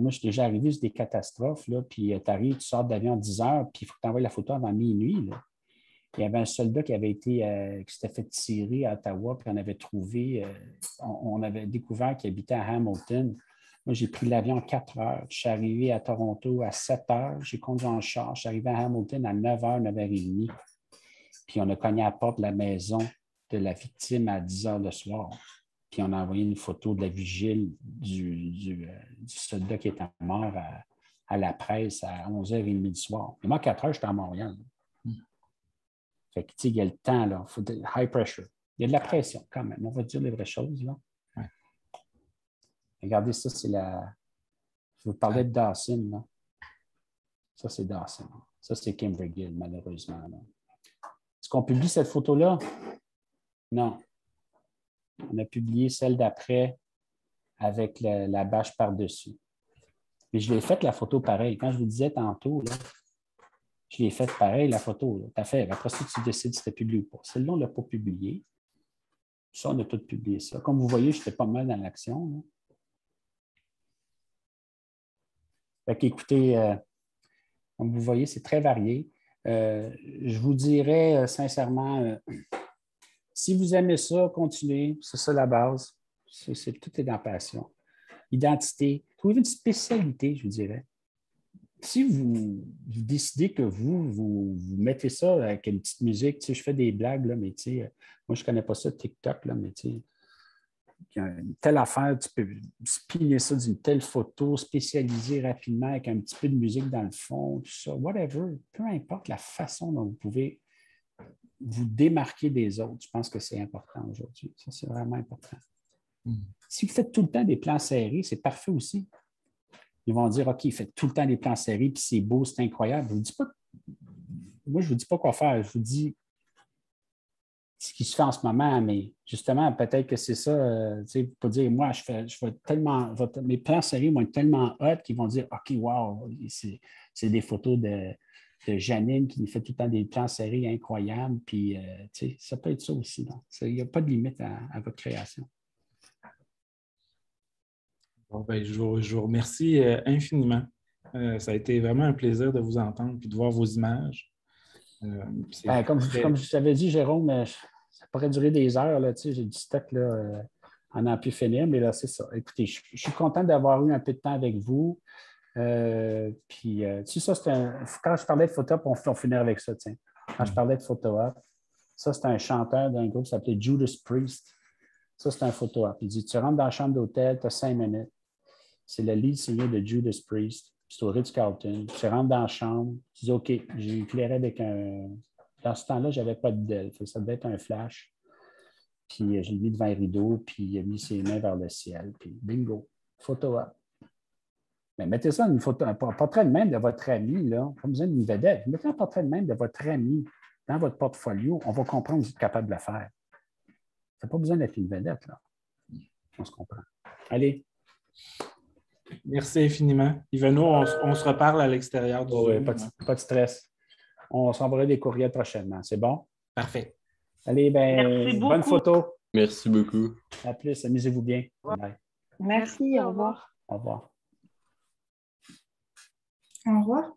Moi, je suis déjà arrivé sur des catastrophes, là, puis tu arrives, tu sors d'avion à 10 heures, puis il faut que tu envoies la photo avant minuit. Là. Il y avait un soldat qui s'était fait tirer à Ottawa, puis on avait trouvé, on avait découvert qu'il habitait à Hamilton. Moi, j'ai pris l'avion 4 heures. Je suis arrivé à Toronto à 7 heures. J'ai conduit en char. Je suis arrivé à Hamilton à 9 h, 9 h 30. Puis on a cogné à la porte de la maison de la victime à 10 h le soir. Puis on a envoyé une photo de la vigile du soldat qui était mort à la presse à 11 h 30 du soir. Et moi, 4 heures, j'étais à Montréal. Fait que, tu sais, il y a le temps, là. Faut high pressure. Il y a de la pression, quand même. On va dire les vraies choses, là. Ouais. Regardez, ça, c'est Je vous parlais de Dawson, là. Ça, c'est Dawson. Ça, c'est Kim Vergil, malheureusement. Là. Est-ce qu'on publie cette photo-là? Non. On a publié celle d'après avec la bâche par-dessus. Mais je l'ai faite, la photo, pareil. Quand je vous disais tantôt, là, je l'ai faite pareil, la photo. Tu as fait. Après ça, tu décides si tu publié ou pas. Celle-là, on ne l'a pas publiée. Ça, on a tout publié ça. Comme vous voyez, j'étais pas mal dans l'action. Là. Fait qu'écoutez, comme vous voyez, c'est très varié. Je vous dirais sincèrement, si vous aimez ça, continuez. C'est ça la base. Tout est dans la passion. Identité. Trouvez une spécialité, je vous dirais. Si vous décidez que vous mettez ça avec une petite musique, tu sais, je fais des blagues, là, mais tu sais, moi, je ne connais pas ça, TikTok, là, mais tu sais, il y a une telle affaire, tu peux spinner ça d'une telle photo, spécialiser rapidement avec un petit peu de musique dans le fond, tout ça, whatever. Peu importe la façon dont vous pouvez vous démarquer des autres, je pense que c'est important aujourd'hui. Ça, c'est vraiment important. Si vous faites tout le temps des plans serrés, c'est parfait aussi. Ils vont dire, OK, faites tout le temps des plans serrés, puis c'est beau, c'est incroyable. Je vous dis pas, moi, je ne vous dis pas quoi faire. Je vous dis ce qui se fait en ce moment, mais justement, peut-être que c'est ça. Tu sais, vous pouvez dire, moi, je vais tellement, mes plans serrés vont être tellement hot qu'ils vont dire, OK, wow, c'est des photos de Janine qui nous fait tout le temps des plans serrés incroyables. Puis, tu sais, ça peut être ça aussi. Il n'y a pas de limite à votre création. Bon, ben, je vous remercie infiniment. Ça a été vraiment un plaisir de vous entendre et de voir vos images. Comme je t'avais dit, Jérôme, ça pourrait durer des heures. Là, j'ai du stock là, on a pu finir, mais là, c'est ça. Écoutez, je suis content d'avoir eu un peu de temps avec vous. Puis, tu sais, ça, quand je parlais de photo, on finir avec ça. Tiens. Quand je parlais de photo-op, ça, c'est un chanteur d'un groupe qui s'appelait Judas Priest. Ça, c'est un photo-op. Il dit, tu rentres dans la chambre d'hôtel, tu as 5 minutes. C'est le lead singer de Judas Priest. C'est au Ritz-Carlton. Tu rentres dans la chambre, tu dis, OK, j'ai éclairé avec un... Dans ce temps-là, je n'avais pas de DEL. Ça devait être un flash. Puis, je l'ai mis devant un rideau, puis il a mis ses mains vers le ciel. Puis, bingo, photo-op. Mais mettez ça une photo, un portrait de même de votre ami, là. Pas besoin d'une vedette. Mettez un portrait de même de votre ami dans votre portfolio. On va comprendre que vous êtes capable de le faire. Ça n'a pas besoin d'être une vedette, là. On se comprend. Allez. Merci infiniment. Yvano, on se reparle à l'extérieur du Zoom. Pas de stress. On s'enverra des courriels prochainement. C'est bon? Parfait. Allez, bonne photo. Merci beaucoup. À plus. Amusez-vous bien. Bye. Merci. Au revoir. Au revoir. Au revoir.